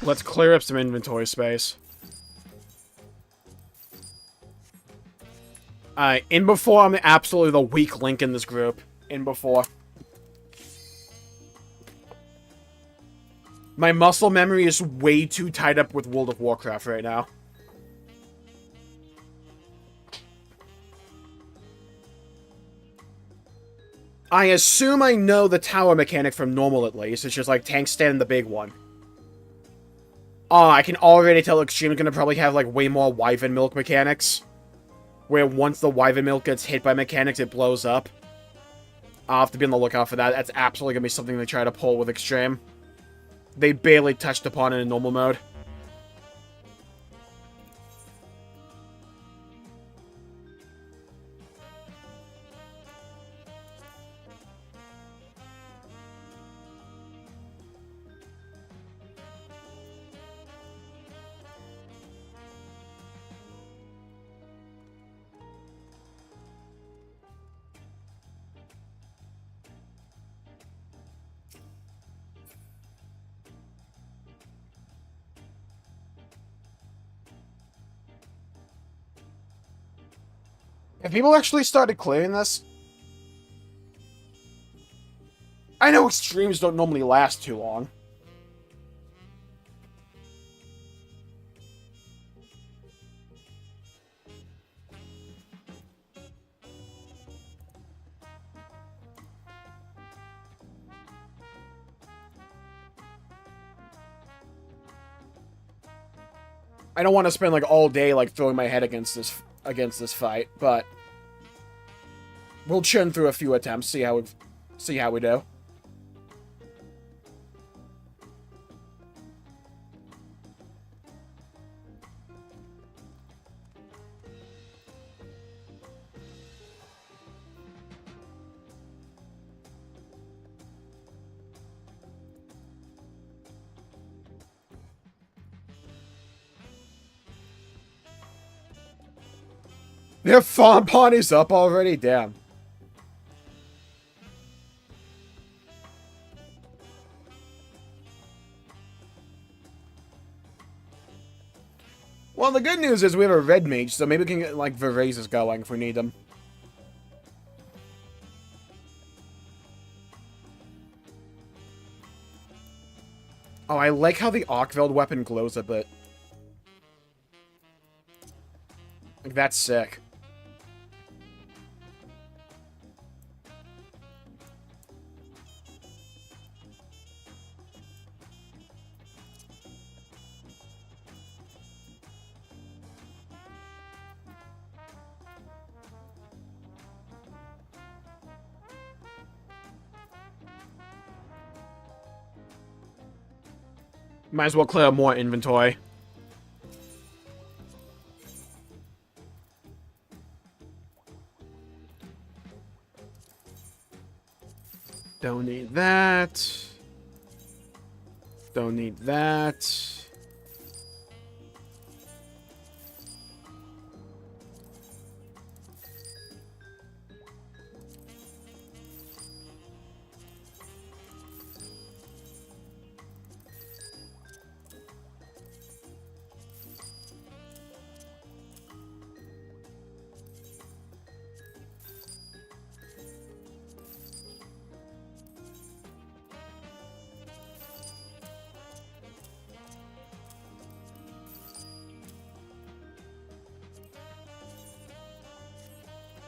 Let's clear up some inventory space. Alright, in before, I'm absolutely the weak link in this group. In before. My muscle memory is way too tied up with World of Warcraft right now. I assume I know the tower mechanic from normal at least. It's just like tank stand and the big one. Oh, I can already tell Extreme's gonna probably have like way more Wyvern Milk mechanics. Where once the Wyvern Milk gets hit by mechanics, it blows up. I'll have to be on the lookout for that. That's absolutely gonna be something they try to pull with Extreme. They barely touched upon it in normal mode. Have people actually started clearing this? I know extremes don't normally last too long. I don't want to spend like all day like throwing my head against this fight, but we'll churn through a few attempts, see how we do. Their farm pawn is up already? Damn. Well, the good news is we have a red mage, so maybe we can get, like, Verases going if we need them. Oh, I like how the ARKVELD weapon glows a bit. Like, that's sick. Might as well clear more inventory. Don't need that. Don't need that.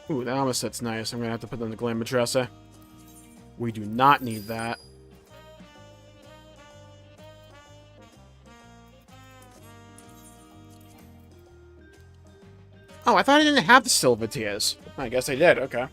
Ooh, that armor set's nice. I'm gonna have to put that in the glamour dresser. We do not need that. Oh, I thought I didn't have the silver tiers. I guess I did, okay.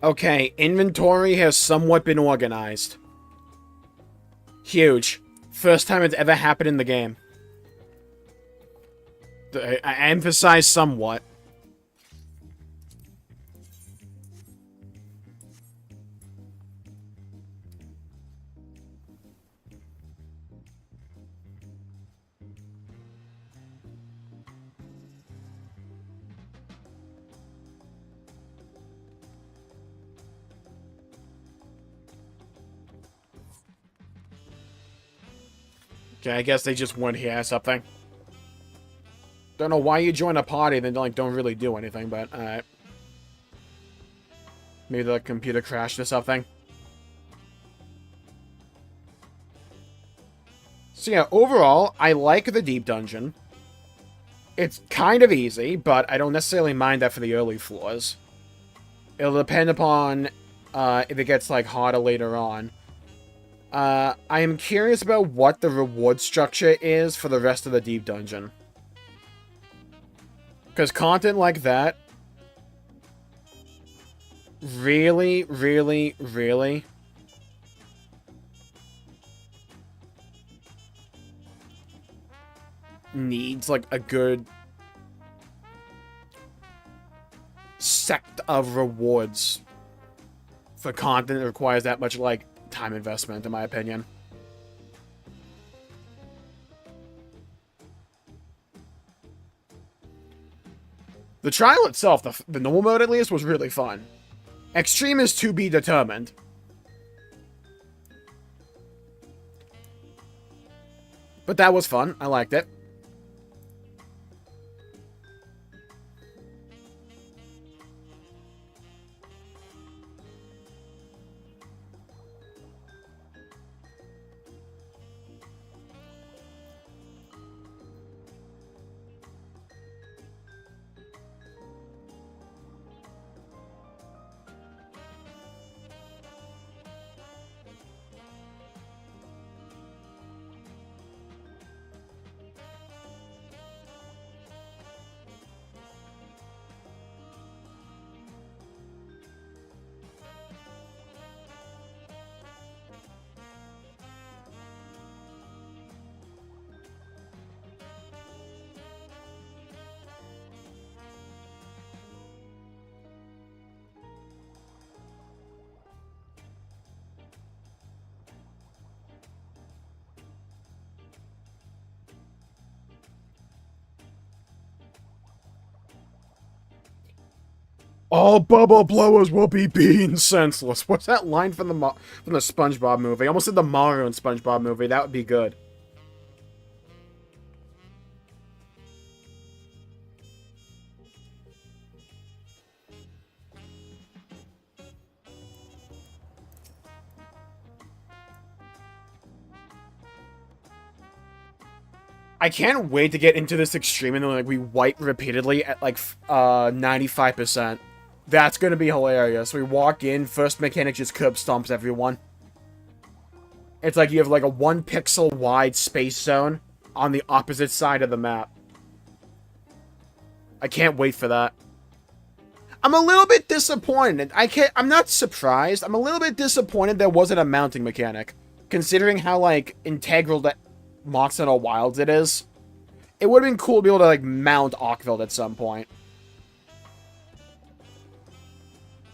Okay, inventory has somewhat been organized. Huge. First time it's ever happened in the game. I emphasize somewhat. Okay, I guess they just weren't here or something. Don't know why you join a party and then like don't really do anything, but alright. Maybe the computer crashed or something. So yeah, overall, I like the deep dungeon. It's kind of easy, but I don't necessarily mind that for the early floors. It'll depend upon if it gets like harder later on. I am curious about what the reward structure is for the rest of the deep dungeon. Because content like that really, really, really needs like a good sect of rewards for content that requires that much like time investment, in my opinion. The trial itself, the normal mode at least, was really fun. Extreme is to be determined. But that was fun. I liked it. All bubble blowers will be being senseless. What's that line from the SpongeBob movie? I almost said the Mario and SpongeBob movie. That would be good. I can't wait to get into this extreme and then like we wipe repeatedly at like 95%. That's gonna be hilarious. We walk in, first mechanic just curb stomps everyone. It's like you have like a 1 pixel wide space zone on the opposite side of the map. I can't wait for that. I'm a little bit disappointed. I'm not surprised. I'm a little bit disappointed there wasn't a mounting mechanic. Considering how, like, integral to Monster Wilds it is. It would have been cool to be able to, like, mount ARKVELD at some point.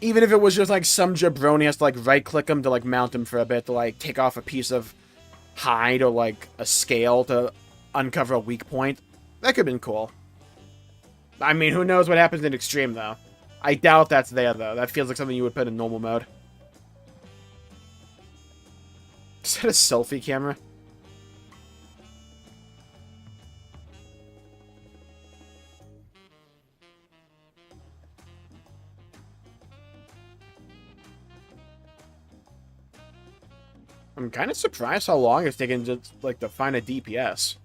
Even if it was just, like, some jabroni has to, like, right-click him to, like, mount him for a bit to, like, take off a piece of hide or, like, a scale to uncover a weak point. That could have been cool. I mean, who knows what happens in Extreme, though. I doubt that's there, though. That feels like something you would put in normal mode. Is that a selfie camera? I'm kind of surprised how long it's taken just, like, to find a DPS.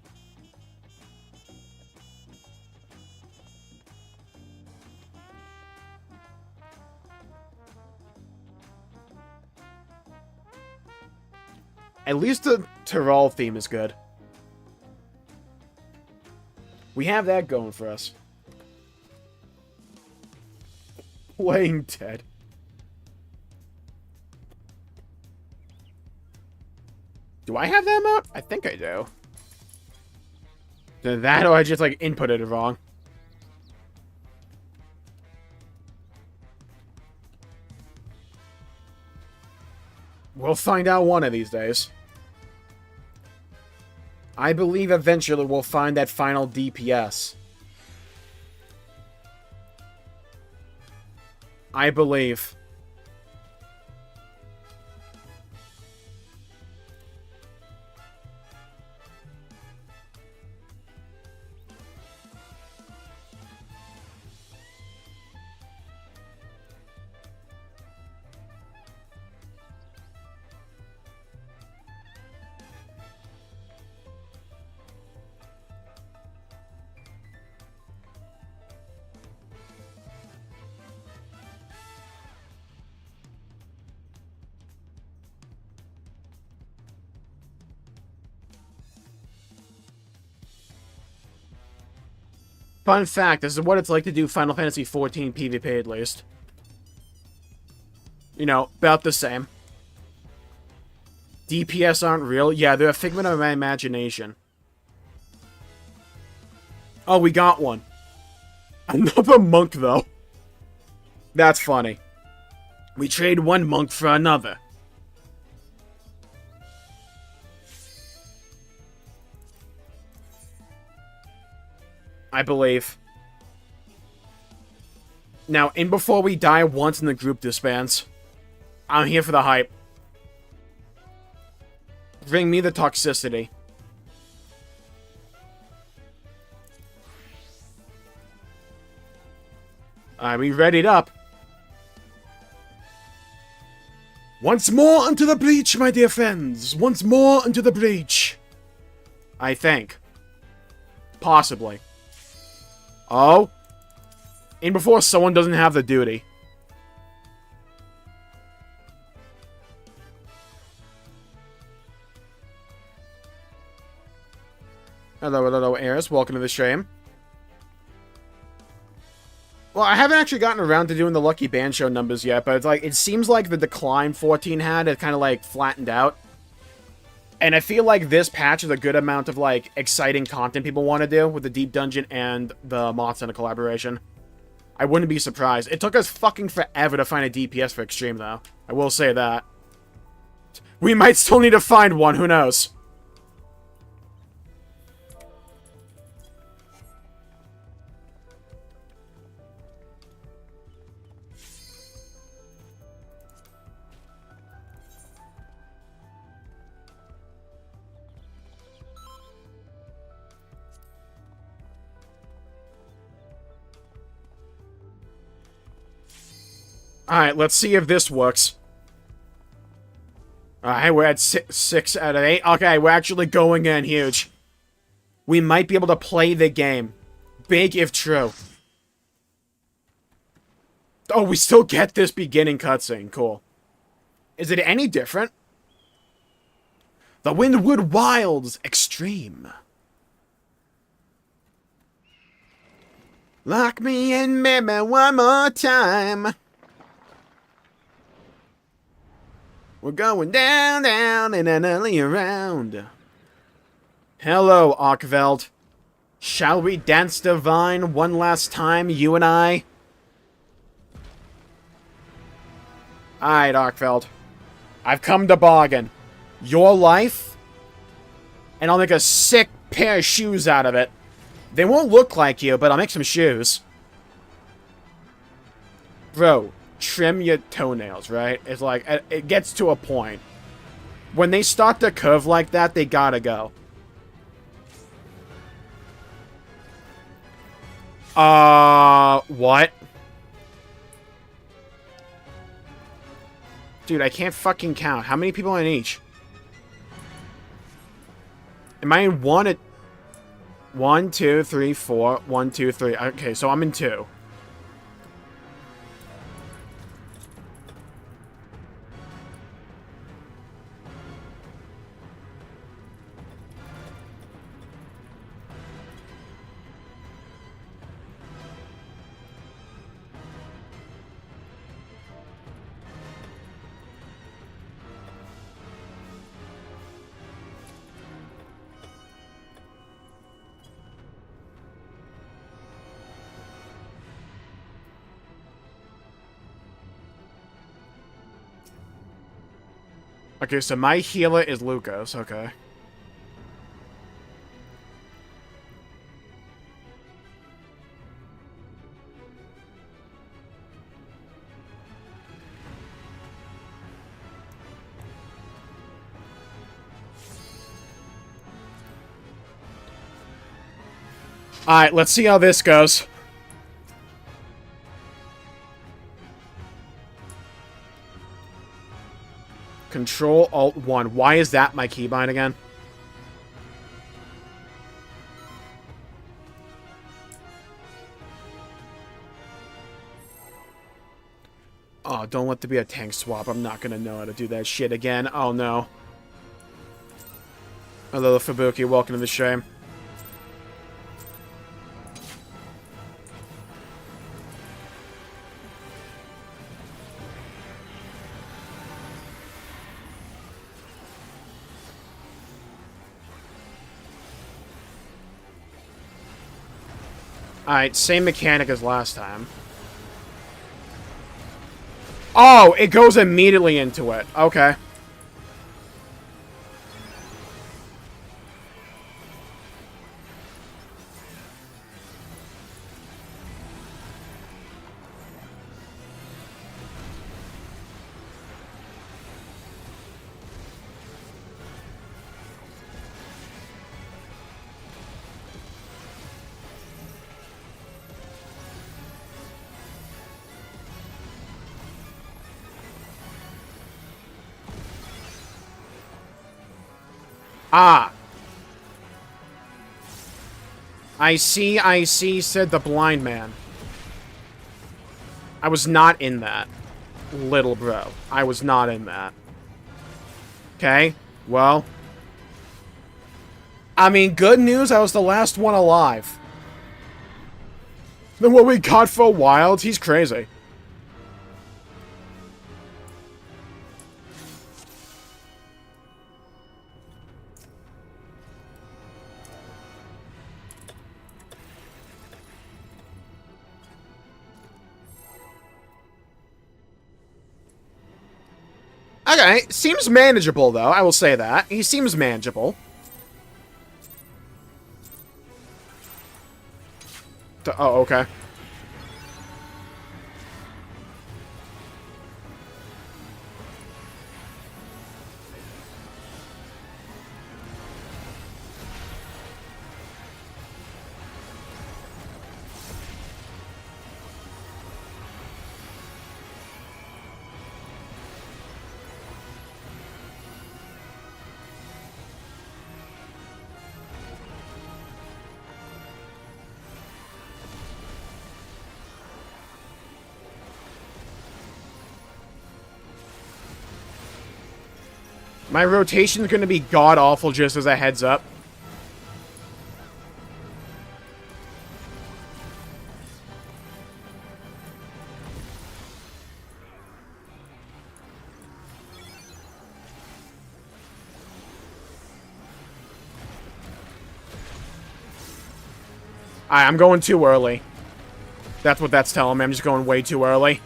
At least the Tyrol theme is good. We have that going for us. Playing dead. Do I have that mode? I think I do. Either that or I just, like, inputted it wrong. We'll find out one of these days. I believe eventually we'll find that final DPS. I believe. Fun fact, this is what it's like to do Final Fantasy XIV PvP, at least. You know, about the same. DPS aren't real? Yeah, they're a figment of my imagination. Oh, we got one. Another monk, though. That's funny. We trade one monk for another. I believe. Now, in before we die once and the group disbands. I'm here for the hype. Bring me the toxicity. Alright, we readied up. Once more into the breach, my dear friends. Once more into the breach. I think. Possibly. Oh. In before someone doesn't have the duty. Hello, hello, heirs. Welcome to the stream. Well, I haven't actually gotten around to doing the Lucky Band Show numbers yet, but it's like, it seems like the decline 14 had has kind of like flattened out. And I feel like this patch is a good amount of, like, exciting content people want to do with the Deep Dungeon and the Moth Center collaboration. I wouldn't be surprised. It took us fucking forever to find a DPS for Extreme, though. I will say that. We might still need to find one, who knows? Alright, let's see if this works. Alright, we're at 6 out of 8. Okay, we're actually going in huge. we might be able to play the game. Big if true. Oh, we still get this beginning cutscene. Cool. Is it any different? The Windwood Wilds Extreme. Lock me in, baby, one more time. We're going down, down, and then early around. Hello, ARKVELD. Shall we dance divine one last time, you and I? Alright, ARKVELD. I've come to bargain. Your life, and I'll make a sick pair of shoes out of it. They won't look like you, but I'll make some shoes. Bro, trim your toenails, right? It's like, it gets to a point. When they start to curve like that, they gotta go. What? Dude, I can't fucking count. How many people in each? Am I in one at... 1, 2, 3, 4. 1, 2, 3. Okay, so I'm in 2. Okay, so my healer is Lucas, okay. Alright, let's see how this goes. Control Alt 1. Why is that my keybind again? Oh, don't let there be a tank swap. I'm not gonna know how to do that shit again. Oh no. Hello, Fubuki. Welcome to the stream. Alright, same mechanic as last time. Oh, it goes immediately into it. Okay. Ah. I see, said the blind man. I was not in that. Little bro. I was not in that. Okay, well. I mean, good news, I was the last one alive. Then what we got for Wild, he's crazy. Okay, seems manageable, though. I will say that. He seems manageable. Oh, okay. My rotation's gonna be god-awful, just as a heads up. I'm going too early. That's what that's telling me. I'm just going way too early.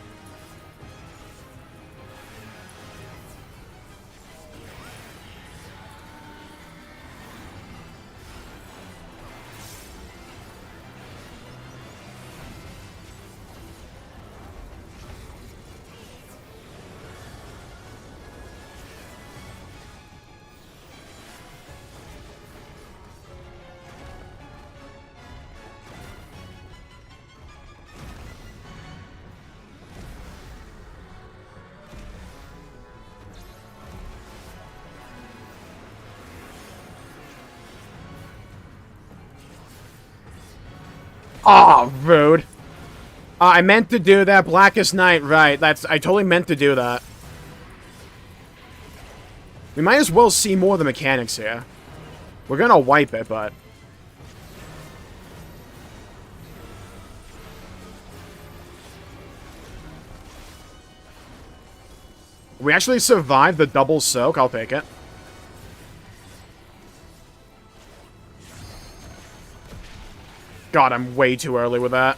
Aw, oh, rude. I meant to do that. Blackest Night, right. I totally meant to do that. We might as well see more of the mechanics here. We're gonna wipe it, but... We actually survived the double soak. I'll take it. God, I'm way too early with that.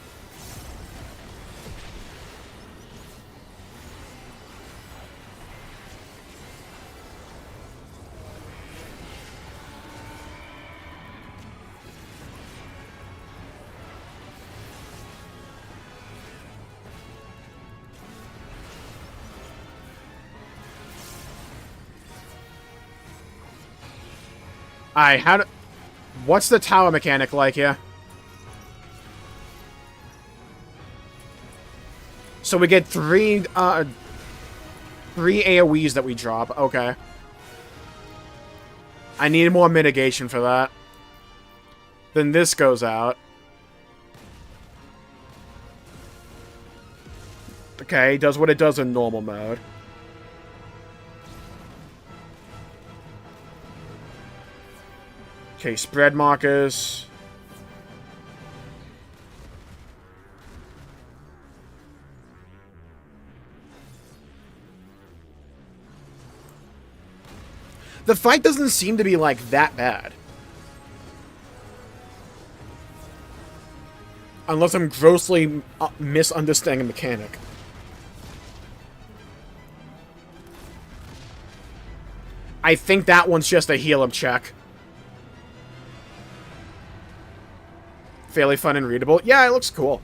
What's the tower mechanic like here? So we get three AoEs that we drop. Okay. I need more mitigation for that. Then this goes out. Okay, does what it does in normal mode. Okay, spread markers. The fight doesn't seem to be, like, that bad. Unless I'm grossly misunderstanding the mechanic. I think that one's just a heal-up check. Fairly fun and readable. Yeah, it looks cool.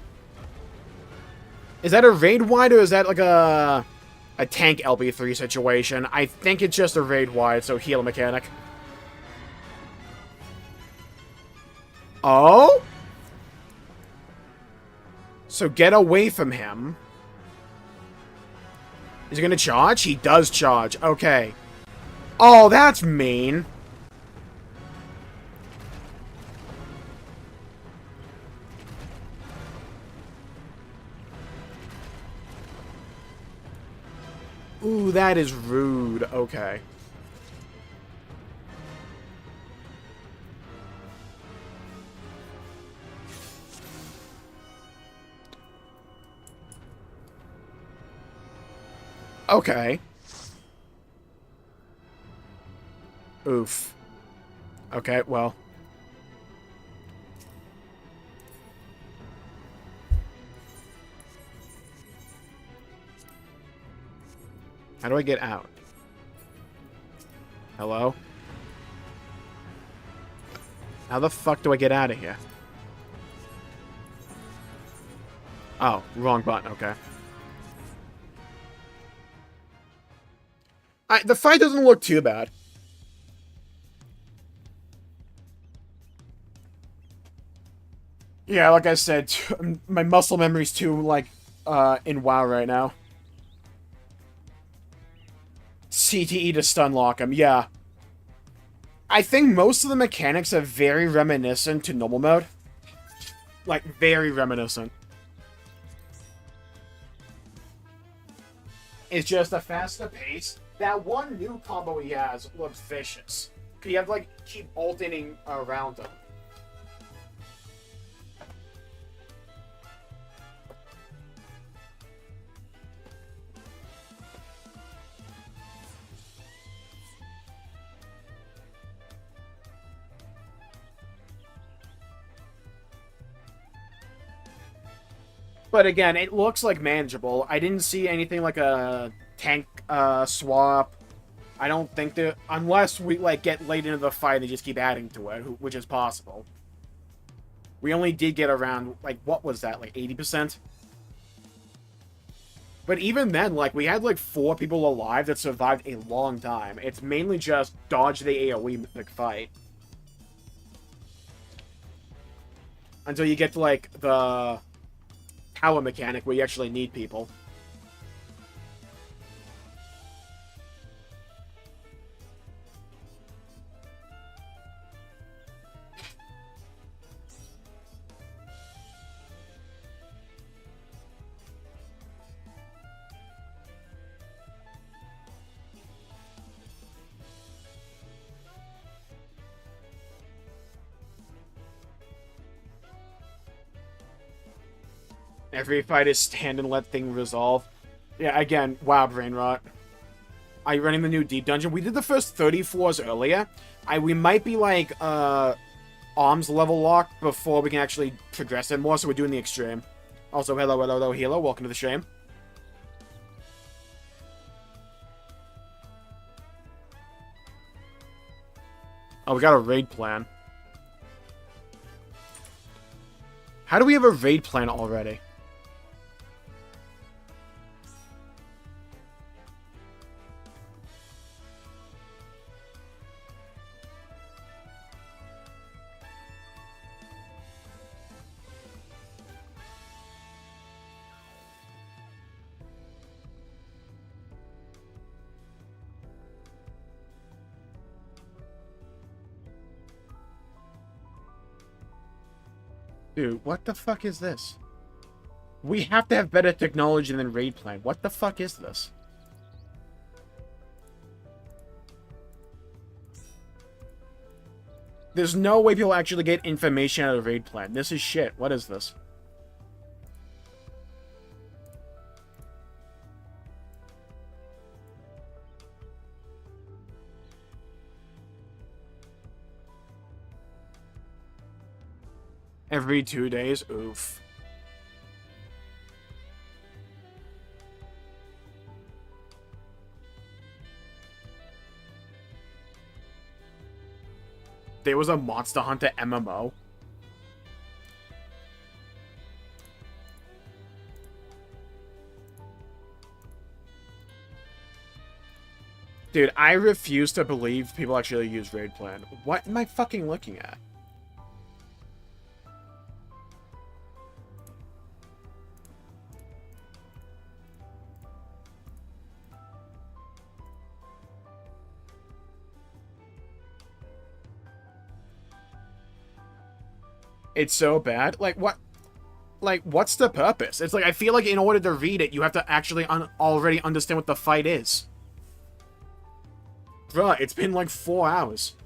Is that a raid-wide, or is that like a tank LB3 situation? I think it's just a raid-wide, so heal mechanic. Oh? So get away from him. Is he gonna charge? He does charge. Okay. Oh, that's mean. Ooh, that is rude. Okay. Okay. Oof. Okay, well. How do I get out? Hello? How the fuck do I get out of here? Oh, wrong button, okay. The fight doesn't look too bad. Yeah, like I said, my muscle memory's too, like, in WoW right now. CTE to stun lock him, yeah. I think most of the mechanics are very reminiscent to normal mode. Like, very reminiscent. It's just a faster pace That one new combo he has looks vicious. You have to, like, keep alternating around him. But again, it looks like manageable. I didn't see anything like a tank swap. I don't think that, unless we like get late into the fight and just keep adding to it, which is possible. We only did get around, like, what was that, like 80%? But even then, like, we had like 4 people alive that survived a long time. It's mainly just dodge the AoE fight. Until you get to, like, the power mechanic where you actually need people. Every fight is stand and let thing resolve. Yeah, again, wow, brain rot. Are you running the new deep dungeon? We did the first 30 floors earlier. We might be like arms level locked before we can actually progress it more, so we're doing the extreme. Also, hello, healer. Welcome to the stream. Oh, we got a raid plan. How do we have a raid plan already? Dude, what the fuck is this? We have to have better technology than raid plan. What the fuck is this? There's no way people actually get information out of raid plan. This is shit. What is this? Every 2 days? Oof. There was a Monster Hunter MMO. Dude, I refuse to believe people actually use raid plan. What am I fucking looking at? It's so bad. Like, what? Like, what's the purpose? It's like, I feel like in order to read it, you have to actually already understand what the fight is. Bruh, it's been like 4 hours.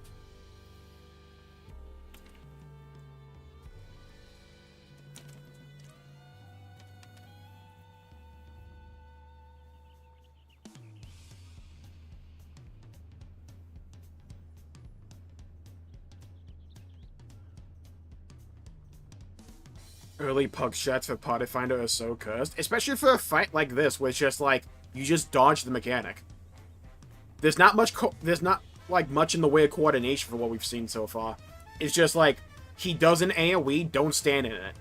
Early pug shots for Party Finder are so cursed. Especially for a fight like this, where it's just like, you just dodge the mechanic. There's not much like much in the way of coordination for what we've seen so far. It's just like, he does an AoE, don't stand in it.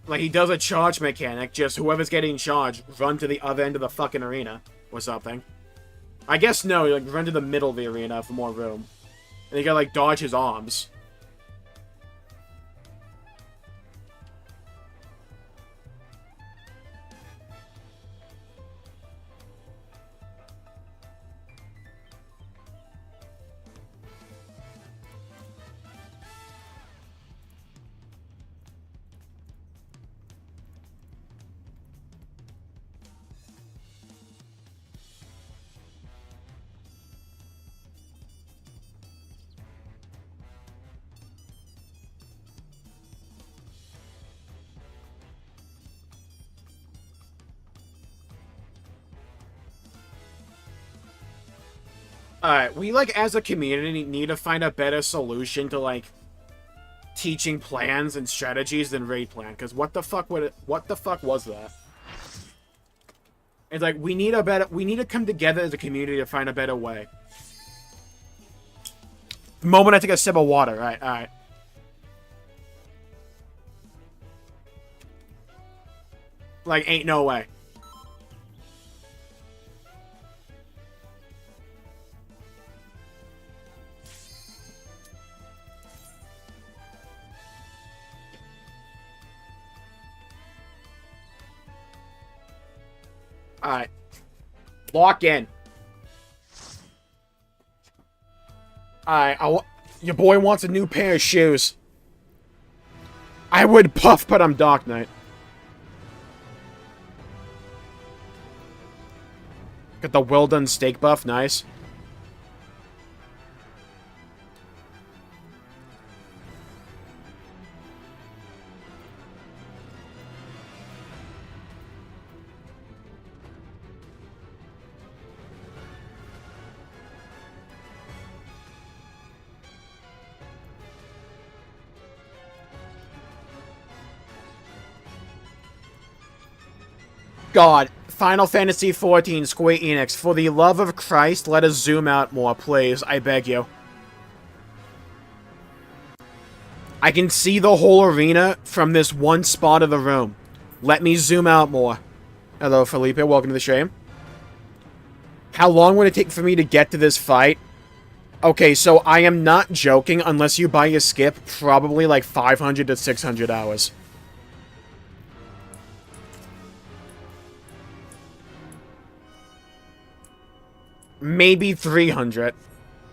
Like, he does a charge mechanic, just whoever's getting charged, run to the other end of the fucking arena, or something. I guess no, you like run to the middle of the arena for more room. And you gotta like dodge his arms. Alright, we, like, as a community, need to find a better solution to, like, teaching plans and strategies than raid plan, because what the fuck was that? It's like, we need to come together as a community to find a better way. The moment I take a sip of water, alright. Like, ain't no way. Alright. Lock in. Alright, your boy wants a new pair of shoes. I would puff, but I'm Dark Knight. Got the well done steak buff, nice. God, Final Fantasy XIV, Square Enix, for the love of Christ, let us zoom out more, please. I beg you. I can see the whole arena from this one spot of the room. Let me zoom out more. Hello, Felipe. Welcome to the stream. How long would it take for me to get to this fight? Okay, so I am not joking. Unless you buy a skip, probably like 500 to 600 hours. Maybe 300,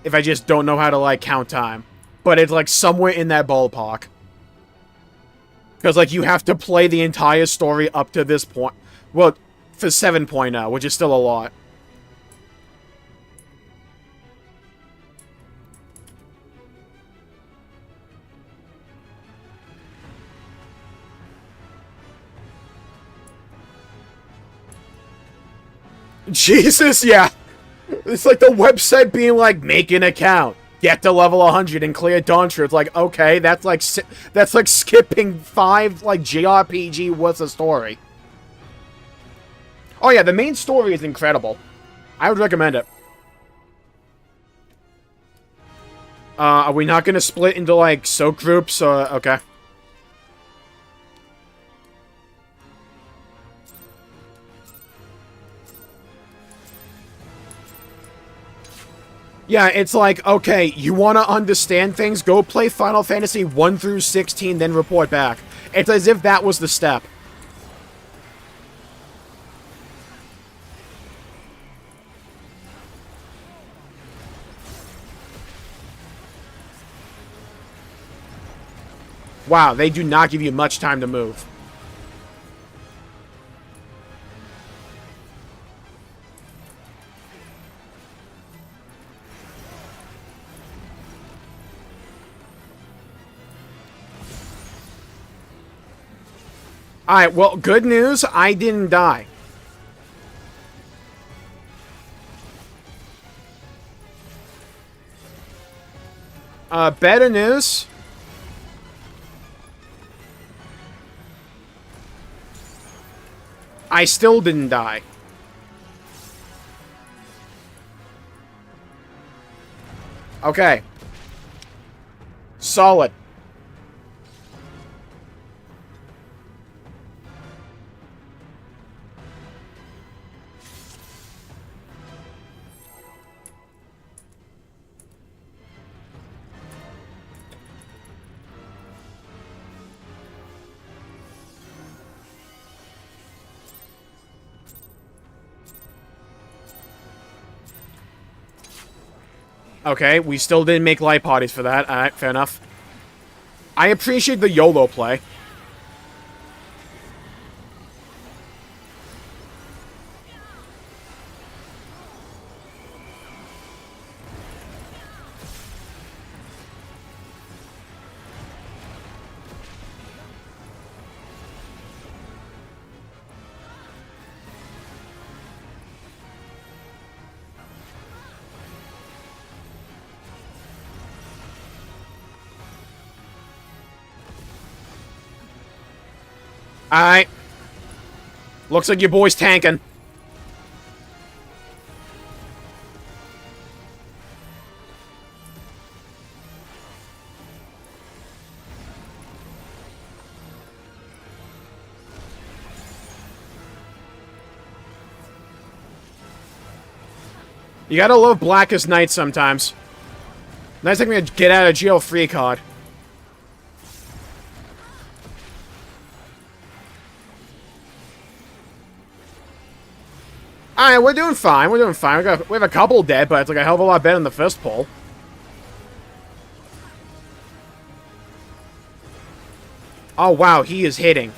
if I just don't know how to, like, count time. But it's, like, somewhere in that ballpark. Because, like, you have to play the entire story up to this point. Well, for 7.0, which is still a lot. Jesus, yeah. It's like the website being like, make an account, get to level 100 and clear Dawntrail. It's like, okay, that's like skipping 5 like JRPG worth of story. Oh yeah, the main story is incredible. I would recommend it. Are we not gonna split into like soak groups? Okay. Yeah, it's like, okay, you want to understand things? Go play Final Fantasy 1 through 16, then report back. It's as if that was the step. Wow, they do not give you much time to move. Alright, well, good news, I didn't die. Better news. I still didn't die. Okay. Solid. Okay, we still didn't make light parties for that. Alright, fair enough. I appreciate the YOLO play. Alright. Looks like your boy's tanking. You gotta love Blackest Night sometimes. Nice like me a get out of jail free card. Alright, we're doing fine. We're doing fine. We have a couple dead, but it's like a hell of a lot better than the first pull. Oh, wow. He is hitting.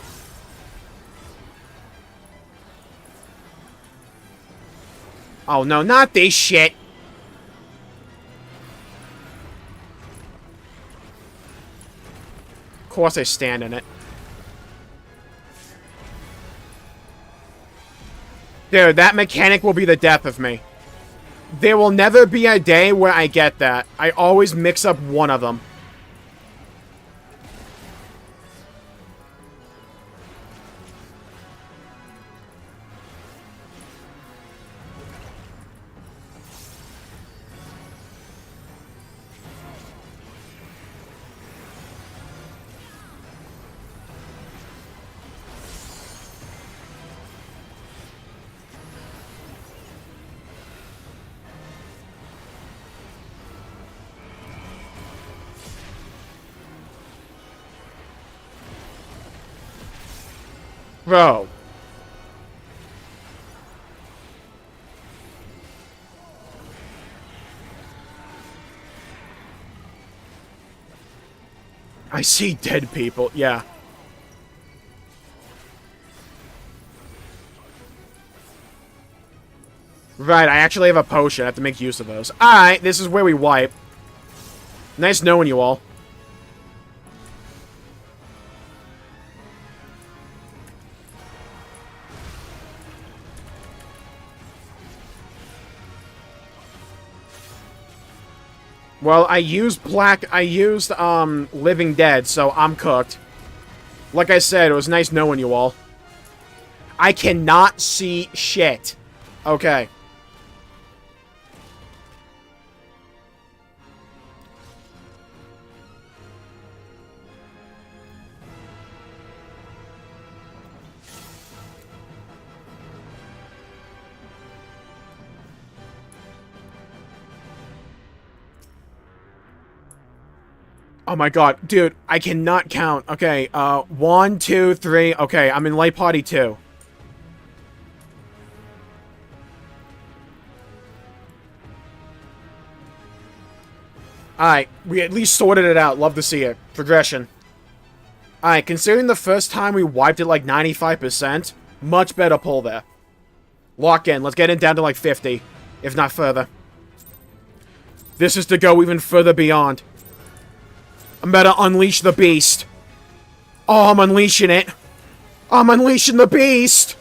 Oh, no. Not this shit. Of course I stand in it. Dude, that mechanic will be the death of me. There will never be a day where I get that. I always mix up one of them. Bro. I see dead people, yeah. Right, I actually have a potion. I have to make use of those. Alright, this is where we wipe. Nice knowing you all. Well, I used Living Dead, so I'm cooked. Like I said, it was nice knowing you all. I cannot see shit. Okay. Oh my god, dude, I cannot count. Okay, 1, 2, 3. Okay, I'm in light party 2. Alright, we at least sorted it out. Love to see it. Progression. Alright, considering the first time we wiped it like 95%, much better pull there. Lock in. Let's get it down to like 50, if not further. This is to go even further beyond. I'm about to unleash the beast. Oh, I'm unleashing it. I'm unleashing the beast.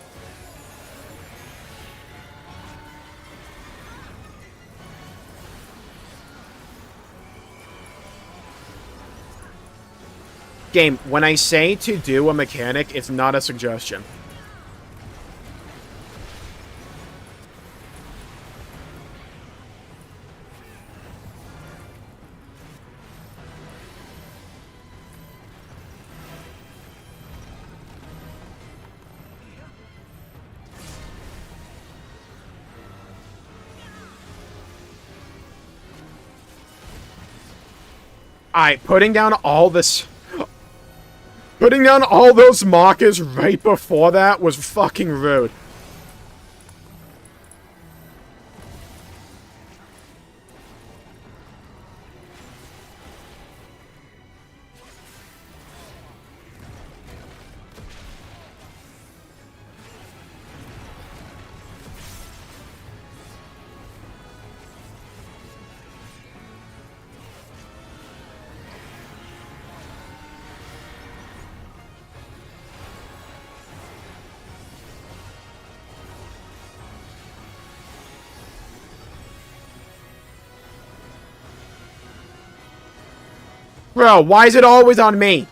Game, when I say to do a mechanic, it's not a suggestion. Alright, putting down all this... Putting down all those markers right before that was fucking rude. Bro, why is it always on me?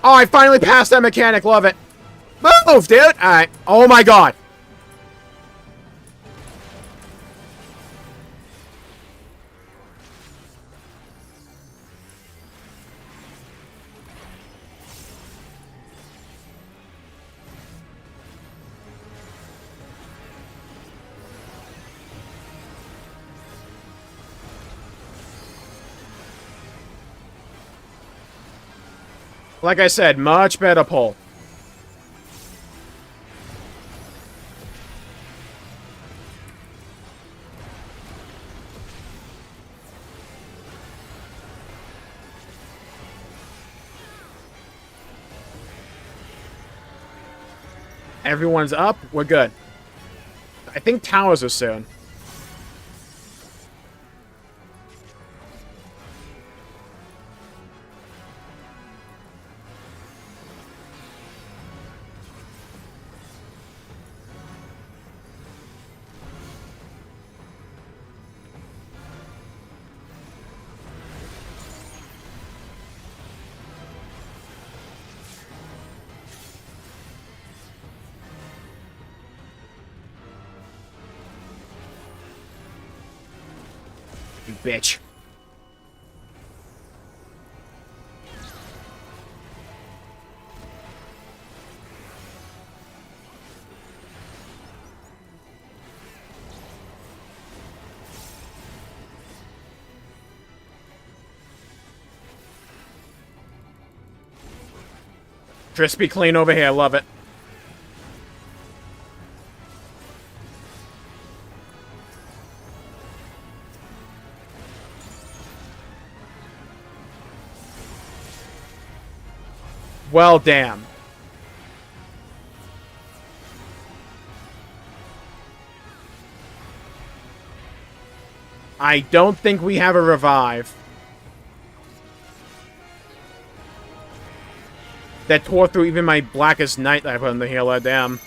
Oh, I finally passed that mechanic. Love it. Move, dude. All right. Oh, my God. Like I said, much better pull. Everyone's up. We're good. I think towers are soon. You bitch. Crispy clean over here. Love it. Well, damn. I don't think we have a revive. That tore through even my blackest night that I put in the healer. Damn.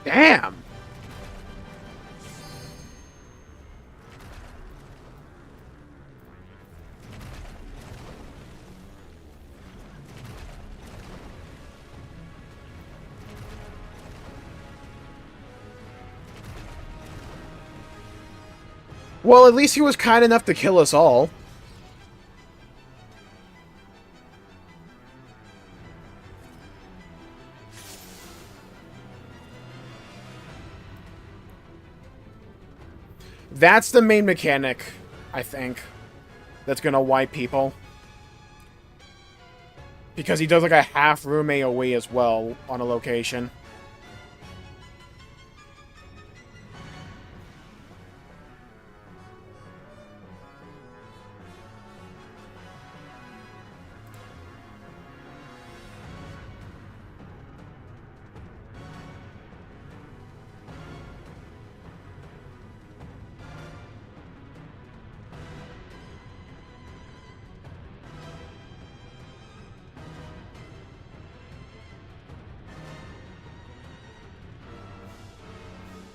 Damn. Well, at least he was kind enough to kill us all. That's the main mechanic, I think, that's gonna wipe people. Because he does like a half room AoE as well on a location.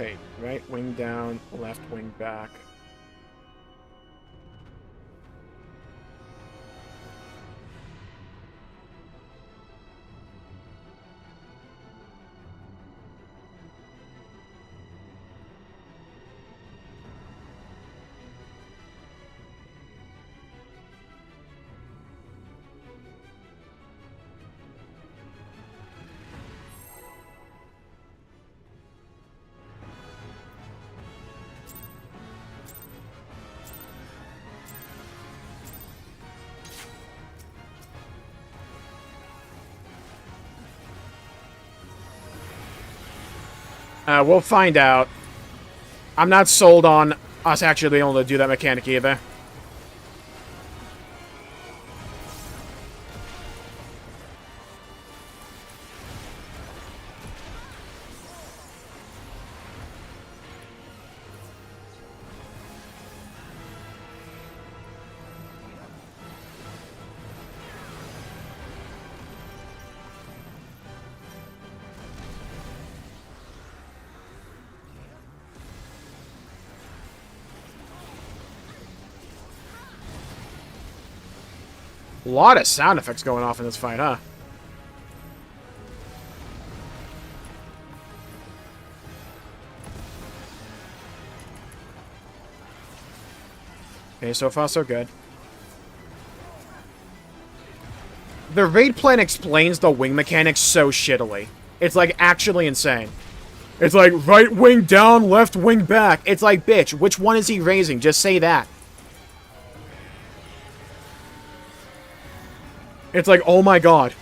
Okay, right wing down, left wing back. We'll find out. I'm not sold on us actually being able to do that mechanic either. A lot of sound effects going off in this fight, huh? Okay, so far so good. The raid plan explains the wing mechanics so shittily. It's like actually insane. It's like right wing down, left wing back. It's like, bitch, which one is he raising? Just say that. It's like, oh my god.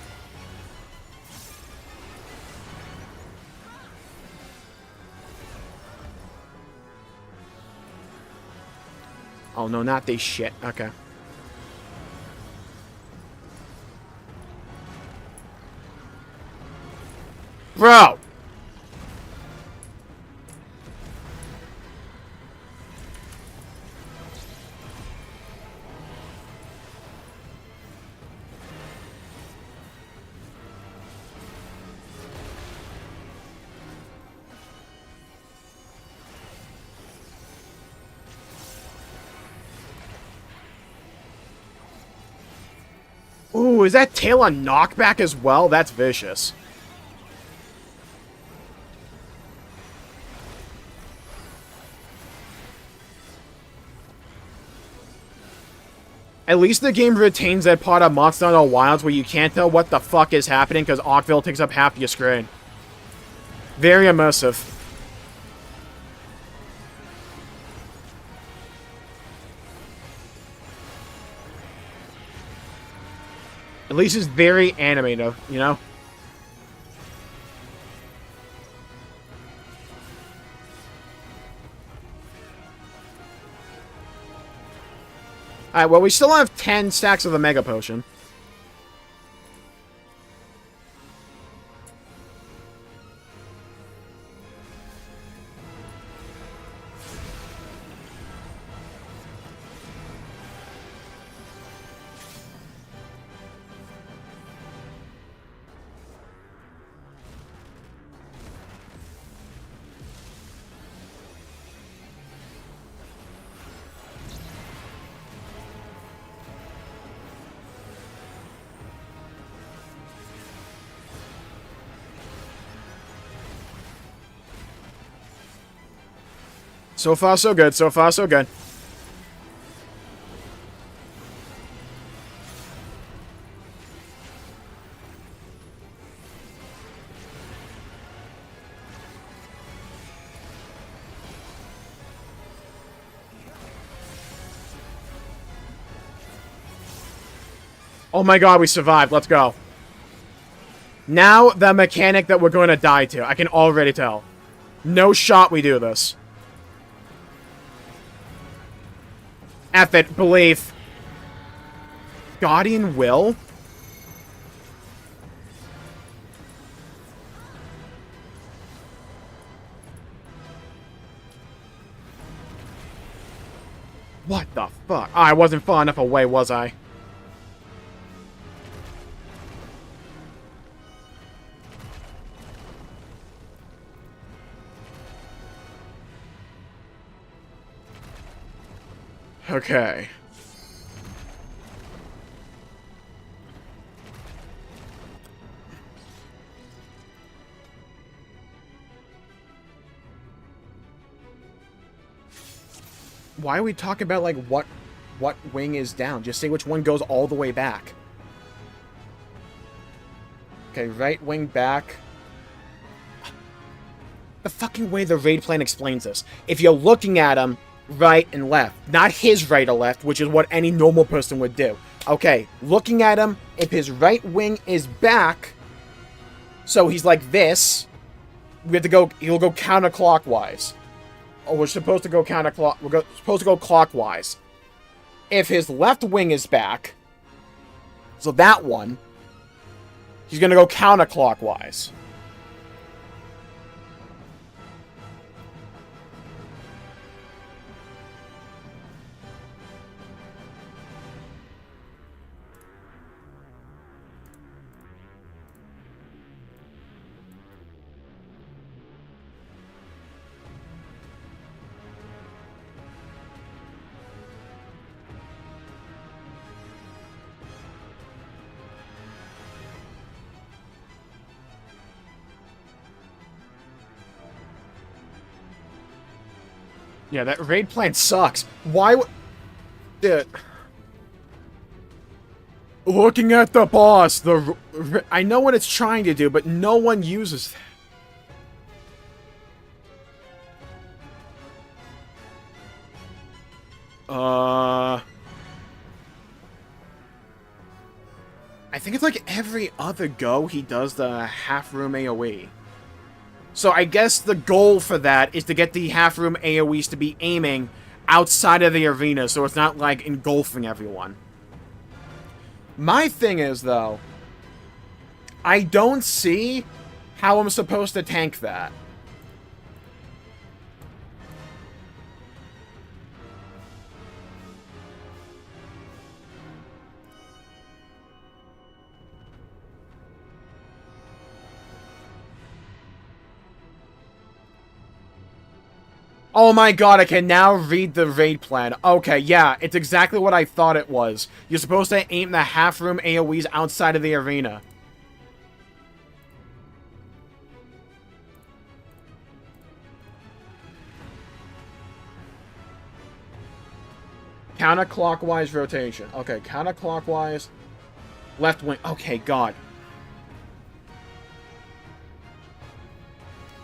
Oh no, not this shit. Okay. Bro! Ooh, is that tail on knockback as well? That's vicious. At least the game retains that part of Monster Hunter Wilds where you can't tell what the fuck is happening because ARKVELD takes up half your screen. Very immersive. At least it's very animated, you know? Alright, well, we still have 10 stacks of the Mega Potion. So far, so good. So far, so good. Oh my god, we survived. Let's go. Now, the mechanic that we're going to die to. I can already tell. No shot we do this. F it, belief. Guardian Will? What the fuck? I wasn't far enough away, was I? Okay. Why are we talking about, like, what wing is down? Just say which one goes all the way back. Okay, right wing back. The fucking way the raid plan explains this. If you're looking at him, right and left. Not his right or left, which is what any normal person would do. Okay, looking at him, if his right wing is back, so he's like this, we have to go, he'll go counterclockwise. Oh, we're supposed to go supposed to go clockwise. If his left wing is back, so that one, he's gonna go counterclockwise. Yeah, that raid plan sucks. Why would... Dude. Looking at the boss, I know what it's trying to do, but no one uses that. I think it's like every other go he does the half-room AoE. So I guess the goal for that is to get the half-room AoEs to be aiming outside of the arena, so it's not, like, engulfing everyone. My thing is, though, I don't see how I'm supposed to tank that. Oh my god, I can now read the raid plan. Okay, yeah, it's exactly what I thought it was. You're supposed to aim the half-room AoEs outside of the arena. Counterclockwise rotation. Okay, counterclockwise. Left wing. Okay, god.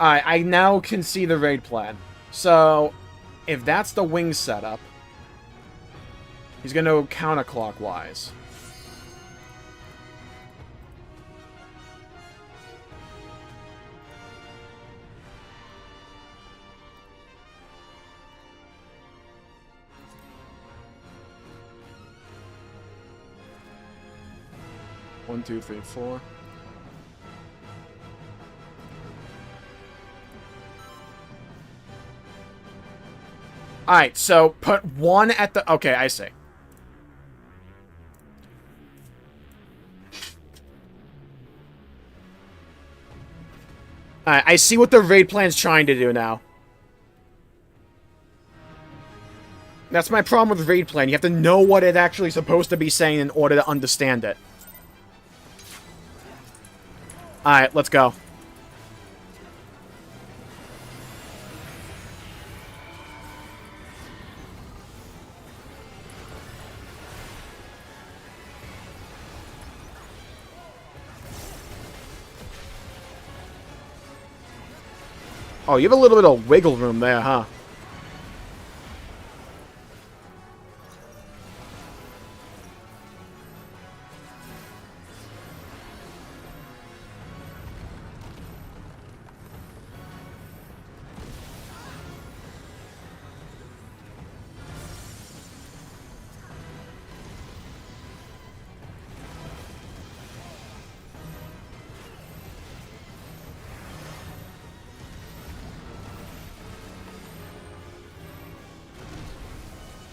Alright, I now can see the raid plan. So, if that's the wing setup, he's going to go counterclockwise. One, two, three, four. Alright, so put one at the... Okay, I see. Alright, I see what the raid plan's trying to do now. That's my problem with raid plan. You have to know what it's actually supposed to be saying in order to understand it. Alright, let's go. Oh, you have a little bit of wiggle room there, huh?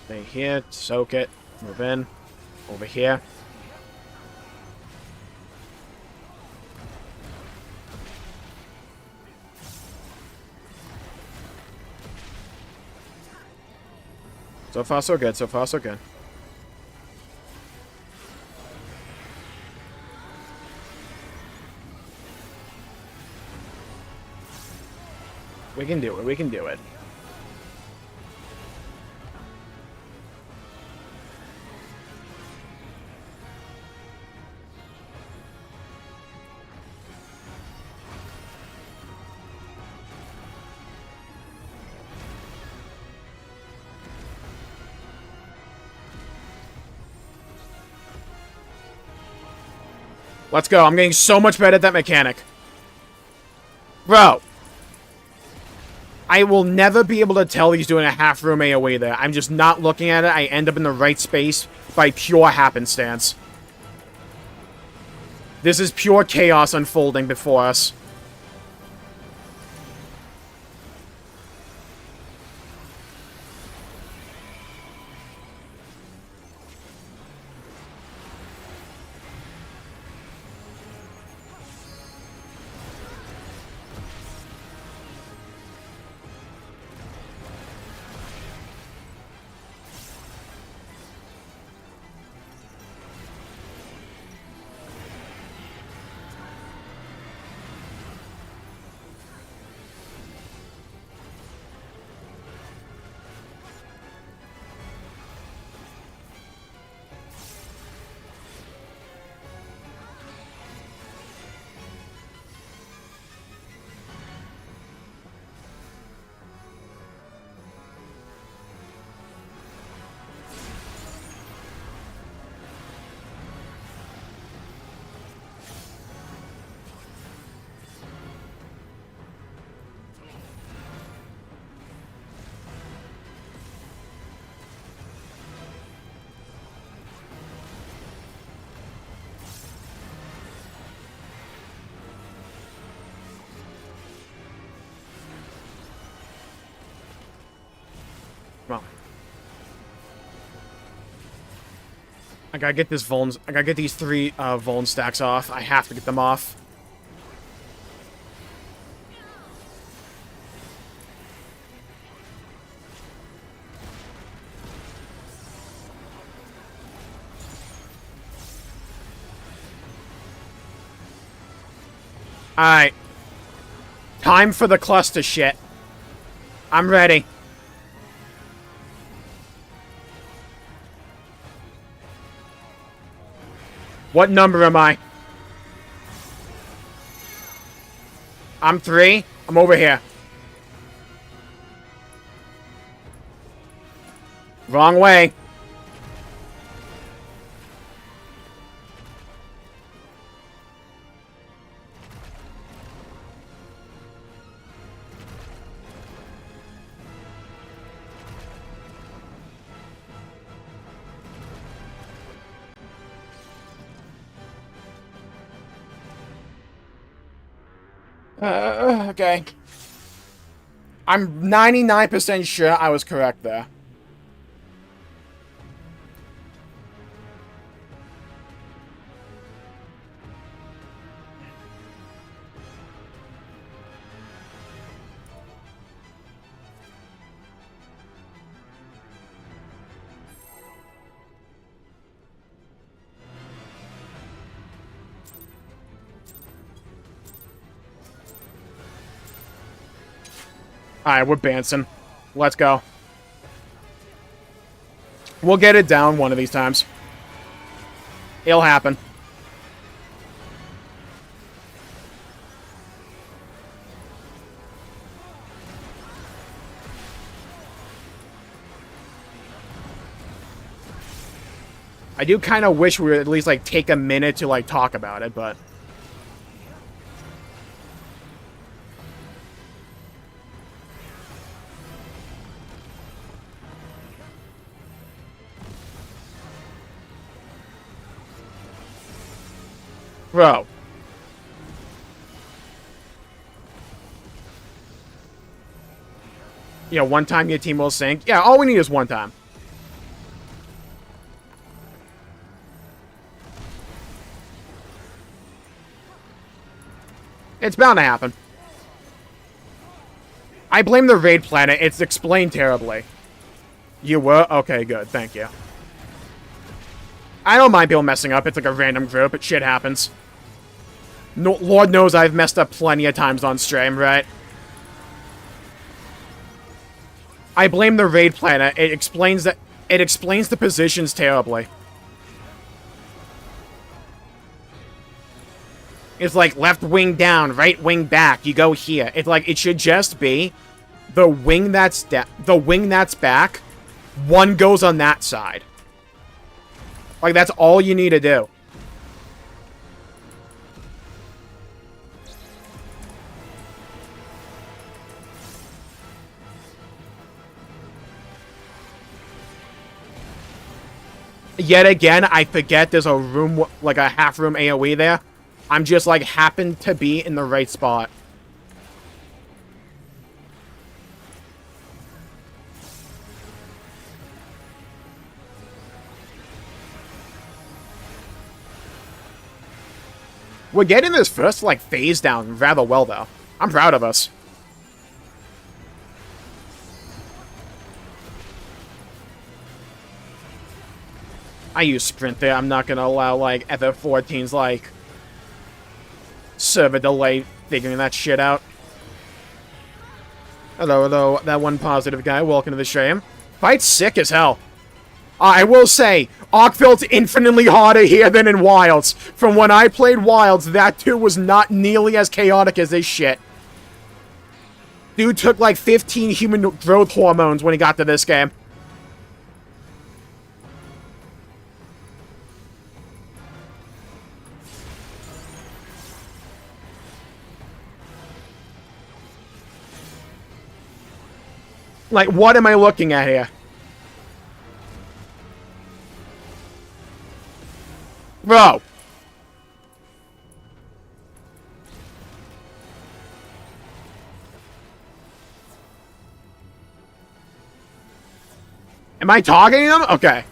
Stay here, soak it, move in, over here. So far, so good, so far, so good. We can do it, we can do it. Let's go. I'm getting so much better at that mechanic. Bro. I will never be able to tell he's doing a half-room AoE there. I'm just not looking at it. I end up in the right space by pure happenstance. This is pure chaos unfolding before us. I gotta get this Vuln. I gotta get these 3 Vuln stacks off. I have to get them off. Alright. Time for the cluster shit. I'm ready. What number am I? I'm 3. I'm over here. Wrong way. Okay. I'm 99% sure I was correct there. Alright, we're bouncing. Let's go. We'll get it down one of these times. It'll happen. I do kind of wish we would at least, like, take a minute to, like, talk about it, but... Bro. Yeah, one time your team will sink. Yeah, all we need is one time. It's bound to happen. I blame the raid planet. It's explained terribly. You were? Okay, good. Thank you. I don't mind people messing up. It's like a random group. Shit happens. No, Lord knows I've messed up plenty of times on stream, right? I blame the raid planet. It explains the positions terribly. It's like left wing down, right wing back. You go here. It's like it should just be the wing that's back. One goes on that side. Like that's all you need to do. Yet again, I forget there's a room, like a half room AoE there. I'm just like happened to be in the right spot. We're getting this first, like, phase down rather well, though. I'm proud of us. I use sprint there. I'm not gonna allow, like, FF14's, like, server delay figuring that shit out. Hello, hello, that one positive guy. Welcome to the stream. Fight's sick as hell. I will say, ARKVELD's infinitely harder here than in Wilds. From when I played Wilds, that too was not nearly as chaotic as this shit. Dude took like 15 human growth hormones when he got to this game. Like, what am I looking at here? Bro. Am I targeting them? Okay.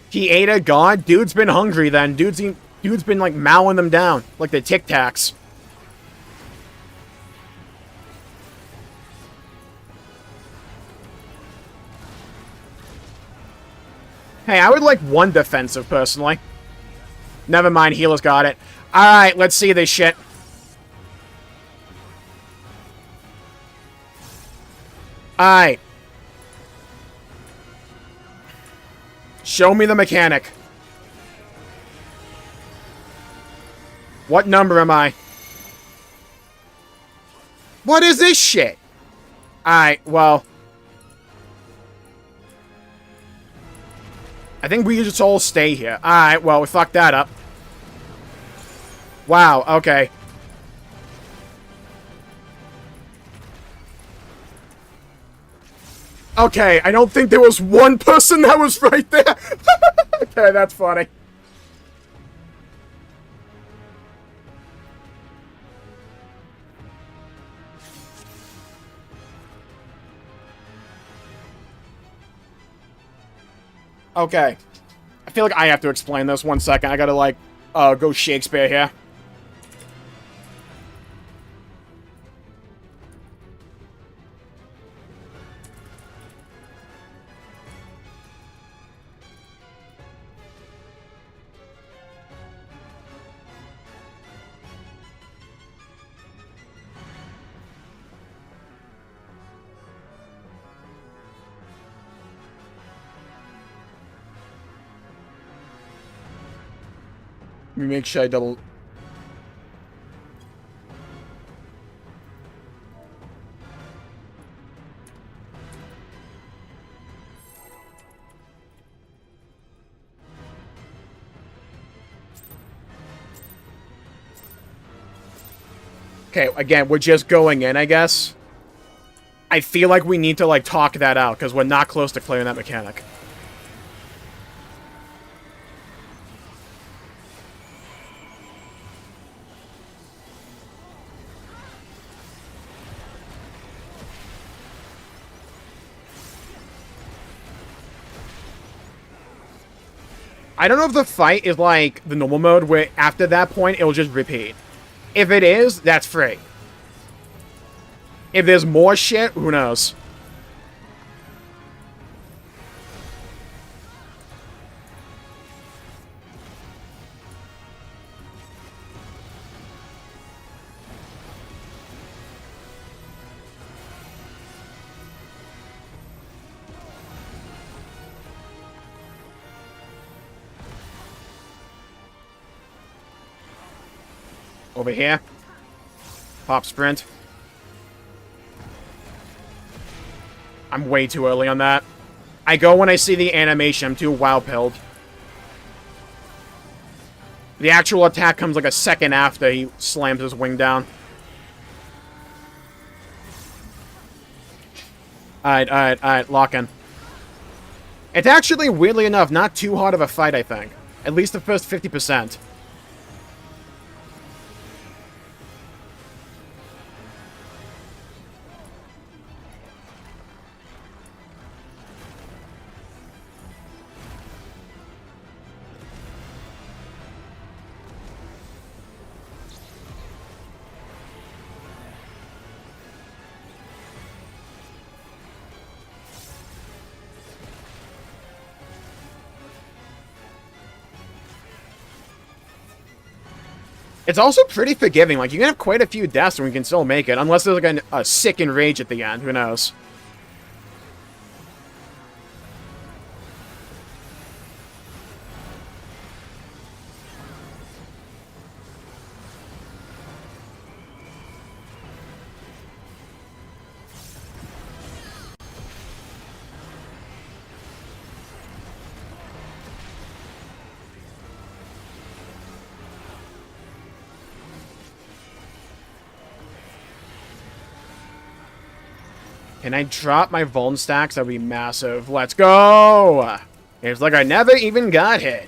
He ate a god? Dude's been hungry then. Dude's been, like, mowing them down. Like the Tic Tacs. Hey, I would like one defensive, personally. Never mind, healer's got it. Alright, let's see this shit. Alright. Show me the mechanic. What number am I? What is this shit? Alright, well. I think we just all stay here. Alright, well, we fucked that up. Wow, okay. Okay, I don't think there was one person that was right there. Okay, that's funny. Okay. I feel like I have to explain this. 1 second. I gotta, like, go Shakespeare here. Let me make sure I double... Okay, again, we're just going in, I guess. I feel like we need to, like, talk that out, because we're not close to clearing that mechanic. I don't know if the fight is like the normal mode where after that point it'll just repeat. If it is, that's free. If there's more shit, who knows? Over here. Pop sprint. I'm way too early on that. I go when I see the animation. I'm too wow-pilled. The actual attack comes like a second after he slams his wing down. Alright, lock in. It's actually, weirdly enough, not too hard of a fight, I think. At least the first 50%. It's also pretty forgiving. Like, you can have quite a few deaths and we can still make it. Unless there's, like, a sick enrage at the end. Who knows? Can I drop my Vuln stacks? That would be massive. Let's go! It's like I never even got hit.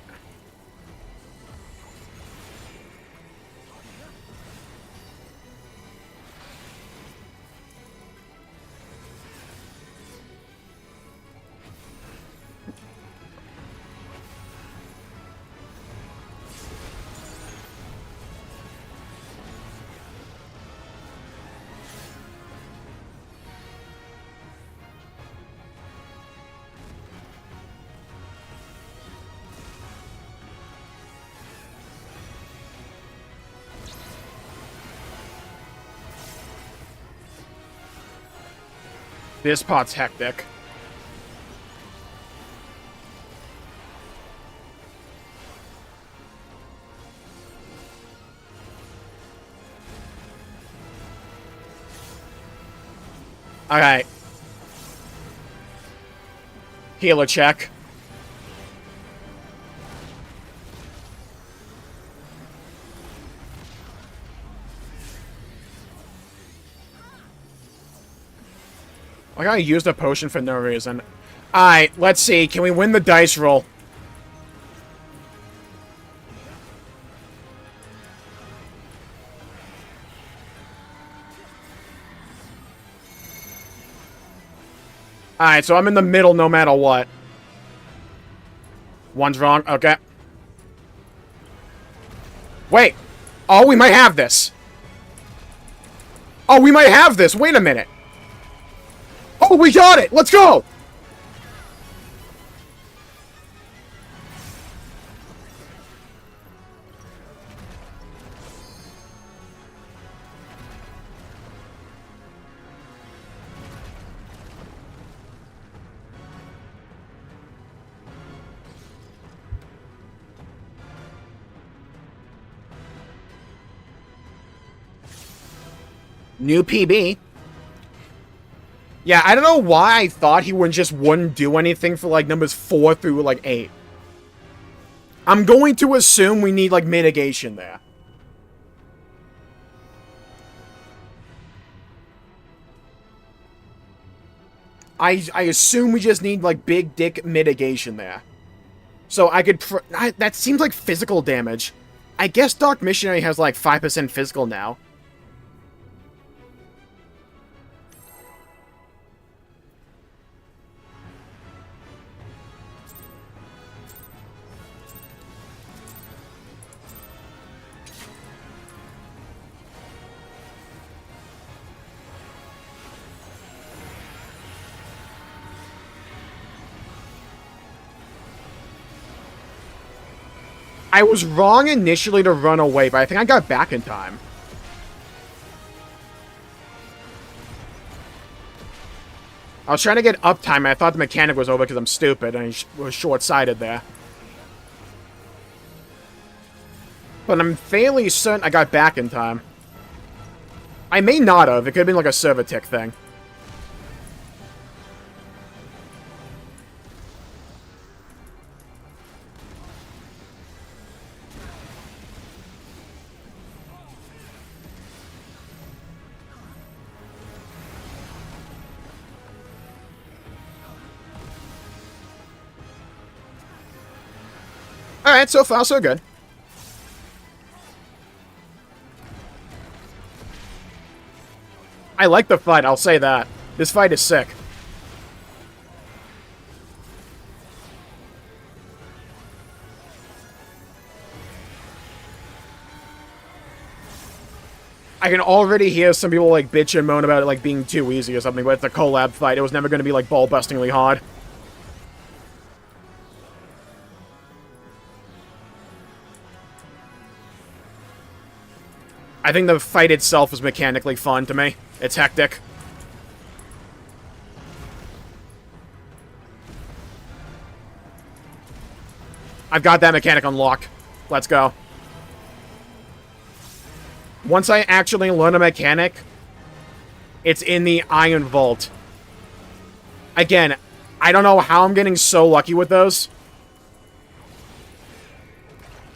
This part's hectic. Alright. Healer check. I gotta use the potion for no reason. Alright, let's see. Can we win the dice roll? Alright, so I'm in the middle no matter what. One's wrong. Okay. Wait. Oh, we might have this. Oh, we might have this. Wait a minute. Oh, we got it! Let's go! New PB. Yeah, I don't know why I thought he wouldn't do anything for, like, numbers 4 through, like, 8. I'm going to assume we need, like, mitigation there. I assume we just need, like, big dick mitigation there. So I could... that seems like physical damage. I guess Dark Missionary has, like, 5% physical now. I was wrong initially to run away, but I think I got back in time. I was trying to get uptime, and I thought the mechanic was over because I'm stupid, and I was short-sighted there. But I'm fairly certain I got back in time. I may not have. It could have been like a server tick thing. Alright, so far so good. I like the fight, I'll say that. This fight is sick. I can already hear some people, like, bitch and moan about it, like, being too easy or something, but it's a collab fight. It was never going to be, like, ball-bustingly hard. I think the fight itself is mechanically fun to me. It's hectic. I've got that mechanic unlocked. Let's go. Once I actually learn a mechanic, it's in the Iron Vault. Again, I don't know how I'm getting so lucky with those.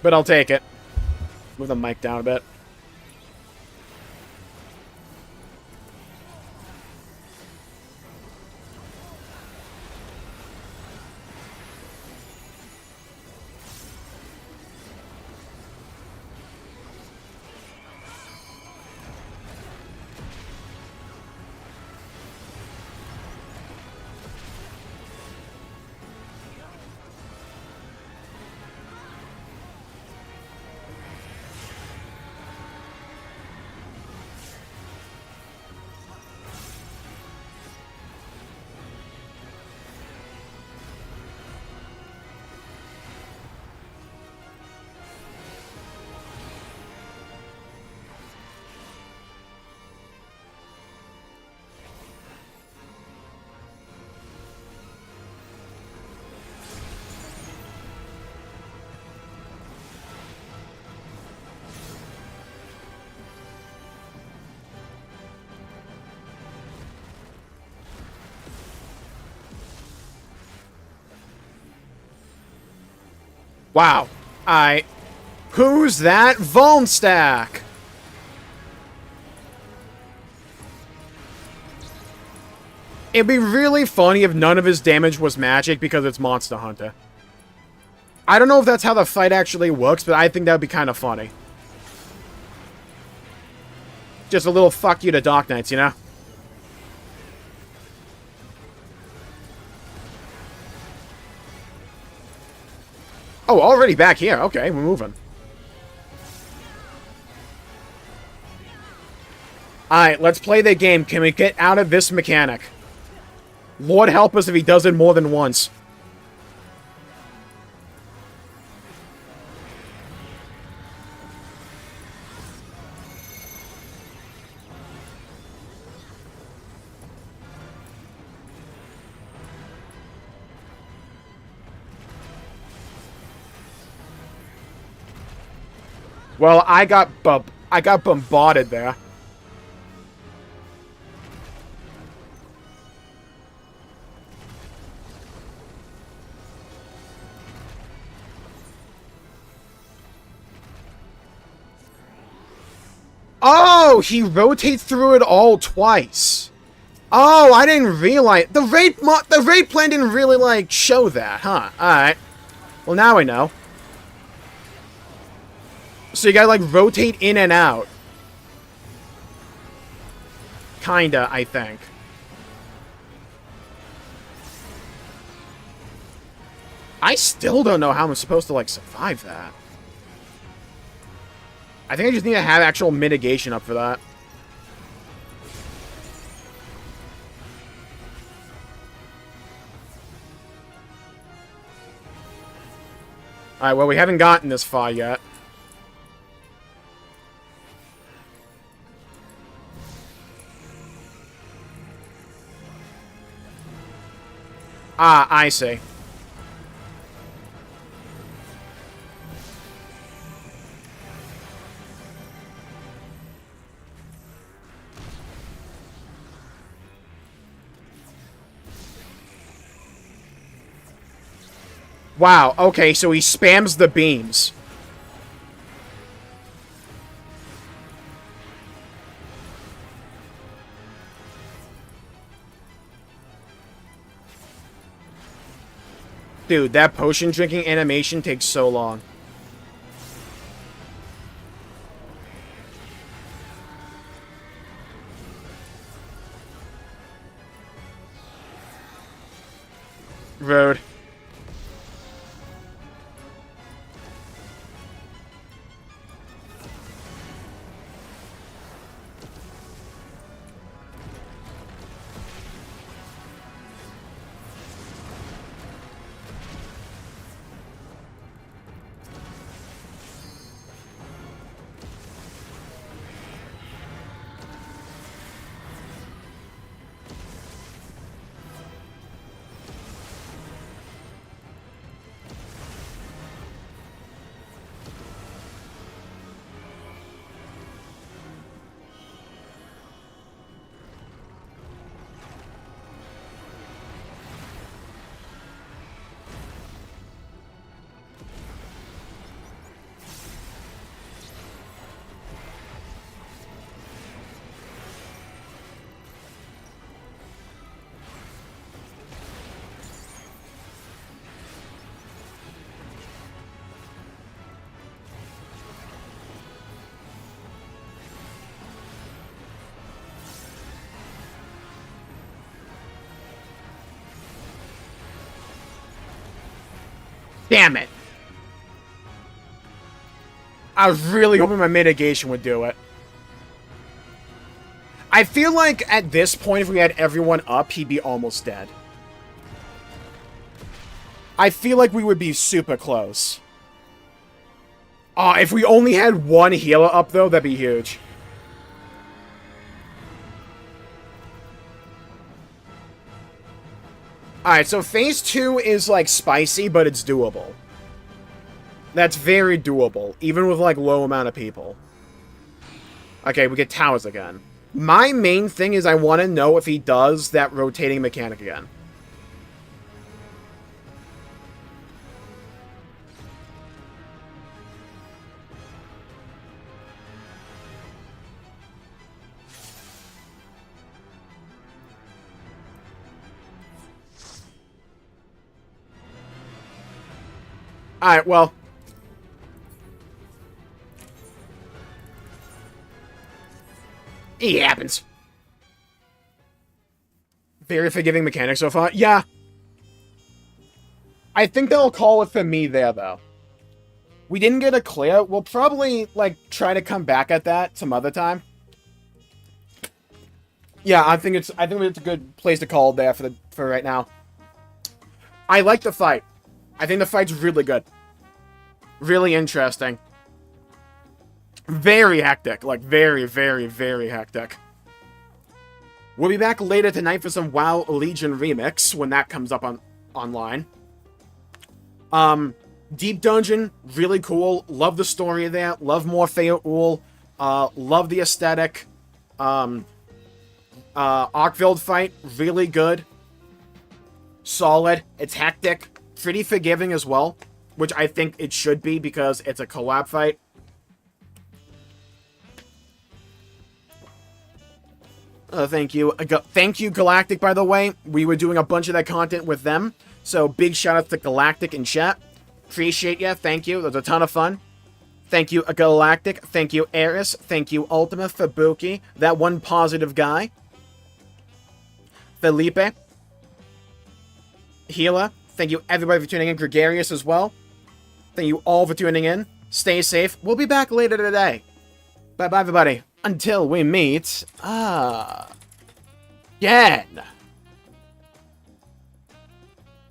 But I'll take it. Move the mic down a bit. Wow. Who's that? Volnstack! It'd be really funny if none of his damage was magic because it's Monster Hunter. I don't know if that's how the fight actually works, but I think that would be kind of funny. Just a little fuck you to Dark Knights, you know? Oh, already back here. Okay, we're moving. Alright, let's play the game. Can we get out of this mechanic? Lord help us if he does it more than once. Well, I got bombarded there. Oh, he rotates through it all twice. Oh, I didn't realize the raid plan didn't really like show that, huh? All right. Well, now I know. So you gotta, like, rotate in and out. Kinda, I think. I still don't know how I'm supposed to, like, survive that. I think I just need to have actual mitigation up for that. Alright, well, we haven't gotten this far yet. Ah, I see. Wow, okay, so he spams the beams. Dude, that potion drinking animation takes so long. Road. Damn it. I was really hoping my mitigation would do it. I feel like at this point, if we had everyone up, he'd be almost dead. I feel like we would be super close. If we only had one healer up, though, that'd be huge. Alright, so phase 2 is, like, spicy, but it's doable. That's very doable, even with, like, low amount of people. Okay, we get towers again. My main thing is I want to know if he does that rotating mechanic again. Alright, well. It happens. Very forgiving mechanic so far. Yeah. I think they'll call it for me there, though. We didn't get a clear. We'll probably, like, try to come back at that some other time. Yeah, I think it's a good place to call it there for right now. I like the fight. I think the fight's really good. Really interesting. Very hectic. Like, very, very, very hectic. We'll be back later tonight for some WoW Legion Remix when that comes up online. Deep Dungeon, really cool. Love the story there. Love more Feoul. Love the aesthetic. ARKVELD fight, really good. Solid. It's hectic. Pretty forgiving as well, which I think it should be because it's a collab fight. Thank you. Thank you, Galactic, by the way. We were doing a bunch of that content with them. So, big shout-out to Galactic in chat. Appreciate ya. Thank you. That was a ton of fun. Thank you, Galactic. Thank you, Eris. Thank you, Ultima, Fabuki. That one positive guy. Felipe. Healer. Thank you, everybody, for tuning in. Gregarious as well. Thank you all for tuning in. Stay safe. We'll be back later today. Bye-bye, everybody. Until we meet, again.